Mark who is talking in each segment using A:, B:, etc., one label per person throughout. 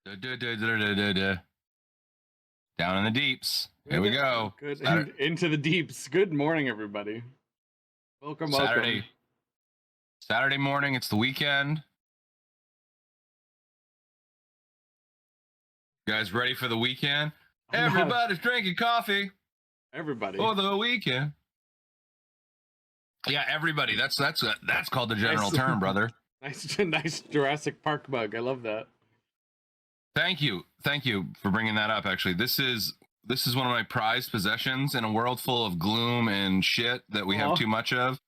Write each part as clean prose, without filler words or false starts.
A: Da-da-da-da-da-da-da. Down in the deeps. Here we go.
B: Good. Into the deeps. Good morning, everybody. Welcome.
A: Saturday morning. It's the weekend. You guys ready for the weekend? Everybody's drinking coffee.
B: Everybody.
A: For the weekend. Yeah, everybody. That's called the general term, brother.
B: Nice Jurassic Park mug. I love that.
A: Thank you for bringing that up. Actually, this is one of my prized possessions in a world full of gloom and shit that we have too much of.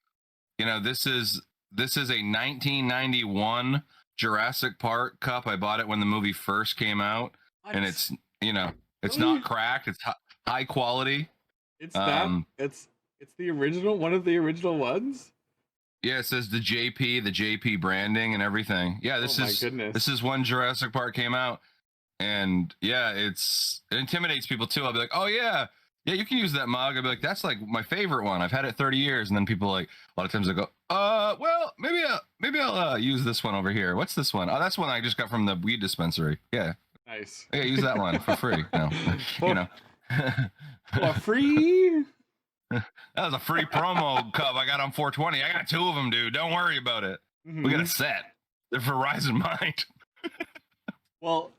A: You know, this is a 1991 Jurassic Park cup. I bought it when the movie first came out, and it's not cracked. It's high quality.
B: It's the original, one of the original ones.
A: Yeah, it says the JP branding and everything. Yeah, this is when Jurassic Park came out, and yeah, it intimidates people too. I'll be like, oh yeah, you can use that mug. I'll be like, that's like my favorite one. I've had it 30 years, and then people like a lot of times they go, well, maybe I'll use this one over here. What's this one? Oh, that's one I just got from the weed dispensary. Yeah,
B: nice.
A: Yeah, use that one for free. No,
B: for free.
A: That was a free promo cup I got on 420. I got 2 of them, dude. Don't worry about it. Mm-hmm. We got a set. They're for Rise in Mind.
B: Well,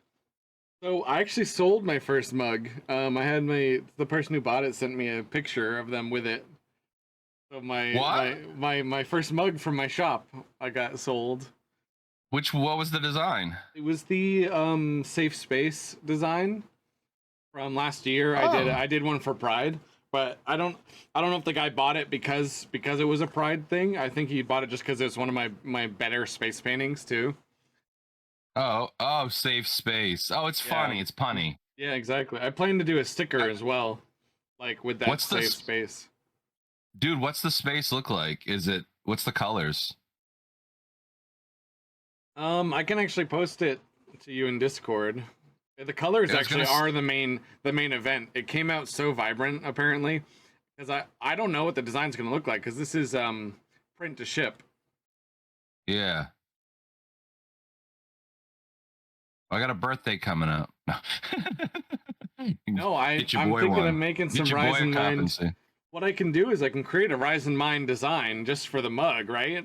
B: so I actually sold my first mug. I had the person who bought it sent me a picture of them with it. So my first mug from my shop I got sold.
A: What was the design?
B: It was the Safe Space design from last year. Oh. I did one for Pride. But I don't know if the guy bought it because it was a Pride thing. I think he bought it just because it's one of my better space paintings too.
A: Oh, Safe Space. Oh, it's funny. It's punny.
B: Yeah, exactly. I plan to do a sticker as well, like with that Safe Space.
A: Dude, what's the space look like? What's the colors?
B: I can actually post it to you in Discord. The colors actually are the main event. It came out so vibrant, apparently, because I don't know what the design's going to look like, because this is print to ship.
A: Yeah. I got a birthday coming up.
B: No, I'm thinking of making some Rise in Mind. What I can do is I can create a Rise in Mind design just for the mug, right?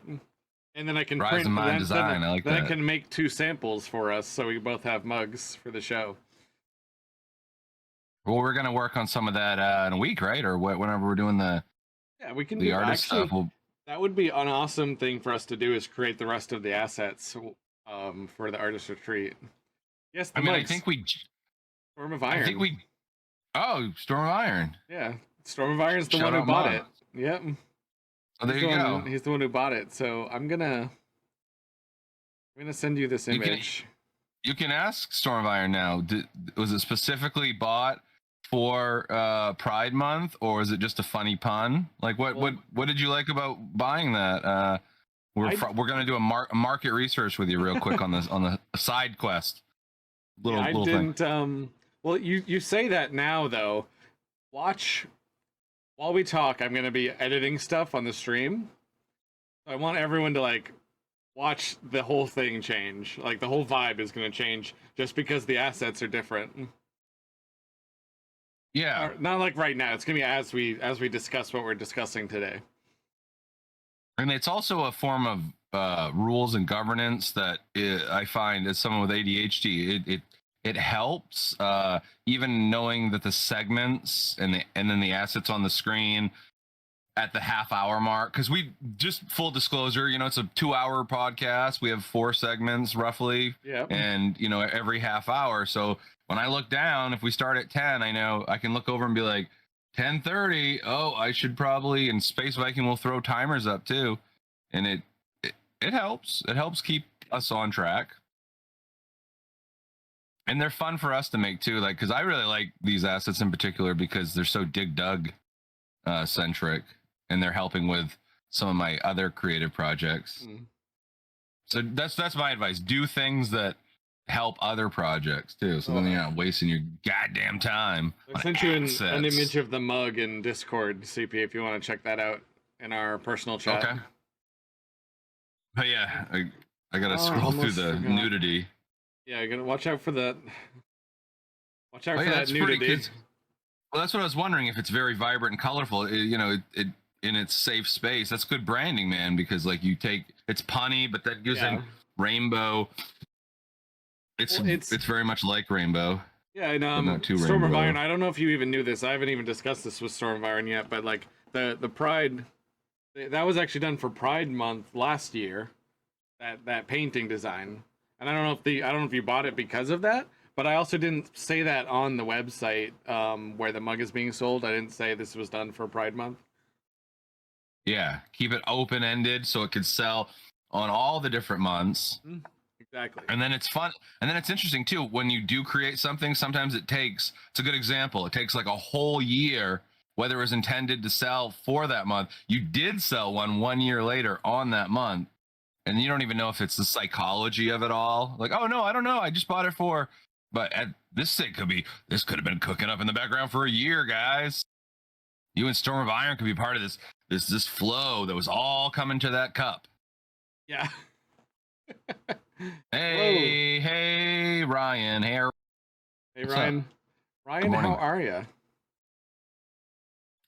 B: And then I can
A: Rise in Mind design. I like that.
B: Then I can make 2 samples for us, so we both have mugs for the show.
A: Well, we're gonna work on some of that in a week, right? Or whenever we're doing the
B: we can
A: the artist stuff.
B: That would be an awesome thing for us to do, is create the rest of the assets for the artist retreat. Yes, mugs.
A: I think we
B: Storm of Iron.
A: Storm of Iron.
B: Yeah, Storm of Iron's the one who bought it. Yep.
A: Oh, there you go.
B: He's the one who bought it. So I'm gonna send you this image.
A: You can ask Storm of Iron now. Was it specifically bought for Pride Month, or is it just a funny pun? Like, what did you like about buying that? We're gonna do a market research with you real quick on this on the side quest. Little thing.
B: Well, you say that now though. Watch. While we talk, I'm going to be editing stuff on the stream. I want everyone to watch the whole thing change. Like, the whole vibe is going to change just because the assets are different.
A: Yeah.
B: Not like right now. It's going to be as we discuss what we're discussing today.
A: And it's also a form of rules and governance that I find, as someone with ADHD, it helps, even knowing that the segments and then the assets on the screen at the half-hour mark, because we just, full disclosure, it's a 2-hour podcast. We have 4 segments roughly, and every half hour. So when I look down, if we start at 10, I know I can look over and be like, 10:30. Oh, I should probably. And Space Viking will throw timers up too, and it helps. It helps keep us on track. And they're fun for us to make too, because I really like these assets in particular because they're so Dig Dug centric, and they're helping with some of my other creative projects. So that's my advice. Do things that help other projects too. So then you're not wasting your goddamn time.
B: I sent you an image of the mug in Discord, CP, if you want to check that out in our personal chat.
A: Okay. But yeah, I gotta scroll through the nudity.
B: Yeah, you're gonna watch out for that. Watch out
A: Oh
B: for
A: yeah,
B: that
A: that's pretty.
B: nudity.
A: Well, that's what I was wondering. If it's very vibrant and colorful, it in its safe space. That's good branding, man. Because like you take it's punny, but that gives in
B: Yeah.
A: rainbow.
B: Well,
A: It's very much like rainbow,
B: yeah, and
A: but not too
B: Storm of
A: rainbow.
B: Iron. I don't know if you even knew this. I haven't even discussed this with Storm of Iron yet, but like the Pride, that was actually done for Pride Month last year. That painting design, and I don't know if you bought it because of that, but I also didn't say that on the website where the mug is being sold. I didn't say this was done for Pride Month.
A: Yeah, keep it open ended so it could sell on all the different months.
B: Exactly.
A: And then it's fun. And then it's interesting too. When you do create something, sometimes it's a good example. It takes like a whole year, whether it was intended to sell for that month. You did sell one year later on that month. And you don't even know if it's the psychology of it all. Like, oh no, I don't know. I just bought it for, but this thing this could have been cooking up in the background for a year, guys. You and Storm of Iron could be part of this flow that was all coming to that cup.
B: Yeah.
A: Hey, Ryan. Hey,
B: What's Ryan. Up? Ryan, how are you?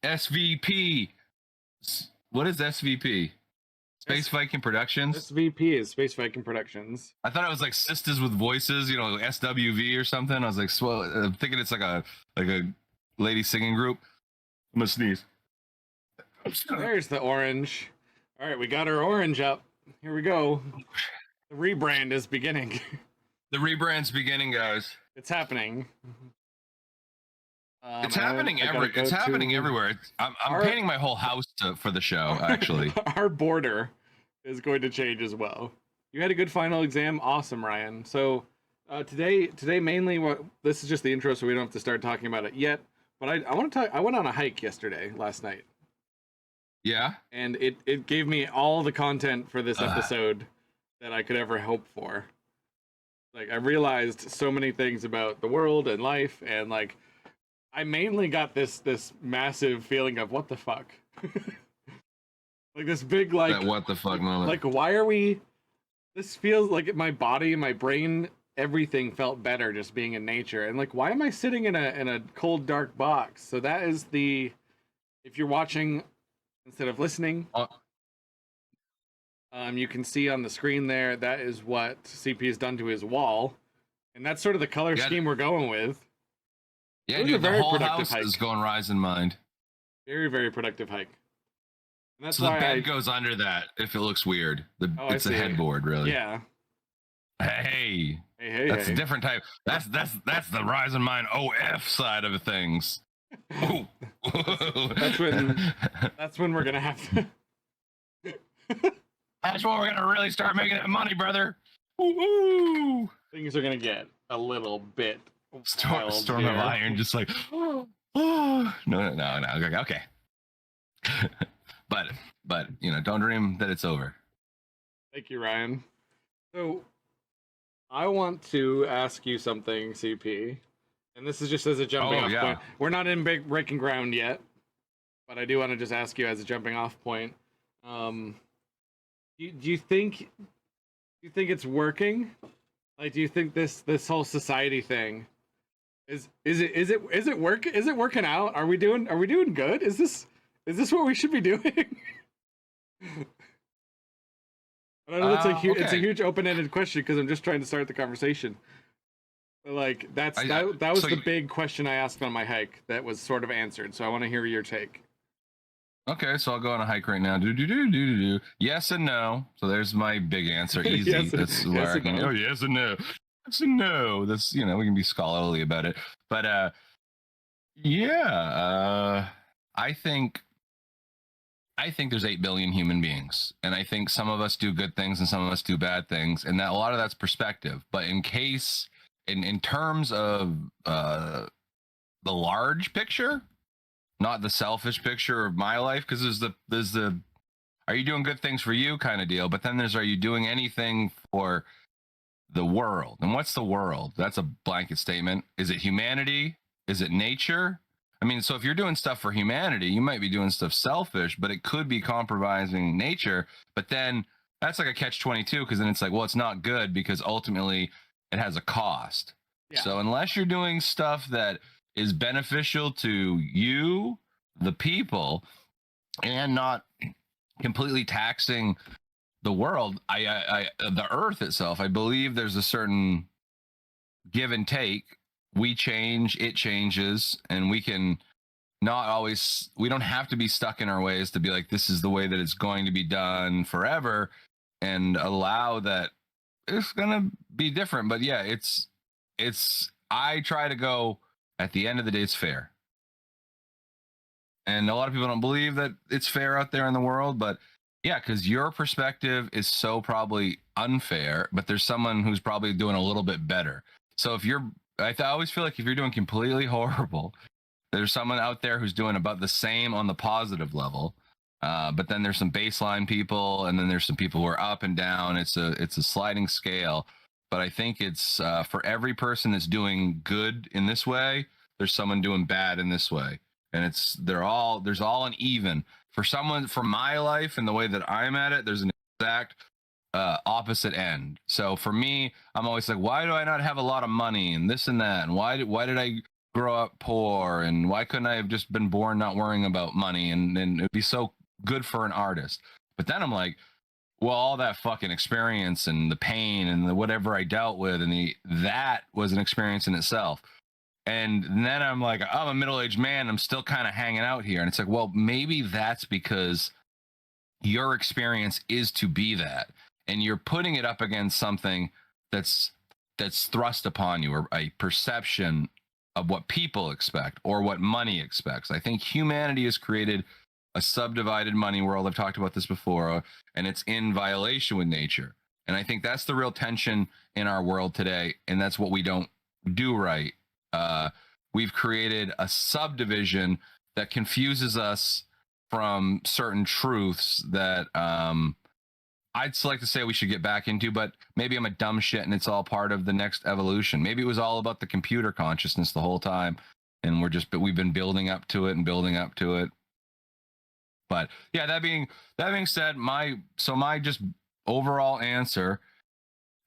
A: SVP. What is SVP? Space Viking Productions.
B: SVP is Space Viking Productions.
A: I thought it was like Sisters with Voices, SWV or something. I was like, I'm thinking it's like a lady singing group. I'm gonna sneeze.
B: There's the orange. All right, we got our orange up. Here we go. The rebrand is beginning.
A: The rebrand's beginning, guys.
B: It's happening.
A: It's happening everywhere. I'm painting my whole house for the show, actually.
B: Our border is going to change as well. You had a good final exam. Awesome, Ryan. So today mainly this is just the intro, so we don't have to start talking about it yet. But I want to talk. I went on a hike last night.
A: Yeah.
B: And it gave me all the content for this episode that I could ever hope for. Like, I realized so many things about the world and life, and like I mainly got this massive feeling of what the fuck. Like this big like
A: that what the fuck moment.
B: Like, why are we, this feels like my body, my brain, everything felt better just being in nature. And like, why am I sitting in a cold dark box? So that is if you're watching instead of listening, you can see on the screen there, that is what CP has done to his wall. And that's sort of the color scheme we're going with.
A: Yeah, dude, the whole house is going rise in mind.
B: Very, very productive hike.
A: And that's so why the bed goes under that if it looks weird. It's a headboard, really.
B: Yeah.
A: Hey, that's a different type. That's the rise in mind OF side of things.
B: that's when we're gonna have to.
A: That's when we're gonna really start making that money, brother. Woo-hoo!
B: Things are gonna get a little bit
A: Storm of Iron, just like no, okay. but don't dream that it's over.
B: Thank you, Ryan. So I want to ask you something, CP, and this is just as a jumping off point. We're not in breaking ground yet, but I do want to just ask you as a jumping off point. Do you think it's working? Like, do you think this whole society thing is it working out? Are we doing good? Is this what we should be doing? I know it's a huge open-ended question because I'm just trying to start the conversation. But like that was the big question I asked on my hike that was sort of answered. So I want to hear your take.
A: Okay, so I'll go on a hike right now. Yes and no. So there's my big answer. Easy.
B: Yes,
A: that's where I can. No. Oh, yes and no. Yes and no. That's we can be scholarly about it. But I think there's 8 billion human beings, and I think some of us do good things and some of us do bad things, and that a lot of that's perspective. But in terms of the large picture, not the selfish picture of my life, because there's the are you doing good things for you kind of deal, but then there's are you doing anything for the world? And what's the world? That's a blanket statement. Is it humanity? Is it nature? I mean, so if you're doing stuff for humanity, you might be doing stuff selfish, but it could be compromising nature. But then that's like a catch-22, because then it's like, well, it's not good because ultimately, it has a cost.
B: Yeah.
A: So unless you're doing stuff that is beneficial to you, the people, and not completely taxing the world, I the earth itself, I believe there's a certain give and take. We change, it changes, and we can not always, we don't have to be stuck in our ways to be like, this is the way that it's going to be done forever, and allow that it's gonna be different. But yeah, it's I try to go, at the end of the day, it's fair. And a lot of people don't believe that it's fair out there in the world, but yeah, because your perspective is so probably unfair, but there's someone who's probably doing a little bit better. So if you're, I always feel like if you're doing completely horrible, there's someone out there who's doing about the same on the positive level. But then there's some baseline people, and then there's some people who are up and down. It's a sliding scale. But I think it's for every person that's doing good in this way, there's someone doing bad in this way, and there's all an even. For someone, for my life and the way that I'm at it, there's an exact opposite end. So for me, I'm always like, why do I not have a lot of money and this and that, and why did I grow up poor, and why couldn't I have just been born not worrying about money, and it'd be so good for an artist. But then I'm like, well, all that fucking experience and the pain and the whatever I dealt with, and that was an experience in itself. And then I'm like, I'm a middle-aged man, I'm still kind of hanging out here. And it's like, well, maybe that's because your experience is to be that, and you're putting it up against something that's thrust upon you, or a perception of what people expect or what money expects. I think humanity has created a subdivided money world. I've talked about this before, and it's in violation with nature. And I think that's the real tension in our world today, and that's what we don't do right. We've created a subdivision that confuses us from certain truths that I'd like to say we should get back into, but maybe I'm a dumb shit and it's all part of the next evolution. Maybe it was all about the computer consciousness the whole time, and we've been building up to it and building up to it. But yeah, that being said, my just overall answer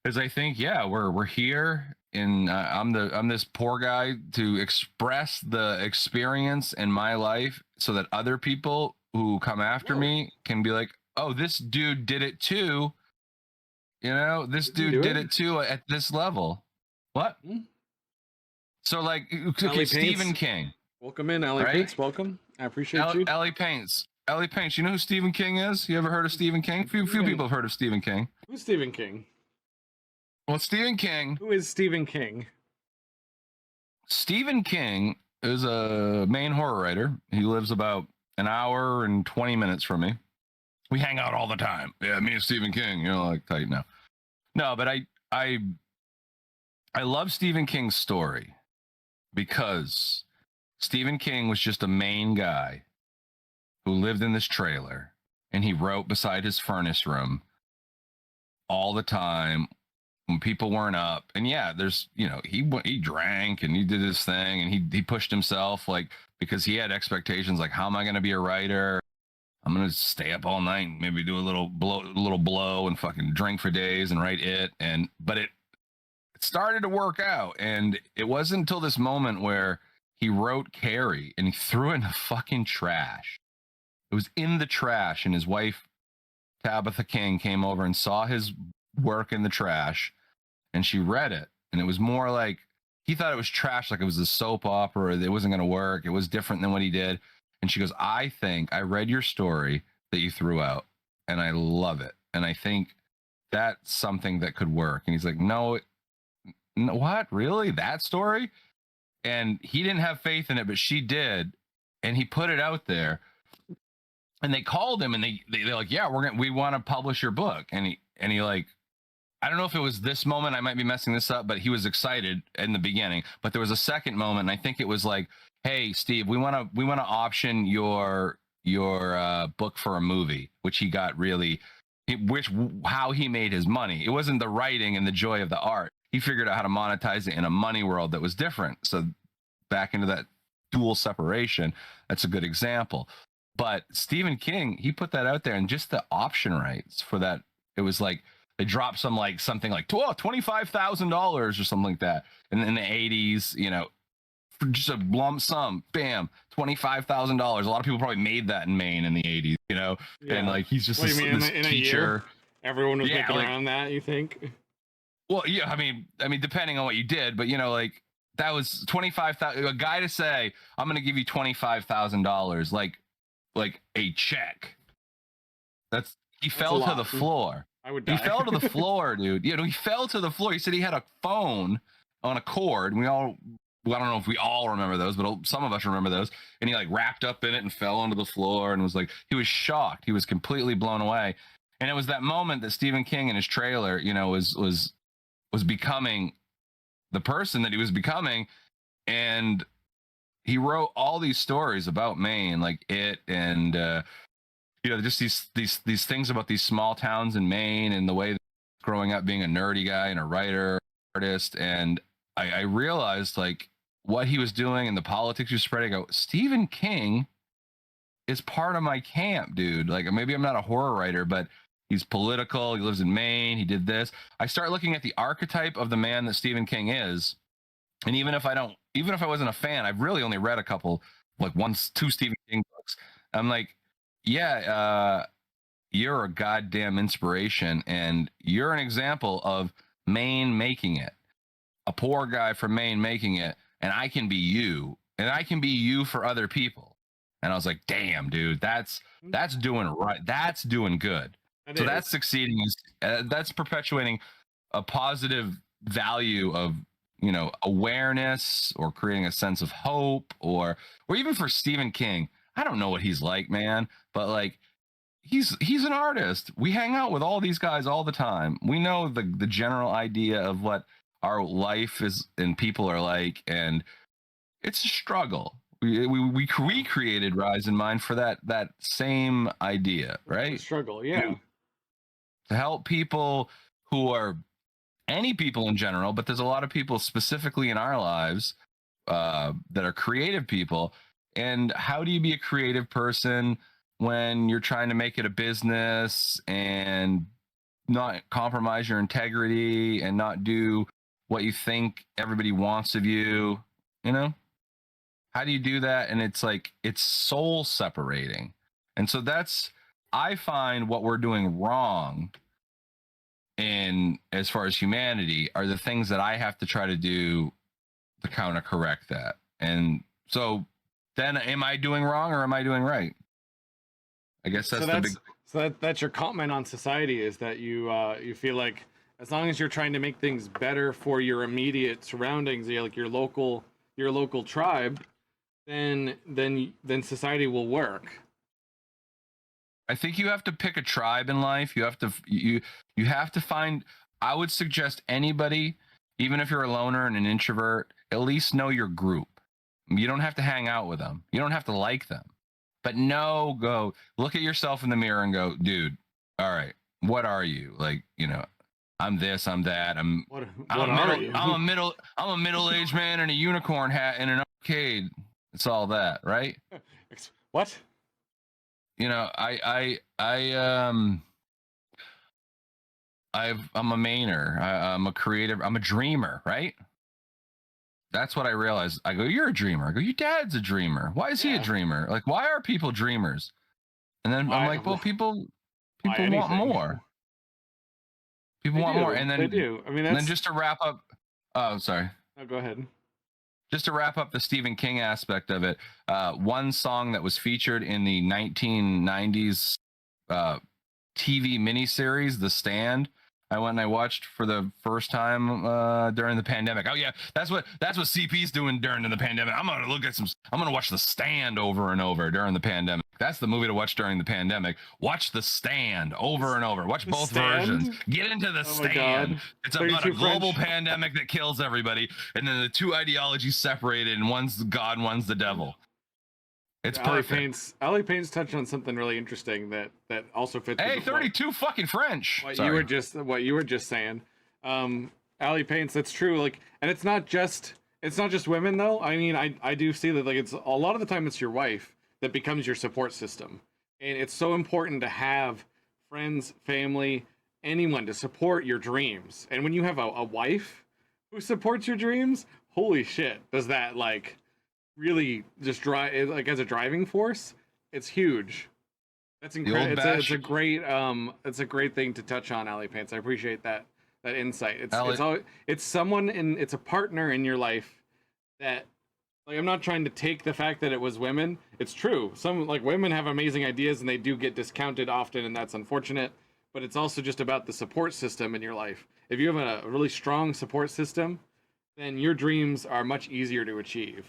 A: is, I think, yeah, we're here, and I'm this poor guy to express the experience in my life so that other people who come after me can be like, oh, this dude did it too. You know, this dude did it too at this level. What? So like, okay, Stephen King.
B: Welcome in, Allie Paints. Welcome. I appreciate you.
A: Allie Paints. Allie Paints. You know who Stephen King is? You ever heard of Stephen King? Few people have heard of Stephen King.
B: Who's Stephen King?
A: Well, Stephen King.
B: Who is Stephen King?
A: Stephen King is a Maine horror writer. He lives about an hour and 20 minutes from me. We hang out all the time. Yeah, me and Stephen King, you know, like tight now. No, but I love Stephen King's story because Stephen King was just a Maine guy who lived in this trailer, and he wrote beside his furnace room all the time when people weren't up. And yeah, there's, you know, he drank and he did his thing, and he pushed himself, like, because he had expectations like, how am I going to be a writer? I'm going to stay up all night and maybe do a little blow and fucking drink for days and write it. But it started to work out. And it wasn't until this moment where he wrote Carrie and he threw it in the fucking trash. It was in the trash, and his wife, Tabitha King, came over and saw his work in the trash, and she read it. And it was more like, he thought it was trash, like it was a soap opera, it wasn't going to work, it was different than what he did. And she goes, I think I read your story that you threw out, and I love it, and I think that's something that could work. And he's like, no, what, really, that story? And he didn't have faith in it, but she did, and he put it out there. And they called him, and they're like, yeah, we want to publish your book. And he like, I don't know if it was this moment, I might be messing this up, but he was excited in the beginning. But there was a second moment, and I think it was like, hey, Steve, we want to option your book for a movie, which he got really, how he made his money. It wasn't the writing and the joy of the art. He figured out how to monetize it in a money world that was different. So back into that dual separation, that's a good example. But Stephen King, he put that out there, and just the option rights for that, it was like they dropped something like $25,000 or something like that. And in the 80s, for just a lump sum, bam, $25,000. A lot of people probably made that in Maine in the 80s, and like he's just
B: What do you mean
A: this
B: in a
A: teacher.
B: year? Everyone was making
A: like,
B: around that, you think?
A: Well, yeah, I mean, depending on what you did, but like that was 25,000. A guy to say, "I'm going to give you $25,000," like a check. He fell to the floor.
B: I would die.
A: He fell to the floor, dude. He fell to the floor. He said he had a phone on a cord. I don't know if we all remember those, but some of us remember those. And he like wrapped up in it and fell onto the floor and was like, he was shocked. He was completely blown away. And it was that moment that Stephen King in his trailer, was becoming the person that he was becoming. And he wrote all these stories about Maine, like it, and just these things about these small towns in Maine and the way that growing up being a nerdy guy and a writer, artist. And I realized like what he was doing and the politics he was spreading. Stephen King is part of my camp, dude. Like maybe I'm not a horror writer, but he's political. He lives in Maine. He did this. I start looking at the archetype of the man that Stephen King is. And even if I wasn't a fan, I've really only read a couple, like two Stephen King books. I'm like, yeah, you're a goddamn inspiration, and you're an example of Maine making it. A poor guy from Maine making it, and I can be you, and I can be you for other people. And I was like, damn, dude, that's doing right. That's doing good. That's succeeding. That's perpetuating a positive value of awareness, or creating a sense of hope, or even for Stephen King. I don't know what he's like, man, but like he's an artist. We hang out with all these guys all the time. We know the general idea of what our life is and people are like, and it's a struggle. We created Rise and Mind for that same idea, right?
B: Struggle, yeah.
A: To help people who are any people in general, but there's a lot of people specifically in our lives that are creative people. And how do you be a creative person when you're trying to make it a business and not compromise your integrity and not do what you think everybody wants of you? How do you do that? And it's like, it's soul separating. And so I find what we're doing wrong in as far as humanity are the things that I have to try to do to counter correct that. And so then am I doing wrong or am I doing right? I guess
B: that's your comment on society, is that you feel like as long as you're trying to make things better for your immediate surroundings, like your local tribe, then society will work.
A: I think you have to pick a tribe in life. You have to find, I would suggest anybody, even if you're a loner and an introvert, at least know your group. You don't have to hang out with them. You don't have to like them. But go look at yourself in the mirror and go, dude, all right, what are you? Like, I'm this, I'm that. I'm a middle-aged man in a unicorn hat in an arcade. It's all that, right?
B: What?
A: I'm a Mainer. I'm a creative. I'm a dreamer, right? That's what I realized. I go, you're a dreamer. I go, your dad's a dreamer. Why is he a dreamer? Like, why are people dreamers? And then I'm like, well, people want more. People want more. And then
B: they do. I mean,
A: and then just to wrap up. Oh, sorry.
B: No, go ahead.
A: Just to wrap up the Stephen King aspect of it, one song that was featured in the 1990s TV miniseries, The Stand, I went and I watched for the first time during the pandemic. Oh yeah, that's what CP's doing during the pandemic. I'm gonna watch The Stand over and over during the pandemic. That's the movie to watch during the pandemic. Watch The Stand over and over. Watch both versions. Get into The Stand. It's about a global pandemic that kills everybody, and then the two ideologies separated, and one's God, one's the devil. It's perfect.
B: Ali Payne's touched on something really interesting that also fits.
A: Hey, 32 fucking French.
B: What you were just saying. Ali Payne's, that's true. Like, and it's not just women though. I mean, I do see that, like, it's a lot of the time it's your wife that becomes your support system, and it's so important to have friends, family, anyone to support your dreams. And when you have a wife who supports your dreams, holy shit, does that like really just drive like as a driving force? It's huge. That's incredible. It's a great thing to touch on, Alley Pants. I appreciate that insight. It's someone it's a partner in your life that, like, I'm not trying to take the fact that it was women. It's true. Some like women have amazing ideas and they do get discounted often, and that's unfortunate. But it's also just about the support system in your life. If you have a really strong support system, then your dreams are much easier to achieve.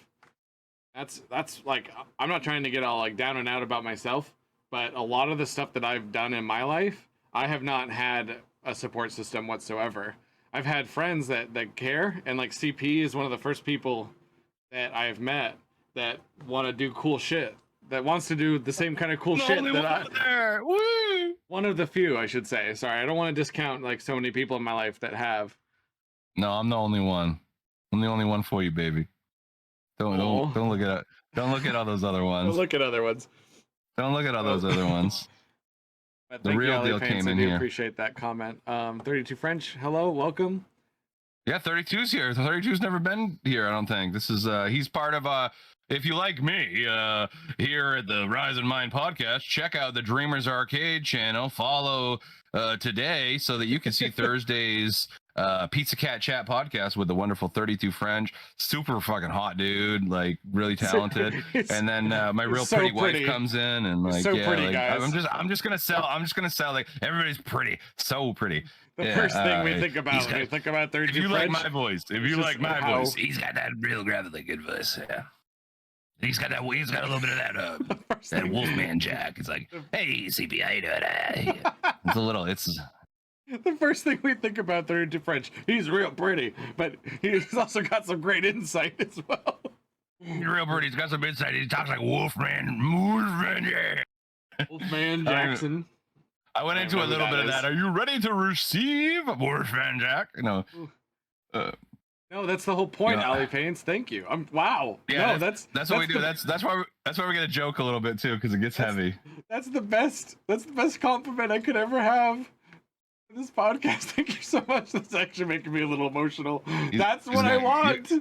B: That's like, I'm not trying to get all like down and out about myself, but a lot of the stuff that I've done in my life, I have not had a support system whatsoever. I've had friends that care, and like CP is one of the first people that I've met that want to do cool shit, that wants to do the same kind of cool shit that one of the few, I should say. Sorry, I don't want to discount like so many people in my life that have.
A: No, I'm the only one. I'm the only one for you, baby. Don't look at all those other ones.
B: Don't look at other ones.
A: Don't look at all those other ones. The real deal came in here.
B: I appreciate that comment. 32 French, hello, welcome.
A: Yeah, 32's here. 32's never been here, I don't think. This is he's part of if you like me, here at the Rise and Mind podcast, check out the Dreamers Arcade channel. Follow today so that you can see Thursday's Pizza Cat Chat podcast with the wonderful 32 French. Super fucking hot dude, like really talented. And then my real pretty wife comes in and like,
B: so
A: yeah,
B: pretty,
A: like,
B: guys.
A: I'm just gonna sell like everybody's pretty, so pretty.
B: The first thing we think about when we think about 32
A: If you
B: French,
A: like my voice, voice, he's got that real gravelly good voice. Yeah. He's got a little bit of that Wolfman Jack. It's like, hey, CP, how you doing? It's
B: the first thing we think about 32 French, he's real pretty, but he's also got some great insight as well.
A: He's real pretty. He's got some insight. He talks like Wolfman, yeah.
B: Wolfman Jackson.
A: I went into a little bit of that. Are you ready to receive a Wolfman Jack? No.
B: No, that's the whole point, Alley Paints. Thank you. Wow.
A: Yeah,
B: no,
A: that's what we do. That's why we're gonna joke a little bit too, because it gets heavy.
B: That's the best compliment I could ever have for this podcast. Thank you so much. That's actually making me a little emotional. That's what I want.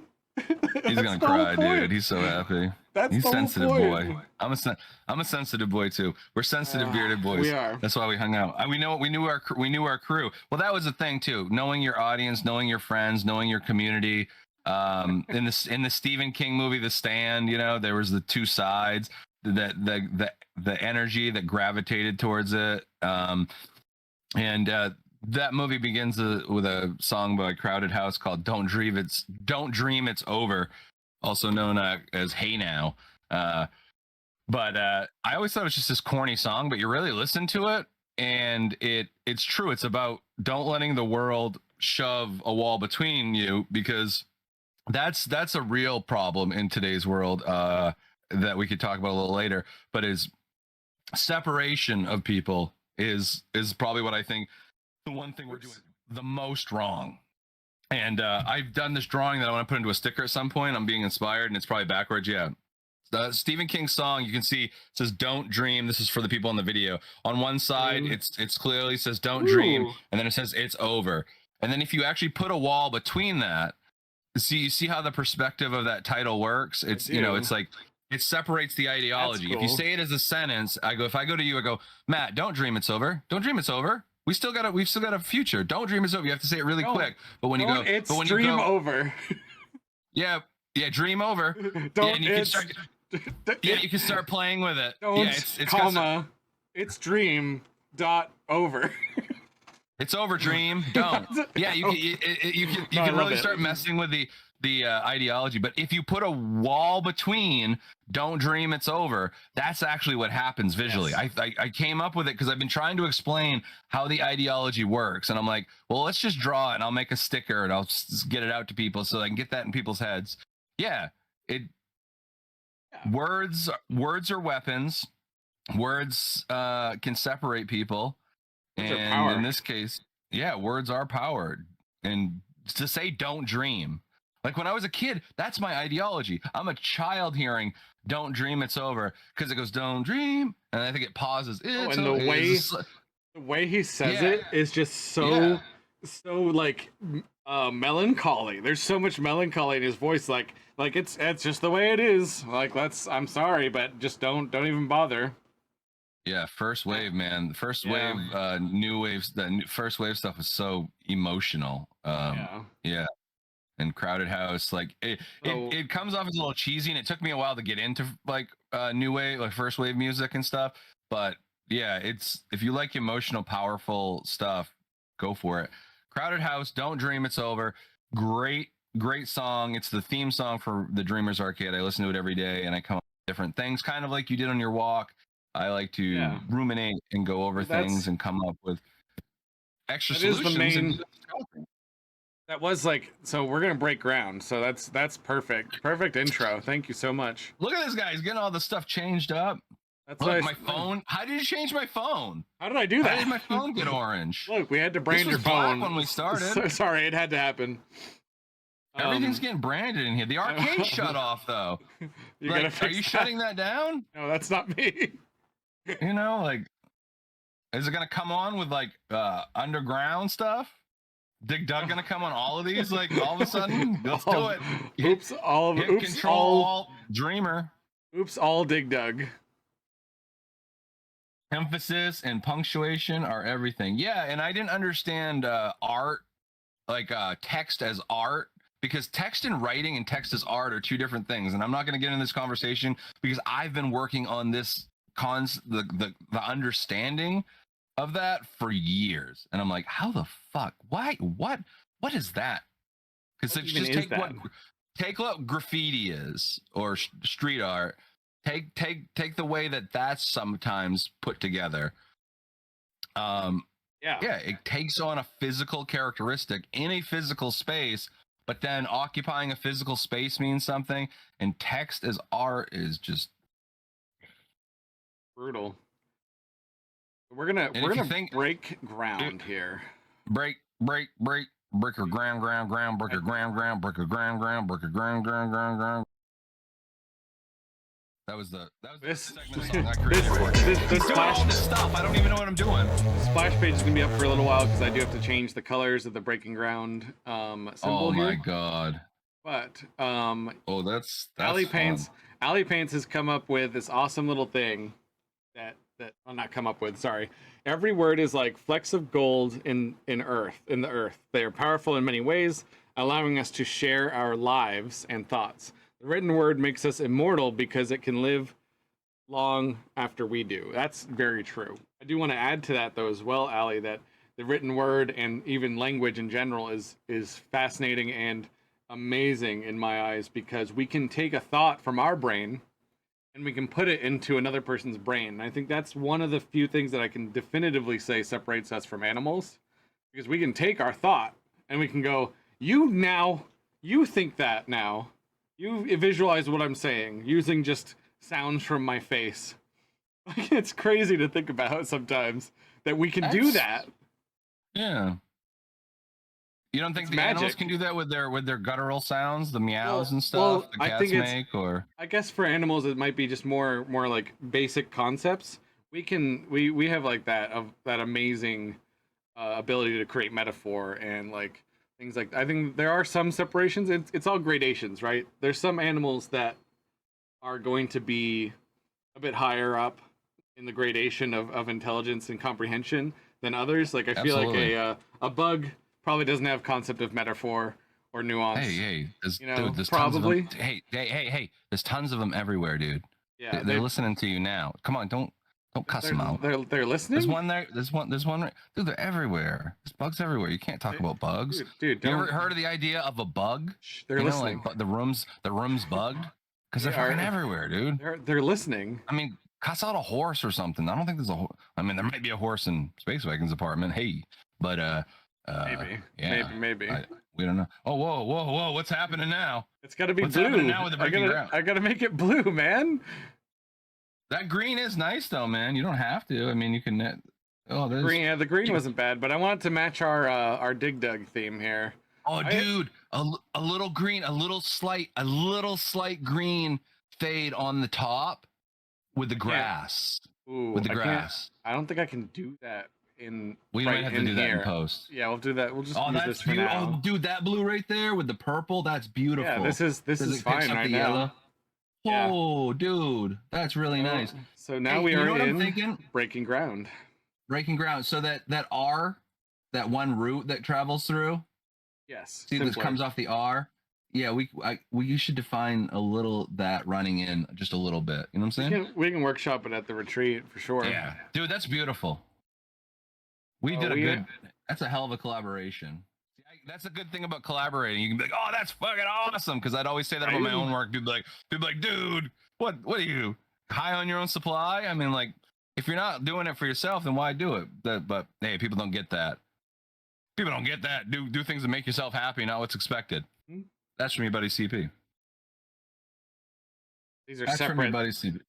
A: He's gonna cry, dude. He's so happy. He's a sensitive boy. I'm a sensitive boy too. We're sensitive bearded boys.
B: We are.
A: That's why we hung out. We knew our crew. Well, that was the thing too. Knowing your audience, knowing your friends, knowing your community. In the Stephen King movie, The Stand, you know, there was the two sides. The energy that gravitated towards it. That movie begins with a song by Crowded House called "Don't Dream It's Over," also known as "Hey Now." But I always thought it was just this corny song, but you really listen to it, and it's true. It's about don't letting the world shove a wall between you, because that's a real problem in today's world that we could talk about a little later. But is separation of people is probably what I think the one thing we're doing the most wrong. And I've done this drawing that I want to put into a sticker at some point. I'm being inspired, and it's probably backwards. Yeah. The Stephen King song, you can see it says "Don't Dream." This is for the people in the video. On one side, it's clearly says "Don't Dream," and then it says "It's over." And then if you actually put a wall between that, you see how the perspective of that title works. It's it's like it separates the ideology. Cool. If you say it as a sentence, if I go to you, I go, Matt, don't dream it's over. Don't dream it's over. We've still got a future. Don't dream it's over. You have to say it really quick. But when you go,
B: dream over.
A: Yeah, dream over. You can start playing with it.
B: It's dream dot over.
A: It's over, dream. Don't. Yeah, you can really start messing with the ideology. But if you put a wall between "Don't Dream It's Over," that's actually what happens visually. Yes. I came up with it because I've been trying to explain how the ideology works, and I'm like, well, let's just draw it, and I'll make a sticker, and I'll just get it out to people so I can get that in people's heads. Words are weapons. Words can separate people. And in this case, words are power. And to say "don't dream," like when I was a kid, that's my ideology. I'm a child hearing "Don't dream it's over" because it goes "Don't dream," and I think it pauses.
B: The The way he says
A: Yeah.
B: it is just so like melancholy. There's so much melancholy in his voice. Like it's just the way it is. Like I'm sorry, but just don't even bother.
A: Yeah, first wave, man. First
B: Yeah.
A: wave, new waves. First wave stuff was so emotional.
B: Yeah.
A: Yeah, and Crowded House, like
B: So
A: it comes off as a little cheesy, and it took me a while to get into like new wave, like first wave music and stuff. But yeah, it's if you like emotional, powerful stuff, go for it. Crowded House, Don't Dream It's Over. Great song. It's the theme song for the Dreamers Arcade. I listen to it every day, and I come up with different things, kind of like you did on your walk. I like to
B: yeah,
A: ruminate and go over things
B: that's
A: and come up with extra
B: that is the
A: solutions.
B: main. That was like, so we're gonna break ground. So that's perfect. Perfect intro. Thank you so much.
A: Look at this guy. He's getting all the stuff changed up.
B: That's
A: Look,
B: nice.
A: my phone. How did you change my phone?
B: How did I do that?
A: How did my phone get orange?
B: Look, we had to brand
A: This
B: your
A: was black
B: phone
A: when we started.
B: Sorry, it had to happen.
A: Everything's getting branded in here. The arcade shut off though.
B: You
A: like,
B: gotta fix
A: are you
B: that.
A: shutting that down?
B: No, that's not me.
A: You know, like, is it gonna come on with like underground stuff? Dig Dug gonna come on all of these? Like all of a sudden, let's do it.
B: Oops, all of
A: Hit
B: oops,
A: control
B: all
A: alt Dreamer.
B: oops, all Dig Dug.
A: Emphasis and punctuation are everything. Yeah, and I didn't understand art, like text as art, because text and writing and text as art are two different things. And I'm not going to get in this conversation because I've been working on this the understanding of that for years. And I'm like, how the fuck? Why? What is that? Because
B: What
A: it's
B: even
A: just
B: is that?
A: take what graffiti is or street art. Take the way that's sometimes put together.
B: Yeah.
A: It takes on a physical characteristic in a physical space, but then occupying a physical space means something, and text as art is just
B: Brutal. We're gonna break ground here.
A: break breaker ground breaker ground breaker ground. That was the segment song I created for you.
B: This
A: Doing all this stuff. I don't even know what I'm doing.
B: splash page is gonna be up for a little while because I do have to change the colors of the breaking ground symbol
A: Oh
B: here.
A: my god.
B: But
A: Oh, that's
B: Alley
A: fun.
B: Paints. Alley Paints has come up with this awesome little thing that well, not come up with. Sorry. Every word is like flecks of gold in the earth. They are powerful in many ways, allowing us to share our lives and thoughts. The written word makes us immortal because it can live long after we do. That's very true. I do want to add to that though as well, Allie, that the written word and even language in general is fascinating and amazing in my eyes because we can take a thought from our brain and we can put it into another person's brain. And I think that's one of the few things that I can definitively say separates us from animals because we can take our thought and we can go, you think that now. You visualize what I'm saying using just sounds from my face. Like, it's crazy to think about sometimes that we can do that.
A: Yeah. You don't think
B: It's
A: the
B: magic.
A: animals can do that with their guttural sounds, the meows and stuff the cats make, or
B: I guess for animals it might be just more like basic concepts. We have like that amazing ability to create metaphor and like things like I think there are some separations. It's all gradations, right? There's some animals that are going to be a bit higher up in the gradation of intelligence and comprehension than others. Like I feel
A: Absolutely.
B: like a bug probably doesn't have concept of metaphor or nuance.
A: Hey, there's
B: probably.
A: tons of them. Hey, there's tons of them everywhere, dude.
B: Yeah,
A: they're listening to you now. Come on, don't cuss them out.
B: They're listening.
A: There's one there. There's one. Dude, they're everywhere. There's bugs everywhere. You can't talk about bugs.
B: Dude,
A: you ever heard of the idea of a bug?
B: They're listening.
A: Like, the room's bugged because they're fucking everywhere, dude.
B: They're listening.
A: I mean, cuss out a horse or something. I don't think there's a. I mean, there might be a horse in Space Wagon's apartment. Hey, but
B: maybe.
A: Yeah,
B: Maybe.
A: We don't know. Oh, whoa! What's happening now?
B: It's got to be
A: What's
B: blue.
A: happening now with the breaking ground?
B: I gotta make it blue, man.
A: That green is nice though, man. You don't have to. I mean, you can. Oh, there's
B: green. Yeah, the green wasn't bad, but I wanted to match our Dig Dug theme here.
A: Oh, dude, a little green, a little slight green fade on the top with the grass.
B: Ooh,
A: with the grass.
B: I don't think I can do that
A: We might have to do that in post.
B: Yeah, we'll do that. We'll just
A: Oh,
B: use
A: that's
B: this for
A: beautiful.
B: now.
A: Oh, dude, that blue right there with the purple, that's beautiful.
B: Yeah, this is fine right now.
A: Yellow.
B: Yeah.
A: Oh, dude, that's really nice.
B: So now
A: Hey,
B: we
A: you
B: are
A: know what I'm
B: in
A: thinking?
B: breaking ground.
A: Breaking ground. So that R, that one route that travels through.
B: Yes.
A: See, this comes off the R. Yeah, we should define a little that running in just a little bit. You know what I'm saying?
B: We can workshop it at the retreat for sure.
A: Yeah, dude, that's beautiful. That's a hell of a collaboration. That's a good thing about collaborating. You can be like, oh, that's fucking awesome. Because I'd always say that about my own work. Dude, dude, what are you high on your own supply? I mean, like, if you're not doing it for yourself, then why do it? But hey, people don't get that. People don't get that. Do things that make yourself happy, not what's expected. Mm-hmm. That's from your buddy CP.
B: These are separate. From your buddy CP.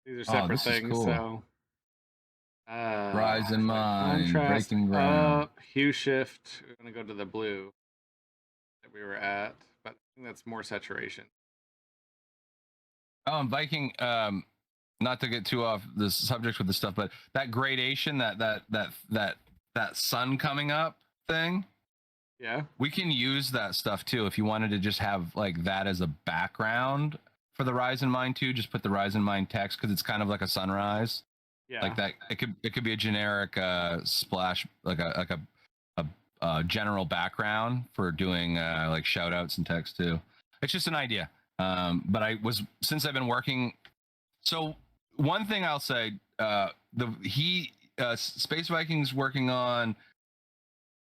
B: These are separate things. Cool. So,
A: rise in mind, breaking ground.
B: Hue shift. We're gonna go to the blue that we were at, but I think that's more saturation.
A: Oh, and Viking. Not to get too off the subject with the stuff, but that gradation, that sun coming up thing.
B: Yeah.
A: We can use that stuff too if you wanted to just have like that as a background for the Rise in Mind too. Just put the Rise in Mind text because it's kind of like a sunrise.
B: Yeah.
A: Like that. It could be a generic splash, like a general background for doing like shout outs and text too. It's just an idea. But since I've been working. So one thing I'll say, Space Vikings working on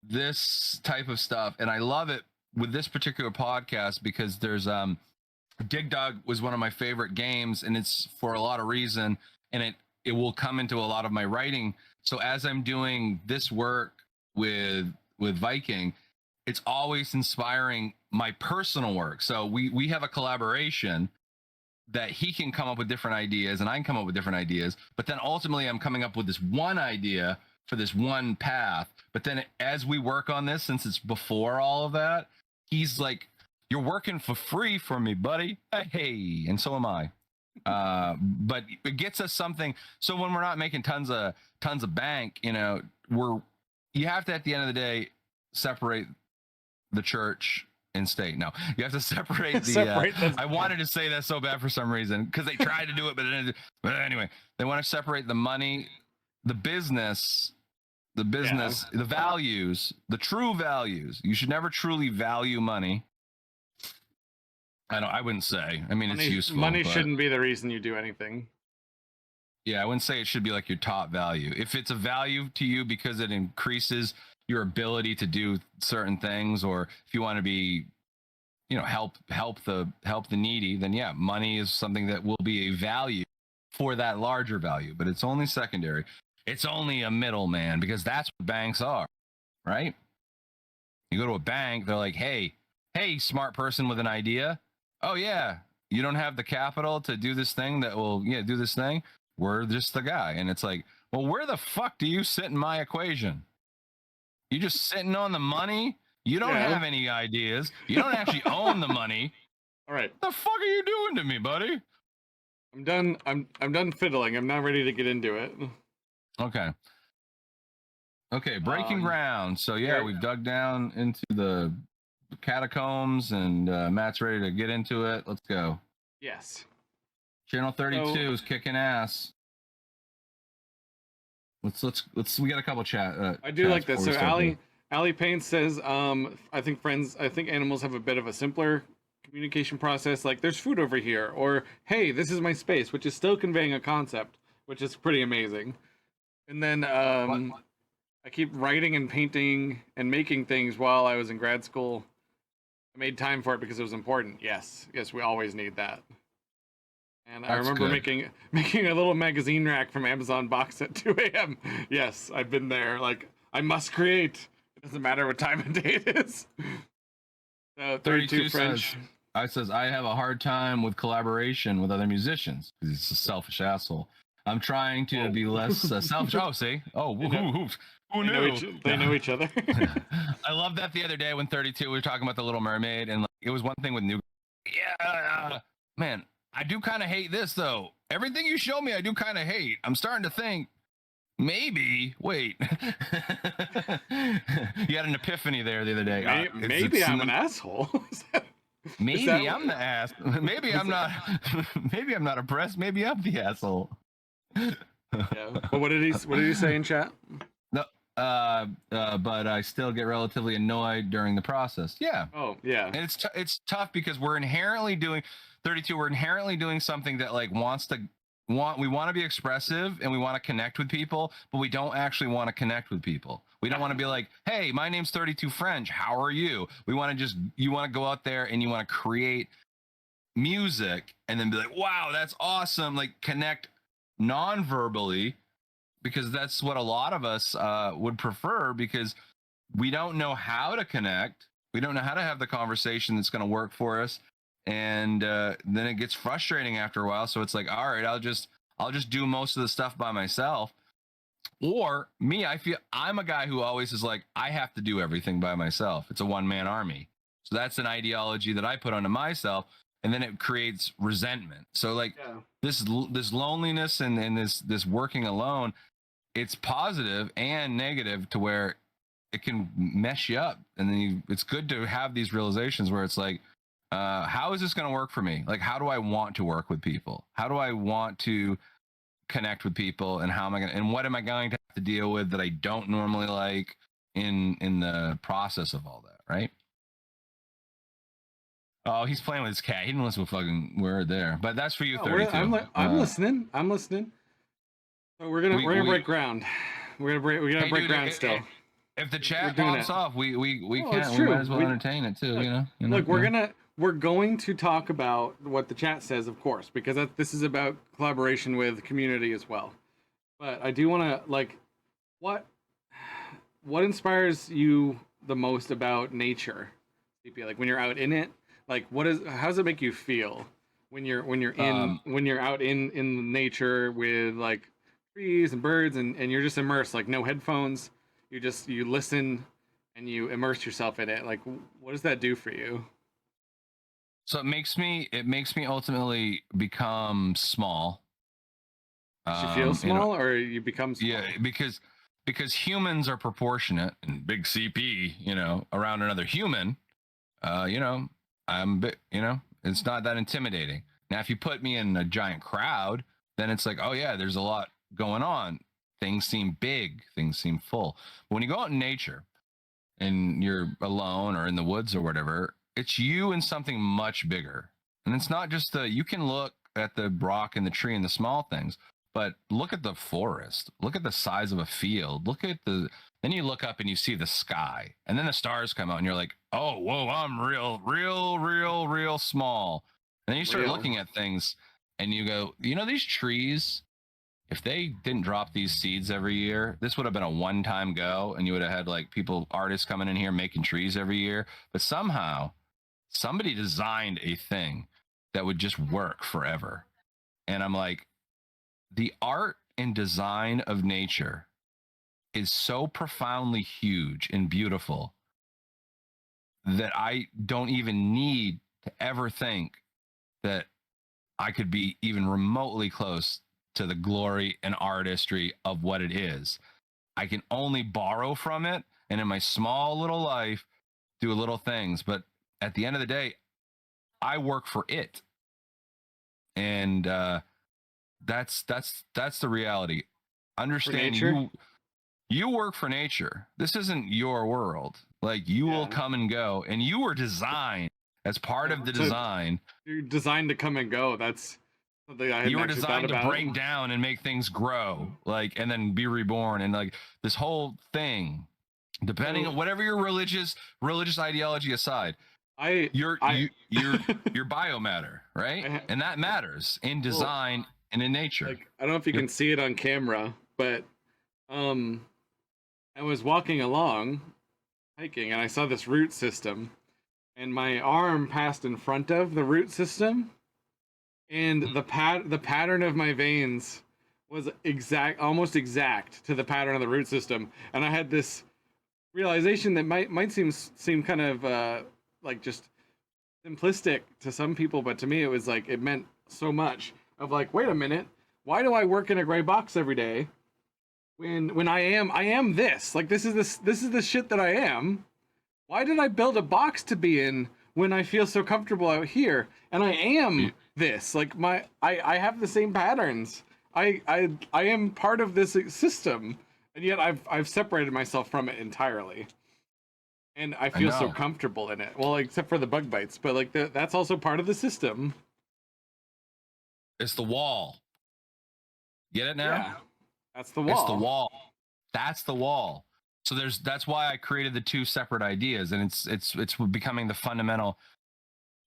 A: this type of stuff, and I love it with this particular podcast because there's Dig Dug was one of my favorite games, and it's for a lot of reason, and it will come into a lot of my writing. So as I'm doing this work with Viking, it's always inspiring my personal work. So we have a collaboration that he can come up with different ideas and I can come up with different ideas, but then ultimately I'm coming up with this one idea for this one path. But then as we work on this, since it's before all of that, he's like, you're working for free for me, buddy. Hey, and so am I. But it gets us something. So when we're not making tons of bank, you have to, at the end of the day, separate the church and state. No, you have to separate the I wanted to say that so bad for some reason because they tried to do it, but anyway, they want to separate the money, the business, the values, the true values. You should never truly value money. I wouldn't say. I mean, it's useful.
B: Money shouldn't be the reason you do anything.
A: Yeah, I wouldn't say it should be like your top value. If it's a value to you because it increases your ability to do certain things, or if you want to be, help the needy, then yeah, money is something that will be a value for that larger value, but it's only secondary. It's only a middleman because that's what banks are, right? You go to a bank, they're like, hey, smart person with an idea. Oh yeah, you don't have the capital to do this thing that will do this thing. We're just the guy. And it's like, well, where the fuck do you sit in my equation? You just sitting on the money. You don't have any ideas. You don't actually own the money.
B: All right.
A: What the fuck are you doing to me, buddy?
B: I'm done. I'm done fiddling. I'm not ready to get into it.
A: Okay. Breaking ground. So we've dug down into the catacombs, and Matt's ready to get into it. Let's go.
B: Yes.
A: Channel 32 is kicking ass. Let's we got a couple chat.
B: I do like this. So Allie Payne says, I think animals have a bit of a simpler communication process. Like, there's food over here, or hey, this is my space, which is still conveying a concept, which is pretty amazing. And then I keep writing and painting and making things while I was in grad school. I made time for it because it was important. Yes, we always need that. And I remember making a little magazine rack from Amazon box at 2 a.m. Yes, I've been there. Like, I must create. It doesn't matter what time of day it is. 32 French.
A: Says, I have a hard time with collaboration with other musicians because he's a selfish asshole. I'm trying to be less selfish. Oh, see? Oh, who knew?
B: They know each other.
A: I love that the other day when 32, we were talking about The Little Mermaid, and it was one thing with New. Yeah, man. I do kind of hate this, though. Everything you show me, I do kind of hate. I'm starting to think, Maybe. Wait. You had an epiphany there the other day.
B: Maybe I'm an asshole.
A: Maybe I'm the ass. Maybe I'm
B: is
A: not. Maybe I'm not oppressed. Maybe I'm the asshole.
B: Yeah. But what did he say in chat?
A: No. But I still get relatively annoyed during the process. Yeah.
B: Oh yeah.
A: And it's tough because we're inherently doing 32. We're inherently doing something that like we want to be expressive and we want to connect with people, but we don't actually want to connect with people. We don't want to be like, hey, my name's 32 French. How are you? We want to you want to go out there and you want to create music and then be like, wow, that's awesome. Like connect non-verbally, because that's what a lot of us would prefer, because we don't know how to connect. We don't know how to have the conversation that's going to work for us. And then it gets frustrating after a while. So it's like, all right, I'll just do most of the stuff by myself. Or me, I feel I'm a guy who always is like, I have to do everything by myself. It's a one-man army. So that's an ideology that I put onto myself, and then it creates resentment. So like this loneliness and this working alone, it's positive and negative to where it can mess you up. And then it's good to have these realizations where it's like, how is this going to work for me? Like, how do I want to work with people? How do I want to connect with people? And how am I going to, and what am I going to have to deal with that I don't normally like in the process of all that, right? Oh, he's playing with his cat. He didn't listen to a fucking word there. But that's for you, 32.
B: I'm listening. I'm listening. So we're gonna break ground. We're gonna break ground still.
A: If the chat pops off, we can't.
B: We
A: might as well entertain it too.
B: Look, we're going to talk about what the chat says, of course, because this is about collaboration with community as well. But I do want to like, what inspires you the most about nature? Like when you're out in it, like how does it make you feel when you're out in nature with like trees and birds and you're just immersed, like no headphones, you listen and you immerse yourself in it. Like what does that do for you?
A: So it makes me ultimately become small.
B: You feel small, or you become small?
A: Yeah, because humans are proportionate, and big CP, around another human, I'm bit, it's not that intimidating. Now, if you put me in a giant crowd, then it's like, oh yeah, there's a lot going on. Things seem big, things seem full. But when you go out in nature and you're alone or in the woods or whatever, it's you and something much bigger. And it's not just you can look at the rock and the tree and the small things, but look at the forest, look at the size of a field, then you look up and you see the sky, and then the stars come out and you're like, oh, whoa, I'm real small. And then you start looking at things and you go, these trees, if they didn't drop these seeds every year, this would have been a one-time go, and you would have had like artists coming in here making trees every year. But somehow somebody designed a thing that would just work forever. And I'm like, the art and design of nature is so profoundly huge and beautiful that I don't even need to ever think that I could be even remotely close to the glory and artistry of what it is. I can only borrow from it, and in my small little life, do little things. But at the end of the day, I work for it. And that's the reality. Understand you work for nature. This isn't your world. Like you will come and go, and you were designed as part of the design.
B: You're designed to come and go. That's something I hadn't
A: You were designed to break down and make things grow, like, and then be reborn, and like this whole thing, depending on whatever your religious ideology aside, you're biomatter, right? And that matters in design and in nature.
B: Like, I don't know if you can see it on camera, but I was walking along hiking and I saw this root system, and my arm passed in front of the root system, and the pattern of my veins was almost exact to the pattern of the root system. And I had this realization that might seem kind of like just simplistic to some people, but to me it was like it meant so much. Of like, wait a minute, why do I work in a gray box every day when I am this. Like this is the shit that I am. Why did I build a box to be in when I feel so comfortable out here? And I am this. Like I have the same patterns. I am part of this system, and yet I've separated myself from it entirely. And I
A: I
B: feel so
A: know.
B: comfortable in it. Well, except for the bug bites, but like that's also part of the system.
A: It's the wall. Get it now?
B: Yeah, that's the
A: It's the
B: wall.
A: wall. That's the wall. So that's why I created the two separate ideas, and it's becoming the fundamental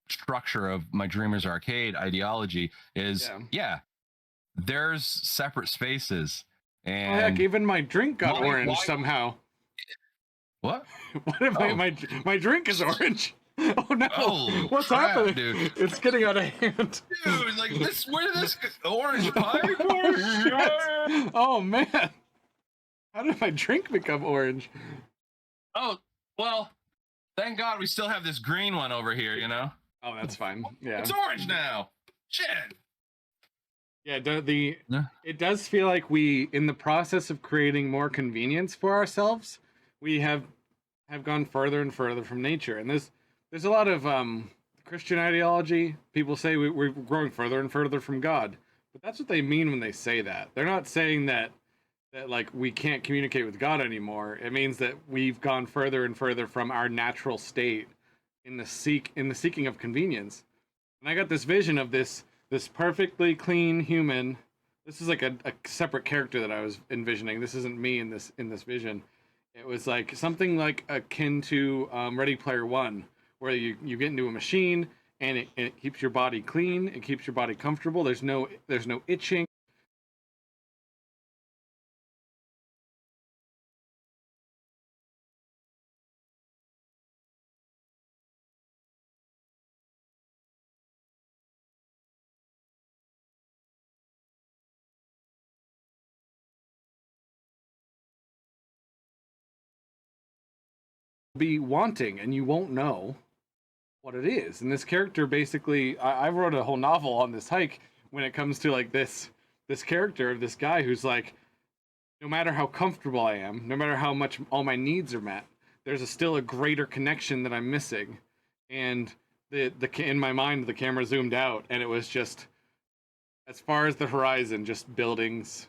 A: structure of my Dreamers Arcade ideology. Is
B: Yeah.
A: yeah, there's separate spaces,
B: Oh heck,
A: and
B: even my drink got orange
A: why
B: somehow.
A: what?
B: What if
A: Oh,
B: my drink is orange? Oh no!
A: oh
B: What's
A: crap,
B: happening?
A: dude!
B: It's getting out of hand.
A: Dude, like this, where did this orange pipe?
B: Oh, shit. Oh man! How did my drink become orange?
A: Oh, well, thank God we still have this green one over here, you know?
B: Oh, that's fine. Yeah.
A: It's orange now. Shit.
B: Yeah.
A: Yeah.
B: It does feel like we, in the process of creating more convenience for ourselves, we have gone further and further from nature. And there's a lot of Christian ideology. People say we're growing further and further from God, but that's what they mean when they say that. They're not saying that like we can't communicate with God anymore. It means that we've gone further and further from our natural state in the seeking of convenience. And I got this vision of this perfectly clean human. This is like a separate character that I was envisioning. This isn't me in this vision. It was like something like akin to Ready Player One, where you get into a machine and it keeps your body clean, it keeps your body comfortable. There's no itching. Be wanting, and you won't know what it is. And this character basically, I wrote a whole novel on this hike when it comes to like this character of this guy who's like, no matter how comfortable I am, no matter how much all my needs are met, there's still a greater connection that I'm missing. And the in my mind, the camera zoomed out, and it was just as far as the horizon, just buildings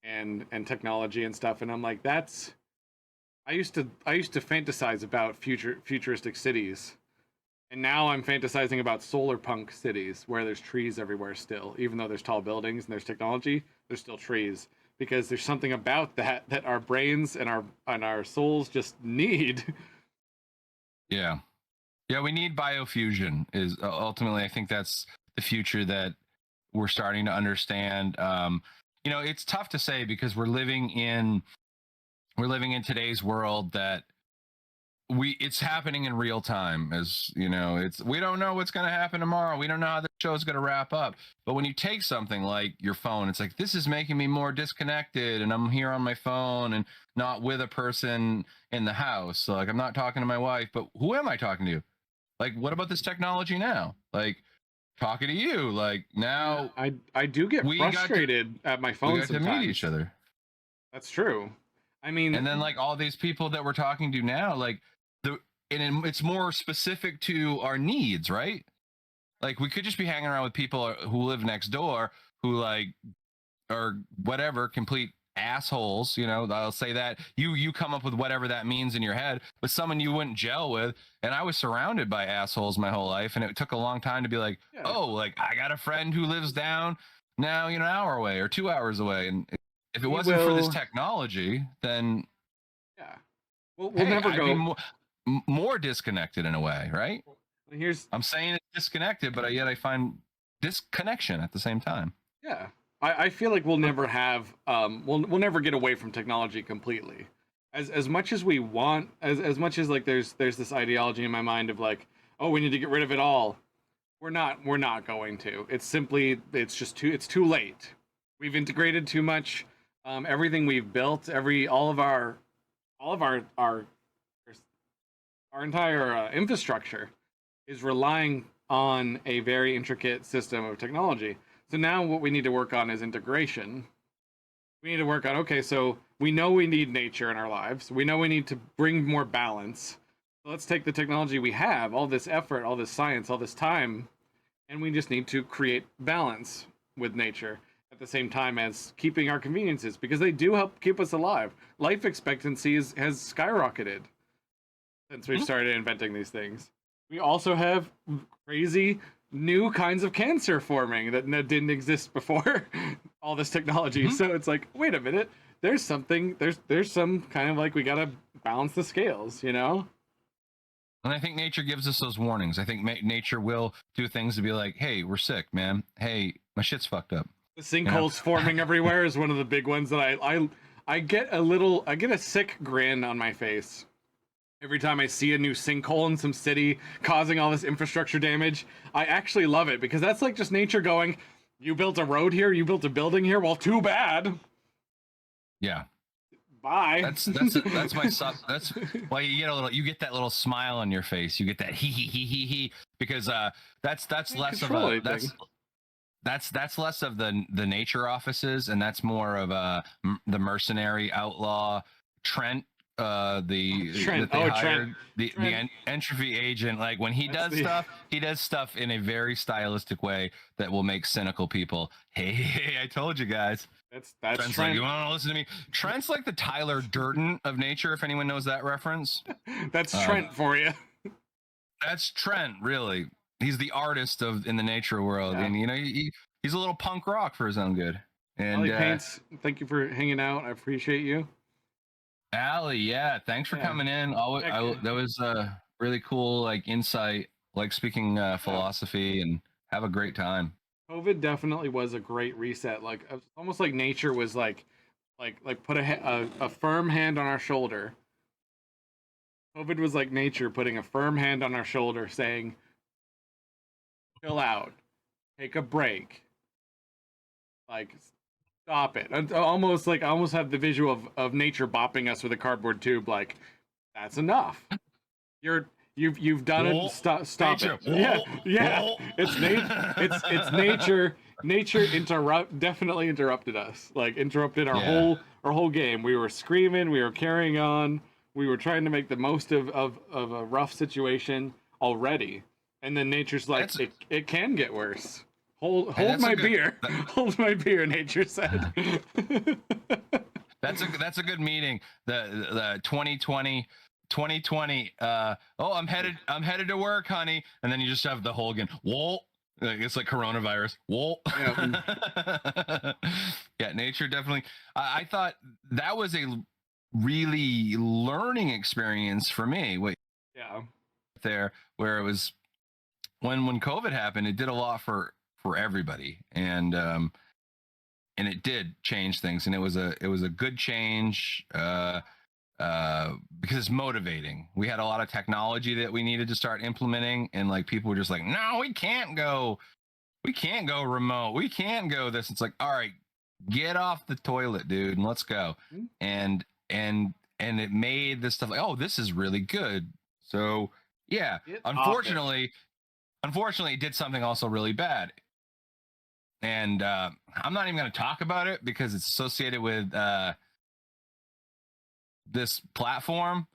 B: and technology and stuff. And I'm like, that's I used to fantasize about futuristic cities, and now I'm fantasizing about solar punk cities where there's trees everywhere still. Even though there's tall buildings and there's technology, there's still trees because there's something about that our brains and our souls just need.
A: Yeah. Yeah, we need biofusion is ultimately, I think that's the future that we're starting to understand. It's tough to say because we're living in today's world that it's happening in real time. As you know, it's we don't know what's going to happen tomorrow, we don't know how the show's going to wrap up. But when you take something like your phone, it's like, this is making me more disconnected, and I'm here on my phone and not with a person in the house. So like, I'm not talking to my wife, but who am I talking to? Like, what about this technology now? Like, talking to you, like,
B: Yeah,
A: now
B: I do get
A: we got to
B: frustrated at my
A: we
B: phone
A: got to meet
B: sometimes.
A: each other.
B: That's true. I mean,
A: And then like all these people that we're talking to now, like the it's more specific to our needs, right? Like, we could just be hanging around with people who live next door, who like are whatever, complete assholes. I'll say that you come up with whatever that means in your head, but someone you wouldn't gel with. And I was surrounded by assholes my whole life, and it took a long time to be like,
B: yeah,
A: oh, like, I got a friend who lives down now, an hour away or 2 hours away. And if it
B: we
A: wasn't for this
B: will.
A: technology, then
B: Yeah, we'll
A: hey,
B: never
A: I'd be
B: go.
A: more disconnected in a way, right?
B: Here's
A: I'm saying it's disconnected, but yet I find disconnection at the same time.
B: Yeah, I feel like we'll never have we'll never get away from technology completely. As much as we want, as much as like there's this ideology in my mind of like, oh, we need to get rid of it all. We're not going to. It's too late. We've integrated too much. Everything we've built, all of our entire infrastructure is relying on a very intricate system of technology. So now what we need to work on is integration. We need to work on, okay, so we know we need nature in our lives. We know we need to bring more balance. So let's take the technology we have, all this effort, all this science, all this time, and we just need to create balance with nature at the same time as keeping our conveniences, because they do help keep us alive. Life expectancy has skyrocketed since we've started inventing these things. We also have crazy new kinds of cancer forming that didn't exist before all this technology. So it's like, wait a minute, there's something, there's some kind of like, we gotta balance the scales, you know?
A: And I think nature gives us those warnings. I think nature will do things to be like, hey, we're sick, man. Hey, my shit's fucked up.
B: The sinkholes forming everywhere is one of the big ones that I get a sick grin on my face every time I see a new sinkhole in some city causing all this infrastructure damage. I actually love it, because that's like just nature going, you built a road here, you built a building here, well, too bad.
A: Yeah.
B: Bye.
A: That's my sub. That's why you get that little smile on your face. You get that he because that's less of a that's less of the nature offices, and that's more of the mercenary outlaw Trent. The entropy agent. Like when he does stuff in a very stylistic way that will make cynical people, hey, I told you guys.
B: That's
A: Trent's
B: Trent.
A: like, you want to listen to me? Trent's like the Tyler Durden of nature, if anyone knows that reference.
B: That's Trent for you.
A: That's Trent, really. He's the artist in the nature world, and he's a little punk rock for his own good. And
B: Paints, thank you for hanging out. I appreciate you.
A: Allie, yeah, thanks for coming in. That was a really cool insight, speaking philosophy, and have a great time.
B: COVID definitely was a great reset. Like almost like nature was like put a firm hand on our shoulder. COVID was like nature putting a firm hand on our shoulder, saying, "Chill out, take a break, stop it." I almost have the visual of nature bopping us with a cardboard tube, like, "That's enough. You've done it. Stop nature. It." Yeah. It's nature. Nature definitely interrupted us. Interrupted our whole game. We were screaming. We were carrying on. We were trying to make the most of a rough situation already, and then nature's like, it can get worse. Hold my beer. Hold my beer. Nature said.
A: That's a good meeting. The 2020 I'm headed to work, honey, and then you just have the whole again, whoa, it's like coronavirus, whoa. Yeah, nature definitely. I thought that was a really learning experience for me. There where it was when COVID happened, it did a lot for everybody, and it did change things, and it was a good change. Because it's motivating. We had a lot of technology that we needed to start implementing, and people were just like, no, we can't go remote, we can't go this. It's like, all right, get off the toilet, dude, and let's go. And it made this stuff like, oh, this is really good. So yeah, unfortunately it did something also really bad, and I'm not even going to talk about it because it's associated with this platform,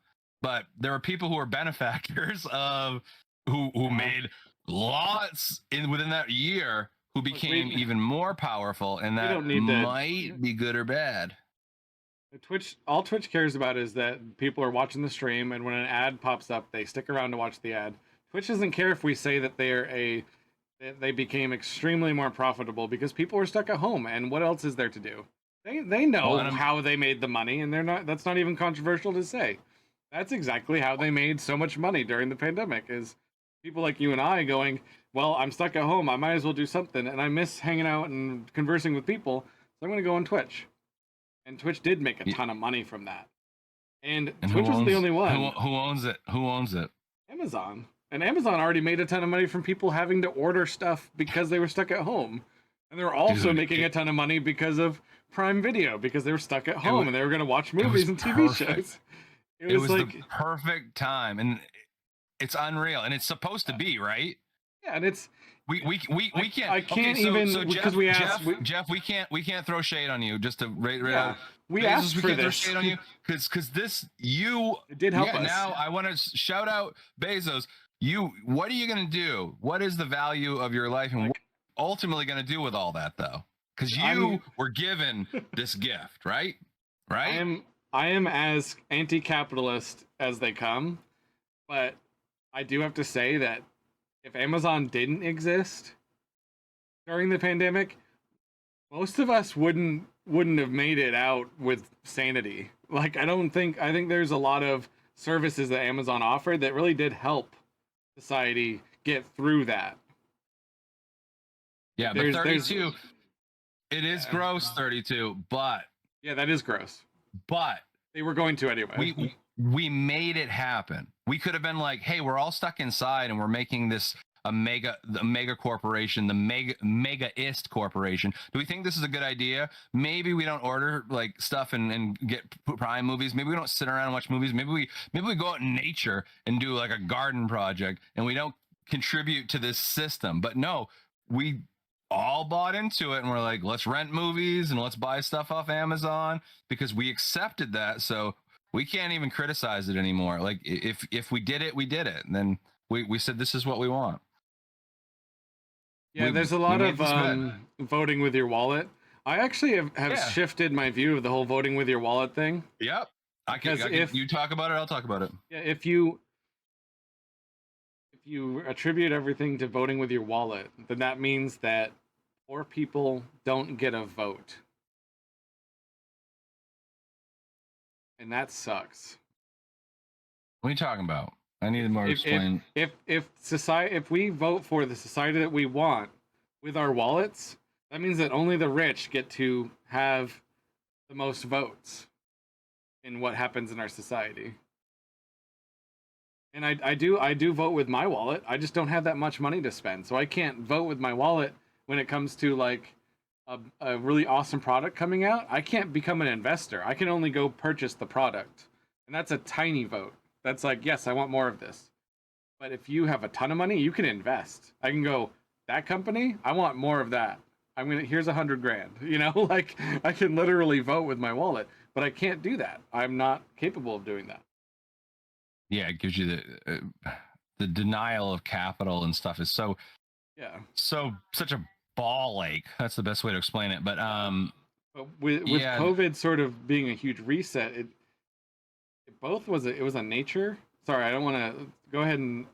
A: but there are people who are benefactors of who made lots within that year who became even more powerful, and that might be good or bad.
B: All Twitch cares about is that people are watching the stream, and when an ad pops up, they stick around to watch the ad. Twitch doesn't care if we say that they became extremely more profitable because people were stuck at home, and what else is there to do? They know how they made the money, and that's not even controversial to say. That's exactly how they made so much money during the pandemic, is people like you and I going, well, I'm stuck at home, I might as well do something, and I miss hanging out and conversing with people, so I'm going to go on Twitch. And Twitch did make a ton of money from that. And Twitch wasn't the only one.
A: Who owns it?
B: Amazon. And Amazon already made a ton of money from people having to order stuff because they were stuck at home. And they were also making a ton of money because of Prime Video, because they were stuck at home and they were going to watch movies and TV shows.
A: It was the perfect time, and it's unreal, and it's supposed to be, right?
B: Yeah, and it's
A: we can't.
B: I can't even because we asked
A: Jeff. We can't throw shade on you. Just to
B: We asked
A: we
B: for
A: can't throw
B: this.
A: shade on you because this you
B: It did help us.
A: Now I want to shout out Bezos. What are you going to do? What is the value of your life, and what are you ultimately going to do with all that though? Because you were given this gift, right? Right.
B: I am as anti-capitalist as they come, but I do have to say that if Amazon didn't exist during the pandemic, most of us wouldn't have made it out with sanity. Like I think there's a lot of services that Amazon offered that really did help society get through that.
A: Yeah, but 32 it is gross 32, but
B: yeah, that is gross.
A: But
B: they were going to anyway.
A: We made it happen. We could have been like, hey, we're all stuck inside and we're making this the mega corporation, the megaist corporation. Do we think this is a good idea? Maybe we don't order like stuff and get Prime movies. Maybe we don't sit around and watch movies. Maybe we go out in nature and do like a garden project and we don't contribute to this system. But no, we all bought into it and we're like, let's rent movies and let's buy stuff off Amazon because we accepted that. So we can't even criticize it anymore. Like if we did it, we did it. And then we said, this is what we want.
B: Yeah, there's a lot of voting with your wallet. I actually have shifted my view of the whole voting with your wallet thing.
A: Yep. If you talk about it, I'll talk about it.
B: Yeah, if you attribute everything to voting with your wallet, then that means that poor people don't get a vote. And that sucks.
A: What are you talking about? I need more explain.
B: If we vote for the society that we want with our wallets, that means that only the rich get to have the most votes in what happens in our society. And I do vote with my wallet. I just don't have that much money to spend, so I can't vote with my wallet when it comes to like a really awesome product coming out. I can't become an investor. I can only go purchase the product, and that's a tiny vote. That's like, yes, I want more of this. But if you have a ton of money, you can invest. I can go, that company, I want more of that. Here's $100,000. You know, like I can literally vote with my wallet, but I can't do that. I'm not capable of doing that.
A: Yeah, it gives you the denial of capital and stuff is such a ball ache. That's the best way to explain it. But
B: with COVID sort of being a huge reset, it was a nature. Sorry, I don't want to go ahead and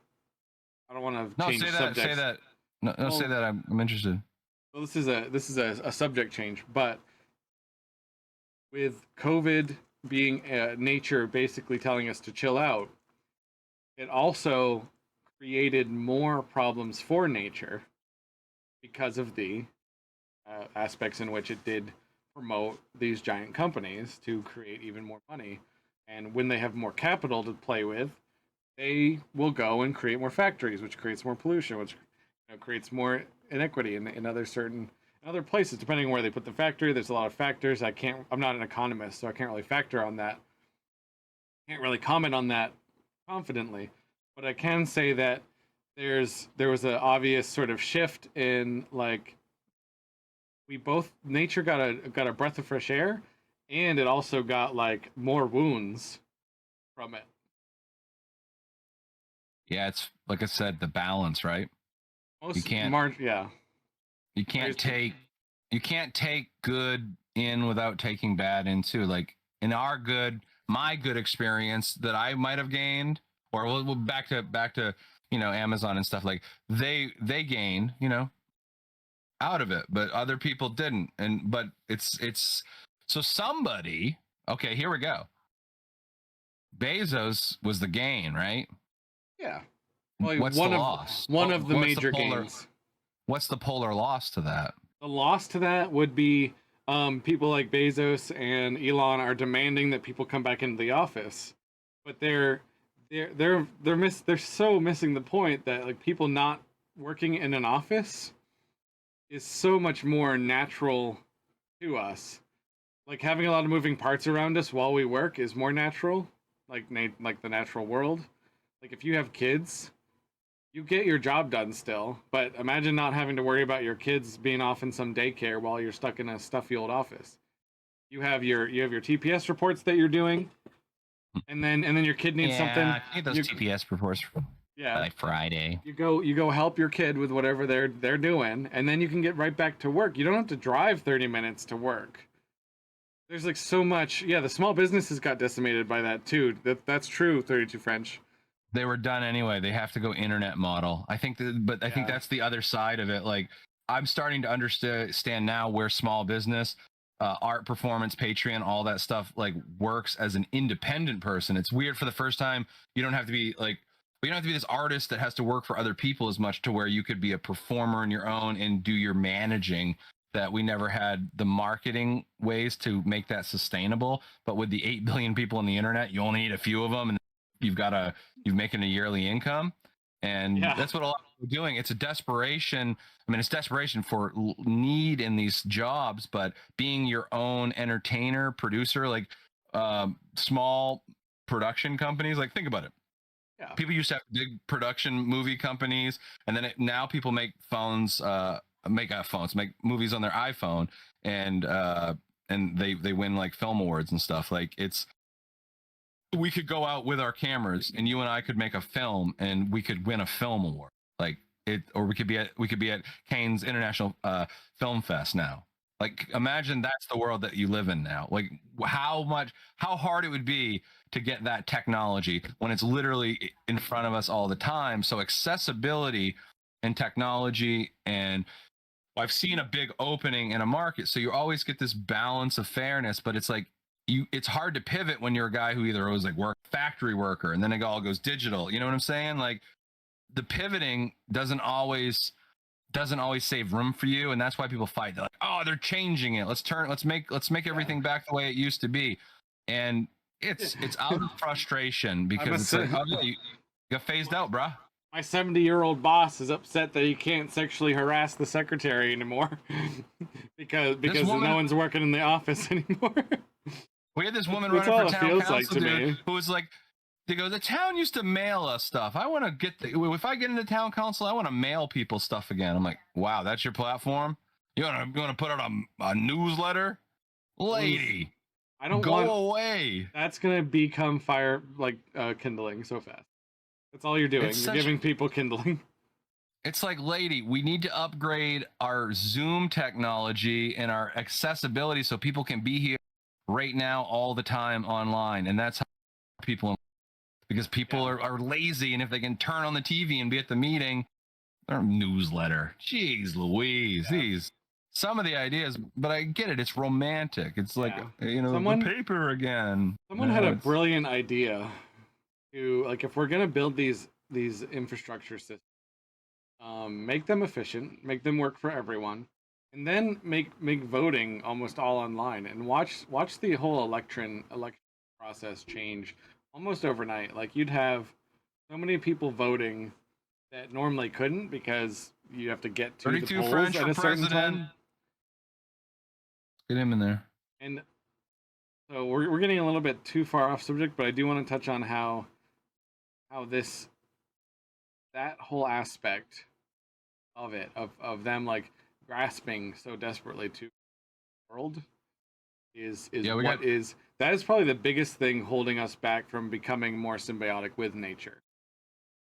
B: I don't want to change subjects.
A: Say that. No, say that. I'm interested.
B: Well, this is a subject change, but with COVID being nature basically telling us to chill out, it also created more problems for nature because of the aspects in which it did promote these giant companies to create even more money. And when they have more capital to play with, they will go and create more factories, which creates more pollution, which creates more inequity in other places, depending on where they put the factory. There's a lot of factors. I'm not an economist, so I can't really factor on that. Can't really comment on that confidently, but I can say that there was an obvious sort of shift in like nature got a breath of fresh air, and it also got like more wounds from it.
A: Yeah, it's like I said, the balance, right? You can't take good in without taking bad in too. Like in my good experience that I might have gained, or we'll back to Amazon and stuff, like they gained out of it, but other people didn't. But it's so somebody, okay, here we go. Bezos was the gain, right?
B: Yeah.
A: Well, what's the loss?
B: One of the major gains.
A: What's the polar loss to that?
B: The loss to that would be people like Bezos and Elon are demanding that people come back into the office, but they're so missing the point that like people not working in an office is so much more natural to us. Like having a lot of moving parts around us while we work is more natural, like the natural world. Like if you have kids, you get your job done still, but imagine not having to worry about your kids being off in some daycare while you're stuck in a stuffy old office. You have your TPS reports that you're doing, and then your kid needs something.
A: I need those TPS reports
B: Yeah.
A: by Friday.
B: You go help your kid with whatever they're doing, and then you can get right back to work. You don't have to drive 30 minutes to work. There's like so much. Yeah, the small businesses got decimated by that too. That's true. 32 French.
A: They were done anyway. They have to go internet model. I think but I think
B: Yeah.
A: that's the other side of it. Like, I'm starting to understand now where small business, art, performance, Patreon, all that stuff like works as an independent person. It's weird. For the first time, you don't have to be like, you don't have to be this artist that has to work for other people as much, to where you could be a performer on your own and do your managing. That we never had the marketing ways to make that sustainable. But with the 8 billion people on the internet, you only need a few of them, and you're making a yearly income. And
B: Yeah.
A: that's what a lot of people are doing. It's a desperation. I mean, it's desperation for need in these jobs, but being your own entertainer, producer, like, small production companies, like, think about it.
B: Yeah.
A: People used to have big production movie companies, and then now people make phones, make movies on their iPhone, and they win like film awards and stuff. Like, we could go out with our cameras, and you and I could make a film, and we could win a film award. Like it, or we could be at Cannes International Film Fest now. Like, imagine that's the world that you live in now. Like, how hard it would be to get that technology when it's literally in front of us all the time. So accessibility and technology, and I've seen a big opening in a market. So you always get this balance of fairness, but it's like, it's hard to pivot when you're a guy who either was like factory worker, and then it all goes digital. You know what I'm saying? Like, the pivoting doesn't always save room for you, and that's why people fight. They're like, oh, they're changing it. Let's make everything back the way it used to be. And it's out of frustration, because it's like, oh, yeah, you got phased out, bruh.
B: My 70-year-old boss is upset that he can't sexually harass the secretary anymore because no one's working in the office anymore.
A: We had this woman
B: That's
A: running
B: all
A: for
B: it
A: town
B: feels
A: council,
B: like to
A: dude,
B: me.
A: who was like, they go, the town used to mail us stuff. I want to if I get into town council, I want to mail people stuff again. I'm like, wow, that's your platform? You want to put out a newsletter? Lady,
B: I don't
A: go
B: want
A: away.
B: That's gonna become fire, like kindling so fast. That's all you're doing. You're giving people kindling.
A: It's like, lady, we need to upgrade our Zoom technology and our accessibility so people can be here right now all the time online. And that's how people, because people are lazy, and if they can turn on the TV and be at the meeting, their newsletter. Jeez Louise. These some of the ideas, but I get it. It's romantic. It's like, the paper again.
B: Someone had a brilliant idea to, like, if we're gonna build these infrastructure systems, make them efficient, make them work for everyone, and then make voting almost all online, and watch the whole election process change almost overnight. Like, you'd have so many people voting that normally couldn't, because you have to get to the polls
A: French
B: at a certain time.
A: Get him in there.
B: And so we're getting a little bit too far off subject, but I do want to touch on how that whole aspect of it, of them like grasping so desperately to the world is that is probably the biggest thing holding us back from becoming more symbiotic with nature.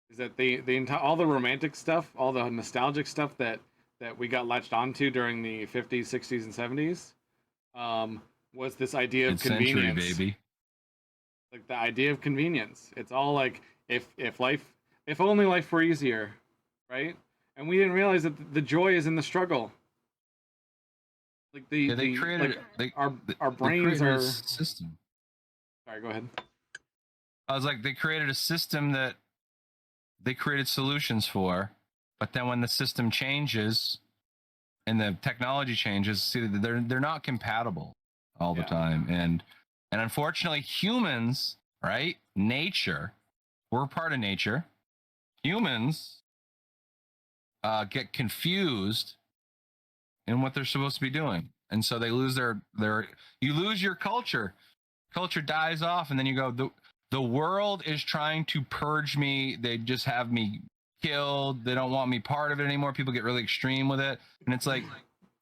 B: Is that the entire, all the romantic stuff, all the nostalgic stuff that we got latched onto during the 50s, 60s, and 70s, was this idea of convenience.
A: Century, baby.
B: Like, the idea of convenience. It's all like, if only life were easier, right? And we didn't realize that the joy is in the struggle. Like, our brains are
A: system.
B: Sorry, go ahead.
A: I was like, they created a system that they created solutions for, but then when the system changes and the technology changes, see, they're not compatible all the time. And unfortunately, humans, right? Nature, we're part of nature. Humans get confused in what they're supposed to be doing, and so they lose their you lose your culture. Culture dies off, and then you go, the world is trying to purge me. They just have me killed. They don't want me part of it anymore. People get really extreme with it, and it's like,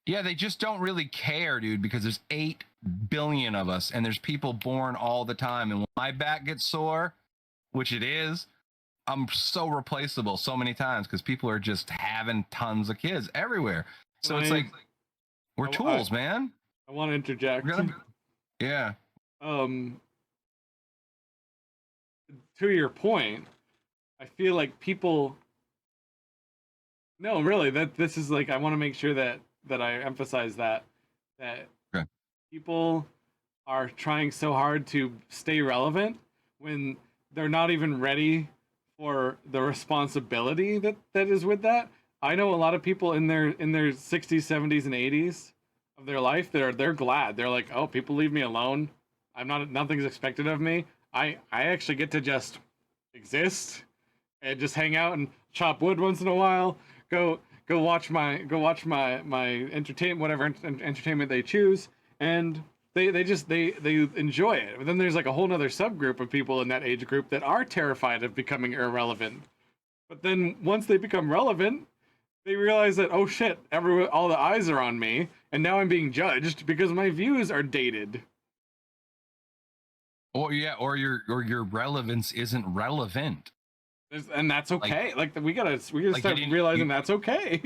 A: yeah, they just don't really care, dude, because there's 8 billion of us, and there's people born all the time. And when my back gets sore, which it is, I'm so replaceable so many times because people are just having tons of kids everywhere. So it's like we're tools, man.
B: I want to interject.
A: Yeah.
B: To your point, I feel like people. No, really, that this is like I want to make sure that I emphasize that
A: Okay.
B: people are trying so hard to stay relevant when they're not even ready for the responsibility that is with that. I know a lot of people in their 60s, 70s, and 80s of their life they're glad. They're like, oh, people leave me alone. Nothing's expected of me. I actually get to just exist and just hang out and chop wood once in a while. Go watch my entertainment, whatever entertainment they choose, and they enjoy it. But then there's like a whole nother subgroup of people in that age group that are terrified of becoming irrelevant. But then once they become relevant, they realize that, oh shit, all the eyes are on me, and now I'm being judged because my views are dated.
A: Or your relevance isn't relevant.
B: And that's okay. Like we gotta start realizing that's okay.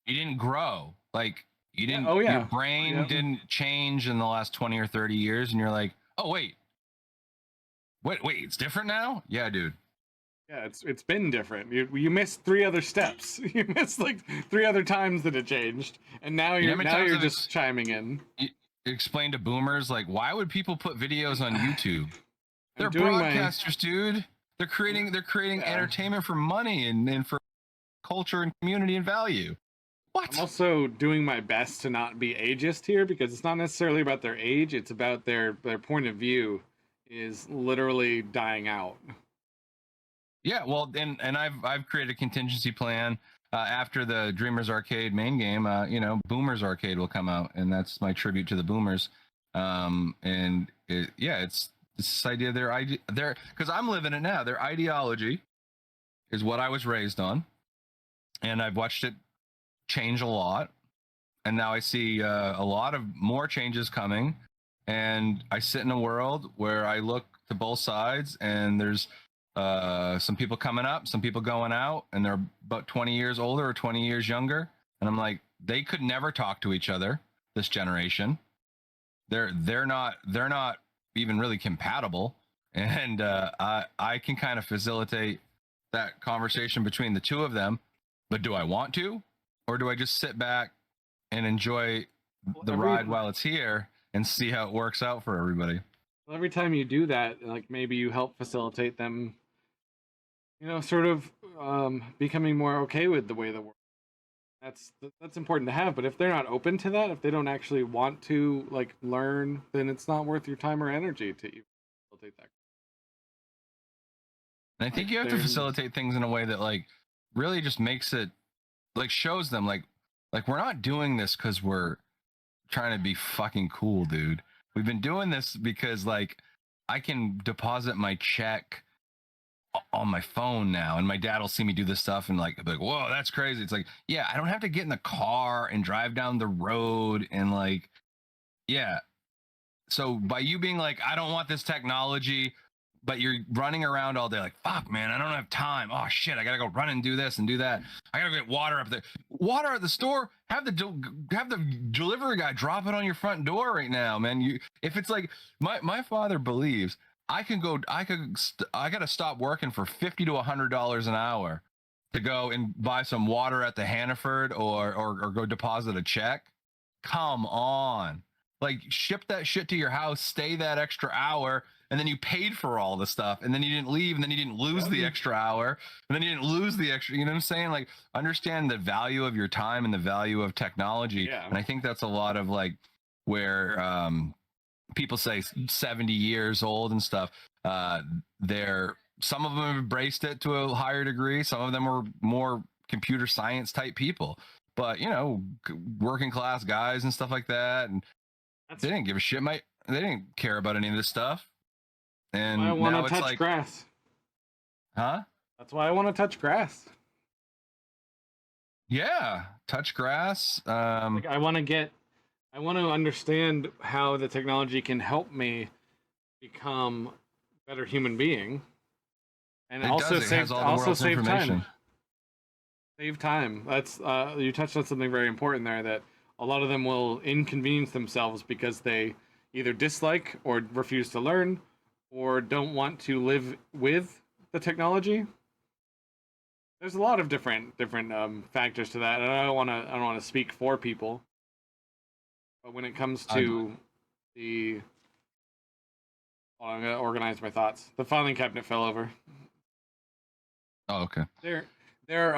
A: You didn't grow. Like you didn't.
B: Oh yeah.
A: Your brain didn't change in the last 20 or 30 years, and you're like, oh wait, it's different now. Yeah, dude.
B: Yeah, it's been different. You missed 3 other steps. You missed like 3 other times that it changed, and now you're just chiming in.
A: Explain to boomers like, why would people put videos on YouTube? They're broadcasters, dude. They're creating entertainment for money and for culture and community and value. What?
B: I'm also doing my best to not be ageist here because it's not necessarily about their age. It's about their point of view is literally dying out.
A: Yeah, well, and I've created a contingency plan after the Dreamers Arcade main game. Boomers Arcade will come out, and that's my tribute to the boomers. It's this idea their because I'm living it now. Their ideology is what I was raised on, and I've watched it change a lot, and now I see a lot of more changes coming. And I sit in a world where I look to both sides, and there's some people coming up, some people going out, and they're about 20 years older or 20 years younger. And I'm like, they could never talk to each other. This generation, they're not even really compatible. And I can kind of facilitate that conversation between the two of them. But do I want to, or do I just sit back and enjoy the ride while it's here and see how it works out for everybody?
B: Well, every time you do that, like maybe you help facilitate them, sort of becoming more okay with the way the world. That's important to have. But if they're not open to that, if they don't actually want to like learn, then it's not worth your time or energy to facilitate that.
A: And I think you have to facilitate things in a way that like really just makes it like shows them like we're not doing this because we're trying to be fucking cool, dude. We've been doing this because like I can deposit my check on my phone now, and my dad will see me do this stuff and like be like, whoa, that's crazy. It's like, yeah, I don't have to get in the car and drive down the road and like, yeah. So by you being like, I don't want this technology, but you're running around all day like, fuck, man, I don't have time. Oh shit, I gotta go run and do this and do that. I gotta get water up there. Water at the store. Have the delivery guy drop it on your front door right now, man. If it's like my father believes I gotta stop working for $50 to $100 an hour to go and buy some water at the Hannaford or go deposit a check. Come on. Like ship that shit to your house, stay that extra hour, and then you paid for all the stuff, and then you didn't leave, and then you didn't lose the extra hour, and then you didn't lose the extra, you know what I'm saying? Like understand the value of your time and the value of technology.
B: Yeah.
A: And I think that's a lot of like where people say 70 years old and stuff. Some of them have embraced it to a higher degree. Some of them are more computer science type people, but working class guys and stuff like that. And they didn't give a shit. They didn't care about any of this stuff. And
B: I want
A: now
B: to
A: it's
B: touch
A: like,
B: grass.
A: Huh?
B: That's why I want to touch grass.
A: Yeah. Touch grass.
B: Like I want to get I want to understand how the technology can help me become a better human being, and
A: It does. It has all the world's
B: save time.
A: information.
B: Save time. That's you touched on something very important there. That a lot of them will inconvenience themselves because they either dislike or refuse to learn, or don't want to live with the technology. There's a lot of different factors to that, and I don't want to speak for people, but when it comes to the, hold on, I'm gonna organize my thoughts. The filing cabinet fell over.
A: Oh, okay.
B: They're they're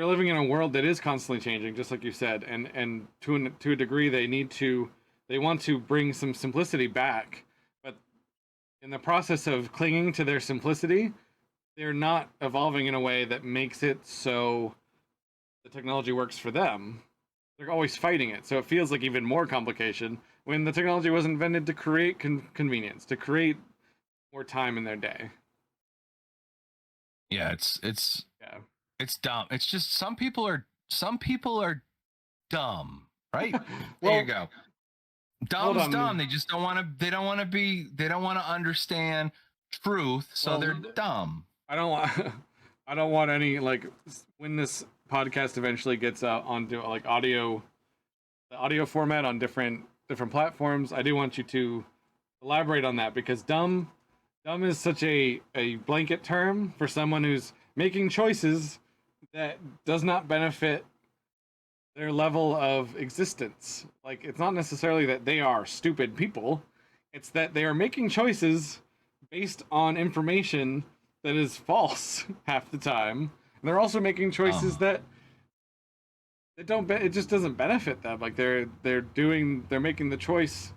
B: living in a world that is constantly changing, just like you said, and to a degree they want to bring some simplicity back, but in the process of clinging to their simplicity, they're not evolving in a way that makes it so the technology works for them. They're always fighting it, so it feels like even more complication when the technology was invented to create convenience, to create more time in their day.
A: Yeah,
B: Yeah.
A: it's dumb. It's just some people are dumb, right?
B: Well,
A: there you go. Dumb's dumb. They just don't want to. They don't want to be. They don't want to understand truth, so they're dumb.
B: I don't want. I don't want any, like, when this podcast eventually gets out onto like audio, the audio format on different platforms. I do want you to elaborate on that, because dumb is such a blanket term for someone who's making choices that does not benefit their level of existence. Like, it's not necessarily that they are stupid people, it's that they are making choices based on information that is false half the time. And they're also making choices that don't it just doesn't benefit them. Like, they're making the choice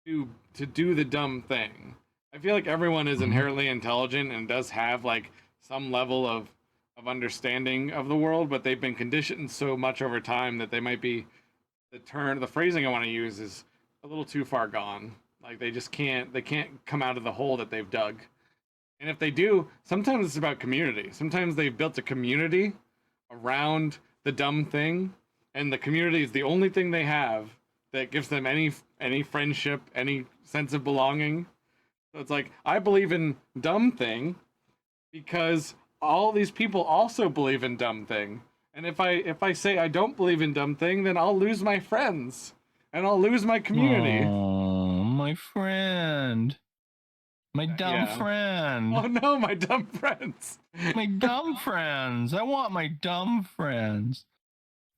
B: to do the dumb thing. I feel like everyone is inherently intelligent and does have like some level of understanding of the world, but they've been conditioned so much over time that they might be, the phrasing I want to use is a little too far gone. Like, they can't come out of the hole that they've dug. And if they do, sometimes it's about community. Sometimes they've built a community around the dumb thing, and the community is the only thing they have that gives them any friendship, any sense of belonging. So it's like, I believe in dumb thing because all these people also believe in dumb thing. And if I say I don't believe in dumb thing, then I'll lose my friends and I'll lose my community.
A: Oh, my friend. My dumb friend.
B: Oh no, my dumb friends.
A: My dumb friends. I want my dumb friends.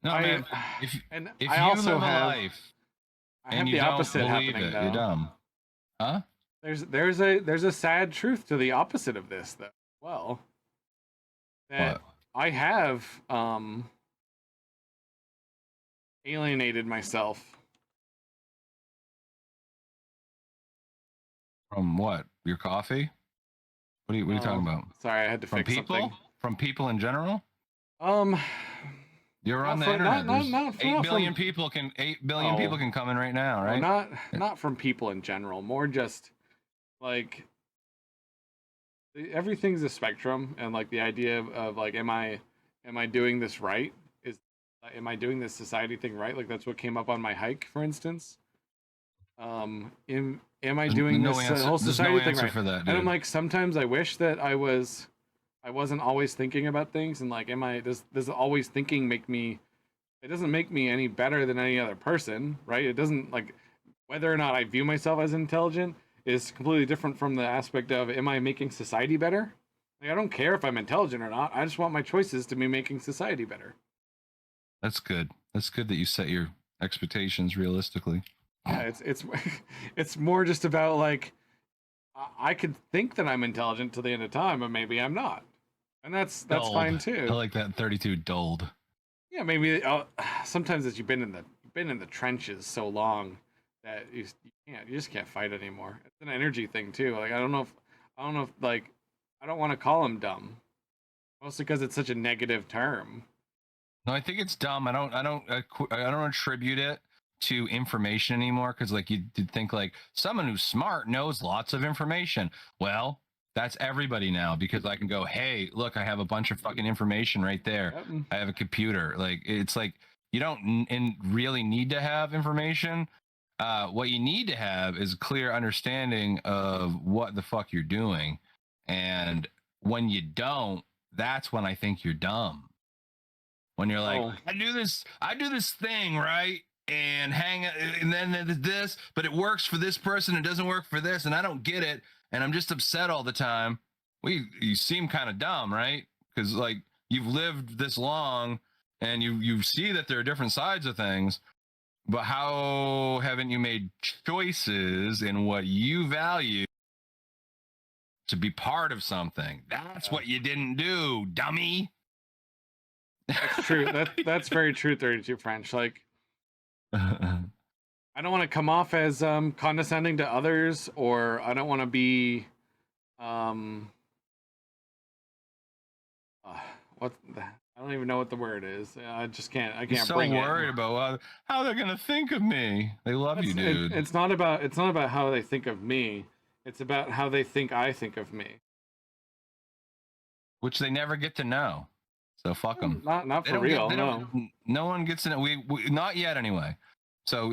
A: No, man. If you live a life and you don't believe it, you're dumb. Huh?
B: There's a sad truth to the opposite of this, though. Well, that I have alienated myself.
A: From what? Your coffee? What are you talking about?
B: Sorry, I had to fix something.
A: From people in general? You're on the internet. Not 8 billion people can come in right now, right?
B: Well, not from people in general. More just like, everything's a spectrum, and like the idea of like, am I doing this right? Am I doing this society thing right? Like, that's what came up on my hike, for instance. Am I doing this whole society thing right?
A: For that, dude.
B: And I'm like, sometimes I wish that I wasn't always thinking about things, and like, does always thinking make me? It doesn't make me any better than any other person, right? It doesn't, like, whether or not I view myself as intelligent is completely different from the aspect of, am I making society better? Like, I don't care if I'm intelligent or not. I just want my choices to be making society better.
A: That's good. That's good that you set your expectations realistically.
B: Yeah, it's more just about, like, I could think that I'm intelligent till the end of time, but maybe I'm not, and that's fine too.
A: I like that 32 dulled.
B: Yeah, maybe sometimes as you've been in the trenches so long that you just can't fight anymore. It's an energy thing too. Like, I don't know if like, I don't want to call him dumb, mostly because it's such a negative term.
A: No, I think it's dumb. I don't attribute it to information anymore, because like, you'd think like someone who's smart knows lots of information. Well, that's everybody now, because I can go, hey, look, I have a bunch of fucking information right there. Yep. I have a computer. Like, it's like, you don't really need to have information. What you need to have is a clear understanding of what the fuck you're doing. And when you don't, that's when I think you're dumb. When you're like, I do this thing, right? And and then this, but it works for this person, it doesn't work for this, and I don't get it, and I'm just upset all the time. Well, you seem kind of dumb, right? Because like you've lived this long and you see that there are different sides of things, but how haven't you made choices in what you value to be part of something? That's what you didn't do, dummy.
B: That's true. That's very true. 32 French. Like, I don't want to come off as condescending to others, or I don't want to be what the, I don't even know what the word is. I just can't. I can't.
A: You're so worried about how they're gonna think of me. They love you, dude.
B: It's not about how they think of me. It's about how they think I think of me,
A: which they never get to know. So fuck them.
B: Not for real.
A: No one gets to know. We not yet anyway. So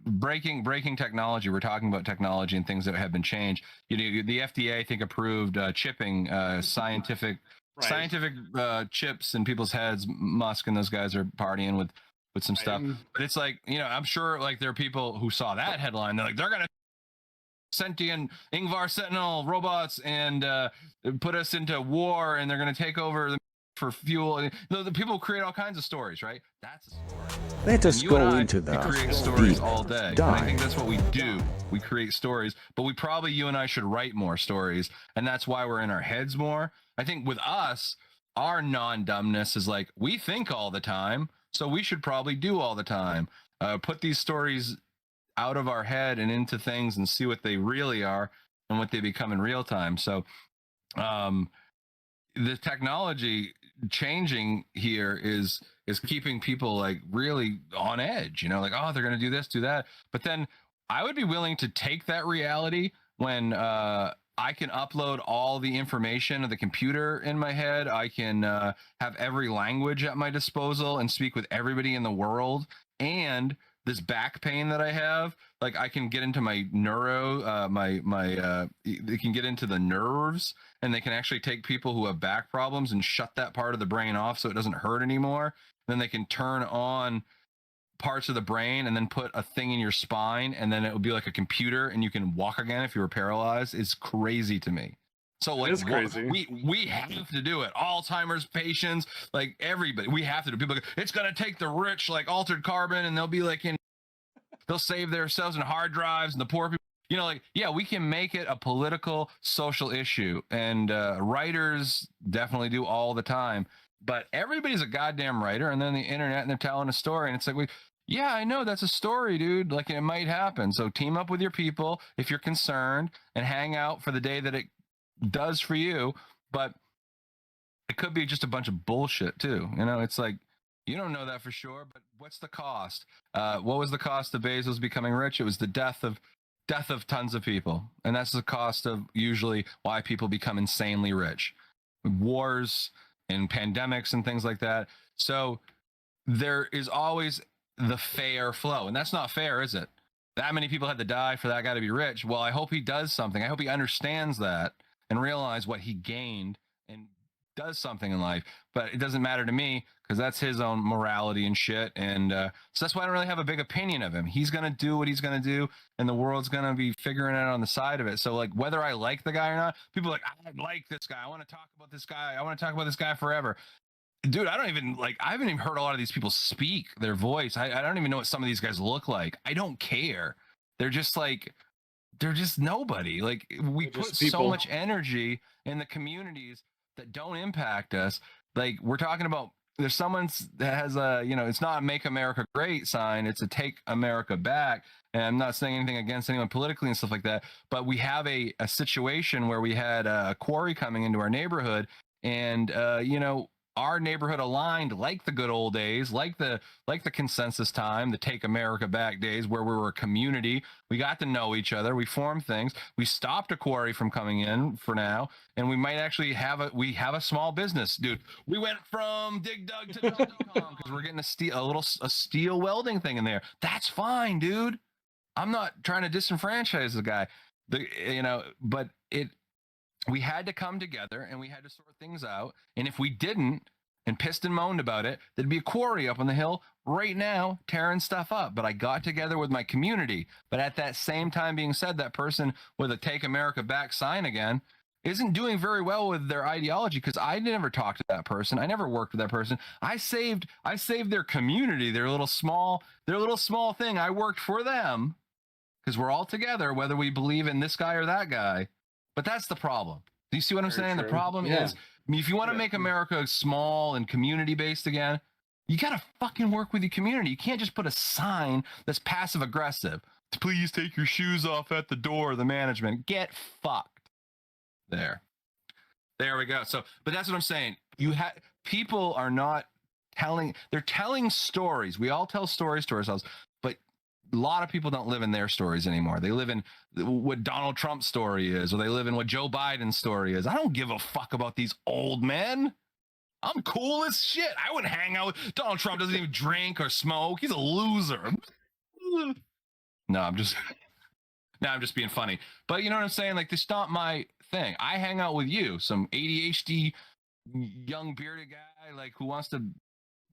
A: breaking technology. We're talking about technology and things that have been changed. You know, the FDA I think approved chipping, scientific chips in people's heads. Musk and those guys are partying with some stuff. But it's like, you know, I'm sure like there are people who saw that headline. They're like, they're gonna sentient Ingvar Sentinel robots and put us into war, and they're gonna take over for fuel. The people create all kinds of stories, right? That's a story.
C: Let us go into
A: we create stories all day. And I think that's what we do. We create stories, but you and I should write more stories, and that's why we're in our heads more. I think with us, our non-dumbness is like we think all the time, so we should probably do all the time. Put these stories out of our head and into things and see what they really are and what they become in real time. So the technology changing here is keeping people like really on edge, you know, like, oh, they're going to do this, do that. But then I would be willing to take that reality when I can upload all the information of the computer in my head. I can have every language at my disposal and speak with everybody in the world. And this back pain that I have, like I can get into my they can get into the nerves, and they can actually take people who have back problems and shut that part of the brain off so it doesn't hurt anymore. Then they can turn on parts of the brain and then put a thing in your spine, and then it will be like a computer and you can walk again if you were paralyzed. It's crazy to me. So like
B: it's crazy.
A: We have to do it. Alzheimer's patients, like everybody, we have to do. People go, it's gonna take the rich like altered carbon, and they'll be like they'll save themselves in hard drives, and the poor people, you know, like, yeah, we can make it a political, social issue, and writers definitely do all the time. But everybody's a goddamn writer, and then the internet, and they're telling a story, and it's like, yeah, I know that's a story, dude. Like it might happen. So team up with your people if you're concerned, and hang out for the day that it does for you. But it could be just a bunch of bullshit too. You know, it's like, you don't know that for sure, but what's the cost? What was the cost of Bezos becoming rich? It was the death of tons of people, and that's the cost of usually why people become insanely rich, wars and pandemics and things like that. So there is always the fair flow, and that's not fair, is it? That many people had to die for that guy to be rich. Well, I hope he does something. I hope he understands that and realize what he gained and does something in life. But it doesn't matter to me because that's his own morality and shit. And so that's why I don't really have a big opinion of him. He's going to do what he's going to do, and the world's going to be figuring it out on the side of it. So like whether I like the guy or not, people are like, I like this guy. I want to talk about this guy. I want to talk about this guy forever. Dude, I haven't even heard a lot of these people speak their voice. I don't even know what some of these guys look like. I don't care. They're just nobody. Like we put so much energy in the communities that don't impact us. Like we're talking about, there's someone that has a, you know, it's not a Make America Great sign, it's a Take America Back. And I'm not saying anything against anyone politically and stuff like that, but we have a situation where we had a quarry coming into our neighborhood, and you know, our neighborhood aligned like the good old days, like the consensus time, the Take America Back days, where we were a community. We got to know each other. We formed things. We stopped a quarry from coming in for now, and we might actually have a small business, dude. We went from Dig Dug to Dog.com because we're getting a steel welding thing in there. That's fine, dude. I'm not trying to disenfranchise the guy, but we had to come together and we had to sort things out. And if we didn't and pissed and moaned about it, there'd be a quarry up on the hill right now tearing stuff up. But I got together with my community. But at that same time being said, that person with a Take America Back sign again isn't doing very well with their ideology, because I never talked to that person. I never worked with that person. I saved their community, their little small thing. I worked for them because we're all together, whether we believe in this guy or that guy. But that's the problem. Do you see what I'm saying? True. The problem is, if you want to make America small and community-based again, you got to fucking work with your community. You can't just put a sign that's passive-aggressive. Please take your shoes off at the door, the management. Get fucked. There we go. So, but that's what I'm saying. People are not they're telling stories. We all tell stories to ourselves, but a lot of people don't live in their stories anymore. They live in what Donald Trump's story is, or they live in what Joe Biden's story is. I don't give a fuck about these old men. I'm cool as shit. I wouldn't hang out with Donald Trump. Doesn't even drink or smoke. He's a loser. No, I'm just being funny. But you know what I'm saying? Like, this is not my thing. I hang out with you, some ADHD young bearded guy, like, who wants to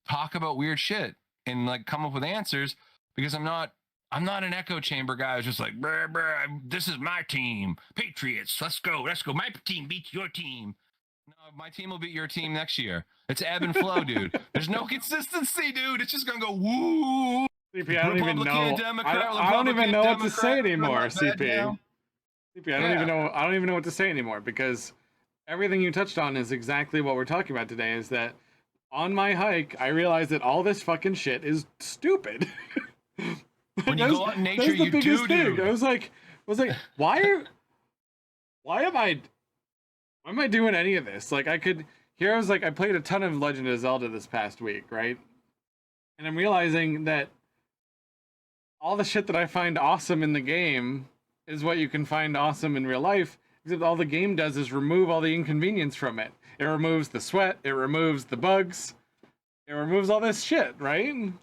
A: talk about weird shit and like come up with answers, because I'm not an echo chamber guy who's just like, brr, brr, this is my team, Patriots, let's go, my team beats your team. No, my team will beat your team next year. It's ebb and flow, dude. There's no consistency, dude. It's just gonna go woo.
B: CP, I don't even know. I don't even know what to say anymore, CP. CP, I don't even know what to say anymore, because everything you touched on is exactly what we're talking about today. Is that on my hike, I realized that all this fucking shit is stupid.
A: When you go out in nature, you do.
B: I was like, why am I doing any of this? Like, I played a ton of Legend of Zelda this past week, right? And I'm realizing that all the shit that I find awesome in the game is what you can find awesome in real life, except all the game does is remove all the inconvenience from it. It removes the sweat, it removes the bugs, it removes all this shit, right? And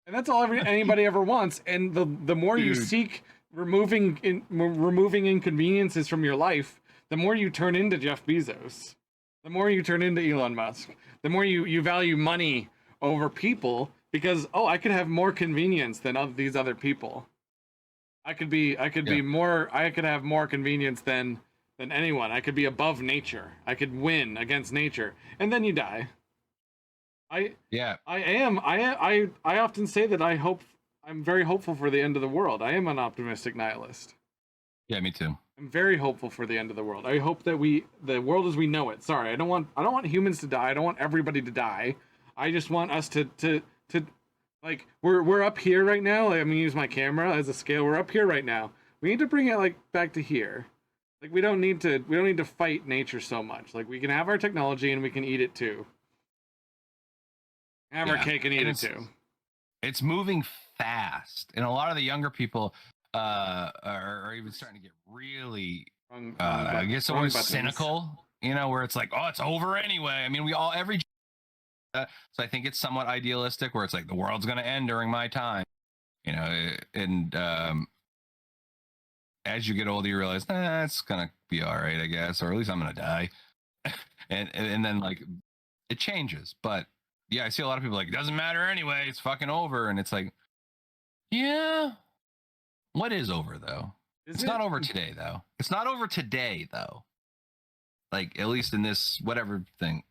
B: that's all anybody ever wants. And the more you seek removing inconveniences from your life, the more you turn into Jeff Bezos, the more you turn into Elon Musk, the more you value money over people, because I could have more convenience than these other people. I could have more convenience than anyone. I could be above nature. I could win against nature, and then you die. I often say that I'm very hopeful for the end of the world. I am an optimistic nihilist.
A: Yeah, me too.
B: I'm very hopeful for the end of the world. I hope that the world as we know it. Sorry, I don't want humans to die. I don't want everybody to die. I just want us to like, we're up here right now. Like, I'm gonna use my camera as a scale. We're up here right now. We need to bring it like back to here. Like, we don't need to fight nature so much. Like, we can have our technology and we can eat it too. Have our cake and eat it too.
A: It's moving fast, and a lot of the younger people are even starting to get really, I guess, always cynical. You know, where it's like, oh, it's over anyway. I mean, so I think it's somewhat idealistic, where it's like the world's going to end during my time, you know. And as you get older, you realize it's going to be all right, I guess, or at least I'm going to die. and then, like, it changes. But yeah, I see a lot of people like, it doesn't matter anyway, it's fucking over. And it's like, yeah, what is over though? It's not over today though. It's not over today though. Like, at least in this whatever thing.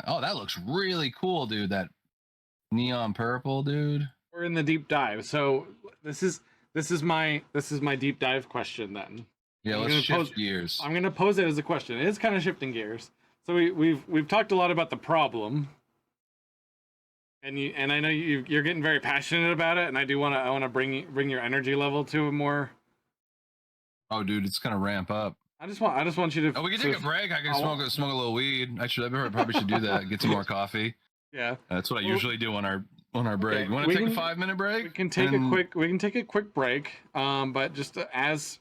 A: Oh, that looks really cool, dude. That neon purple, dude.
B: We're in the deep dive. So this is my deep dive question then.
A: Yeah, let's shift gears.
B: I'm gonna pose it as a question. It is kind of shifting gears. So we've talked a lot about the problem, and I know you're getting very passionate about it, and I want to bring your energy level to a more.
A: Oh, dude, it's gonna ramp up.
B: I just want you to.
A: Oh, we can take a break. I can smoke a little weed. I probably should do that. Get some more coffee.
B: Yeah,
A: that's what I usually do on our break. You want to take a 5-minute break?
B: We can take a quick break. But just as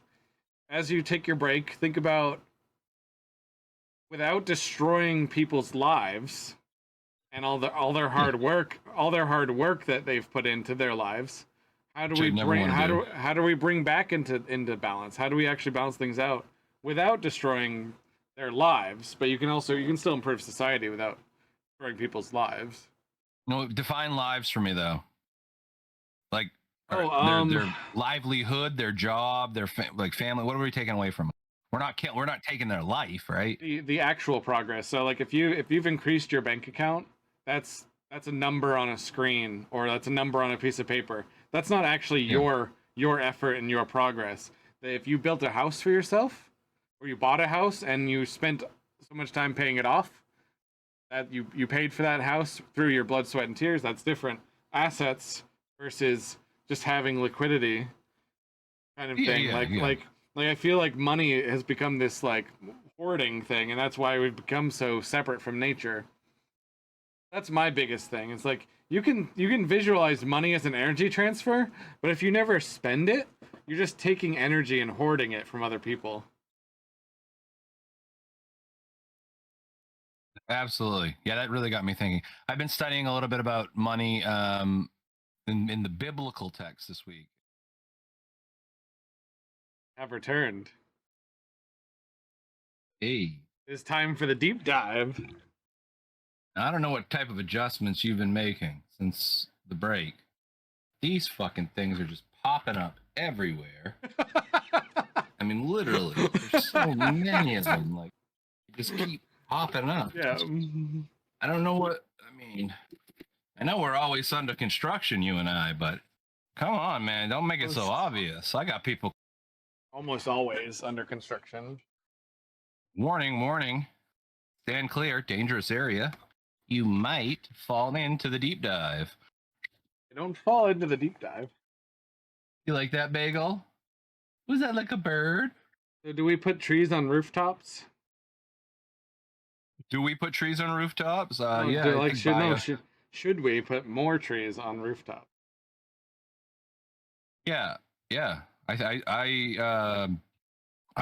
B: you take your break, think about, without destroying people's lives and all their hard work, that they've put into their lives. How do we bring back into balance? How do we actually balance things out without destroying their lives? But you can still improve society without destroying people's lives.
A: No, define lives for me though. Like their livelihood, their job, their family. What are we taking away from them? We're not taking their life, right?
B: The actual progress. So like if you've increased your bank account, that's a number on a screen, or that's a number on a piece of paper. That's not actually your effort and your progress. If you built a house for yourself, or you bought a house and you spent so much time paying it off, that you paid for that house through your blood, sweat, and tears, that's different. Assets versus just having liquidity kind of thing. Like I feel like money has become this like hoarding thing, and that's why we've become so separate from nature. That's my biggest thing. It's like you can visualize money as an energy transfer, but if you never spend it, you're just taking energy and hoarding it from other people.
A: Absolutely. Yeah, that really got me thinking. I've been studying a little bit about money in the biblical text this week.
B: Have returned.
A: Hey.
B: It's time for the deep dive.
A: I don't know what type of adjustments you've been making since the break. These fucking things are just popping up everywhere. I mean, literally, there's so many of them. Like, just keep popping up.
B: Yeah.
A: I don't know what. I mean, I know we're always under construction, you and I, but come on, man, don't make it so obvious. I got people.
B: Almost always under construction.
A: Warning, warning. Stand clear, dangerous area. You might fall into the deep dive.
B: Don't fall into the deep dive.
A: You like that, Bagel? Was that like a bird?
B: So do we put trees on rooftops?
A: Do we put trees on rooftops? Yeah.
B: Should we put more trees on rooftops?
A: Yeah. I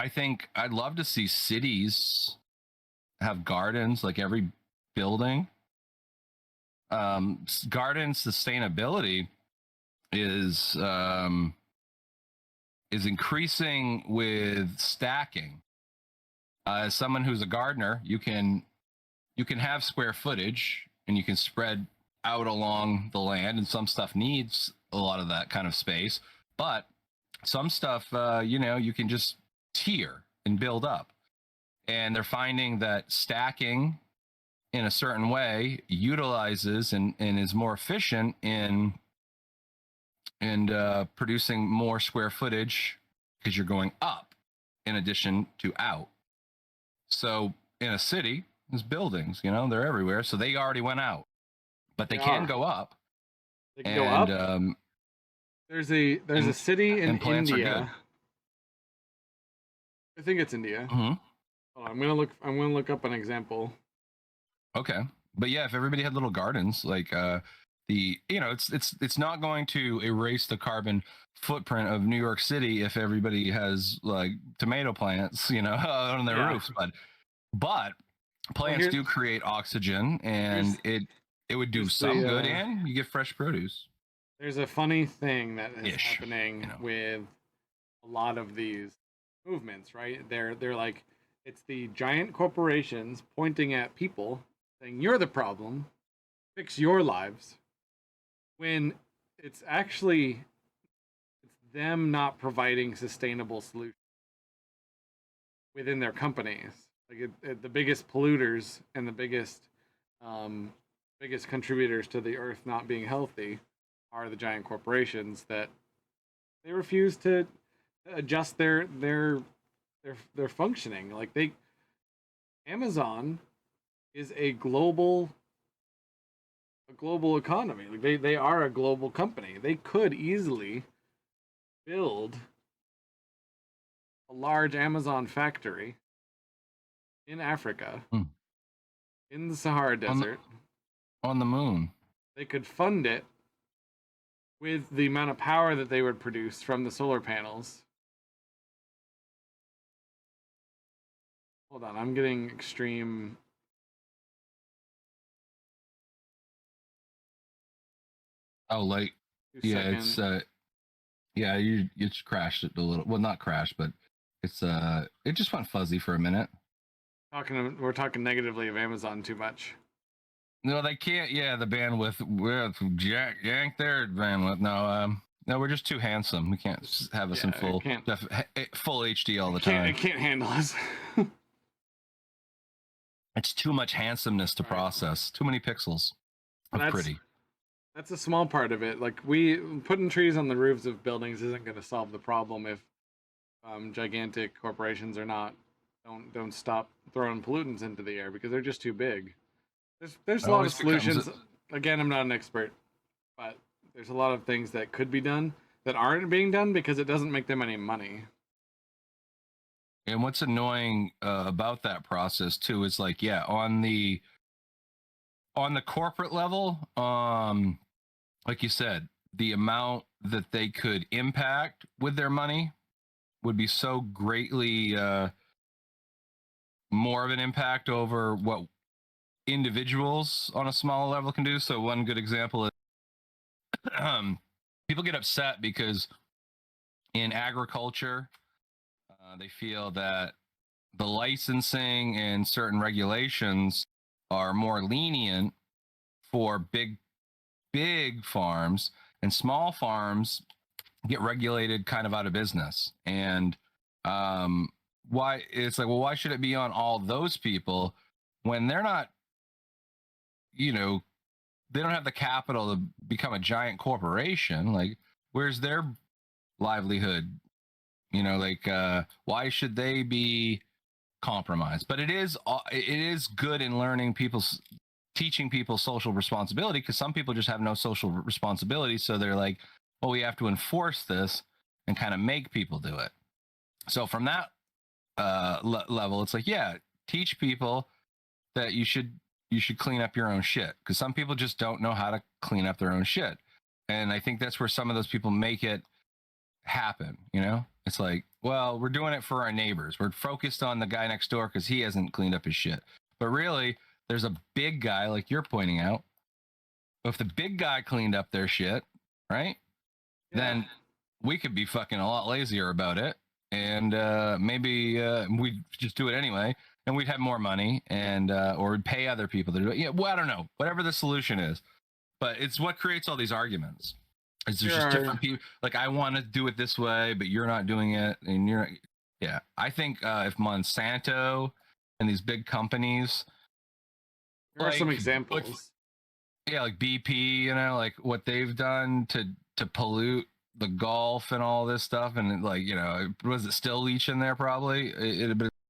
A: think I'd love to see cities have gardens, like every building. Garden sustainability is increasing with stacking. As someone who's a gardener, you can have square footage and you can spread out along the land, and some stuff needs a lot of that kind of space, but some stuff you can just tier and build up. And they're finding that stacking in a certain way utilizes and is more efficient in producing more square footage, because you're going up in addition to out. So in a city, there's buildings, they're everywhere. So they already went out, but they can go up.
B: They can go up. There's a city in India. I think it's India.
A: Mm-hmm.
B: I'm gonna look up an example.
A: Okay, but yeah, if everybody had little gardens, like it's not going to erase the carbon footprint of New York City if everybody has like tomato plants, on their roofs, but plants do create oxygen, and it would do some good, and you get fresh produce.
B: There's a funny thing that is happening with a lot of these movements, right? They're like, it's the giant corporations pointing at people saying, you're the problem, fix your lives, when it's them not providing sustainable solutions within their companies. Like the biggest polluters and the biggest contributors to the earth not being healthy are the giant corporations that they refuse to adjust their functioning. Like Amazon is a global economy. Like they are a global company. They could easily build a large Amazon factory in Africa,
A: Hmm.
B: in the Sahara
A: on the,
B: Desert,
A: on the moon.
B: they could fund it with the amount of power that they would produce from the solar panels. Hold on, I'm getting extreme.
A: Oh, like
B: 2 second.
A: it's yeah, you just crashed it a little. Well, not crashed, but it just went fuzzy for a minute.
B: We're talking negatively of Amazon too much.
A: No, they can't. Yeah, the bandwidth. We're yank their bandwidth. No, we're just too handsome. We can't have us in full full HD all the time.
B: It can't handle us.
A: It's too much handsomeness to process. Too many pixels of pretty.
B: That's a small part of it. Like putting trees on the roofs of buildings isn't going to solve the problem if gigantic corporations don't stop throwing pollutants into the air because they're just too big. There's a lot of solutions. Again, I'm not an expert, but there's a lot of things that could be done that aren't being done because it doesn't make them any money.
A: And what's annoying about that process too is like, yeah, on the corporate level, like you said, the amount that they could impact with their money would be so greatly more of an impact over what individuals on a smaller level can do. So one good example is people get upset because in agriculture, they feel that the licensing and certain regulations are more lenient for big farms, and small farms get regulated kind of out of business. And why it's like, well, why should it be on all those people when they're not, they don't have the capital to become a giant corporation? Like, where's their livelihood? Why should they be compromised? But it is good in teaching people social responsibility, because some people just have no social responsibility. So they're like, well, we have to enforce this and kind of make people do it. So from that level, it's like, yeah, teach people that you should clean up your own shit, because some people just don't know how to clean up their own shit. And I think that's where some of those people make it happen. It's like, well, we're doing it for our neighbors. We're focused on the guy next door because he hasn't cleaned up his shit. But really, there's a big guy, like you're pointing out. If the big guy cleaned up their shit, right? Yeah. Then we could be fucking a lot lazier about it. And maybe we'd just do it anyway. And we'd have more money, and or we'd pay other people to do it. Yeah, well, I don't know. Whatever the solution is. But it's what creates all these arguments. It's just different people. Like, I want to do it this way, but you're not doing it. And yeah. I think if Monsanto and these big companies,
B: there are some examples.
A: Like BP, like what they've done to pollute the Gulf and all this stuff, and was it still leach in there? Probably.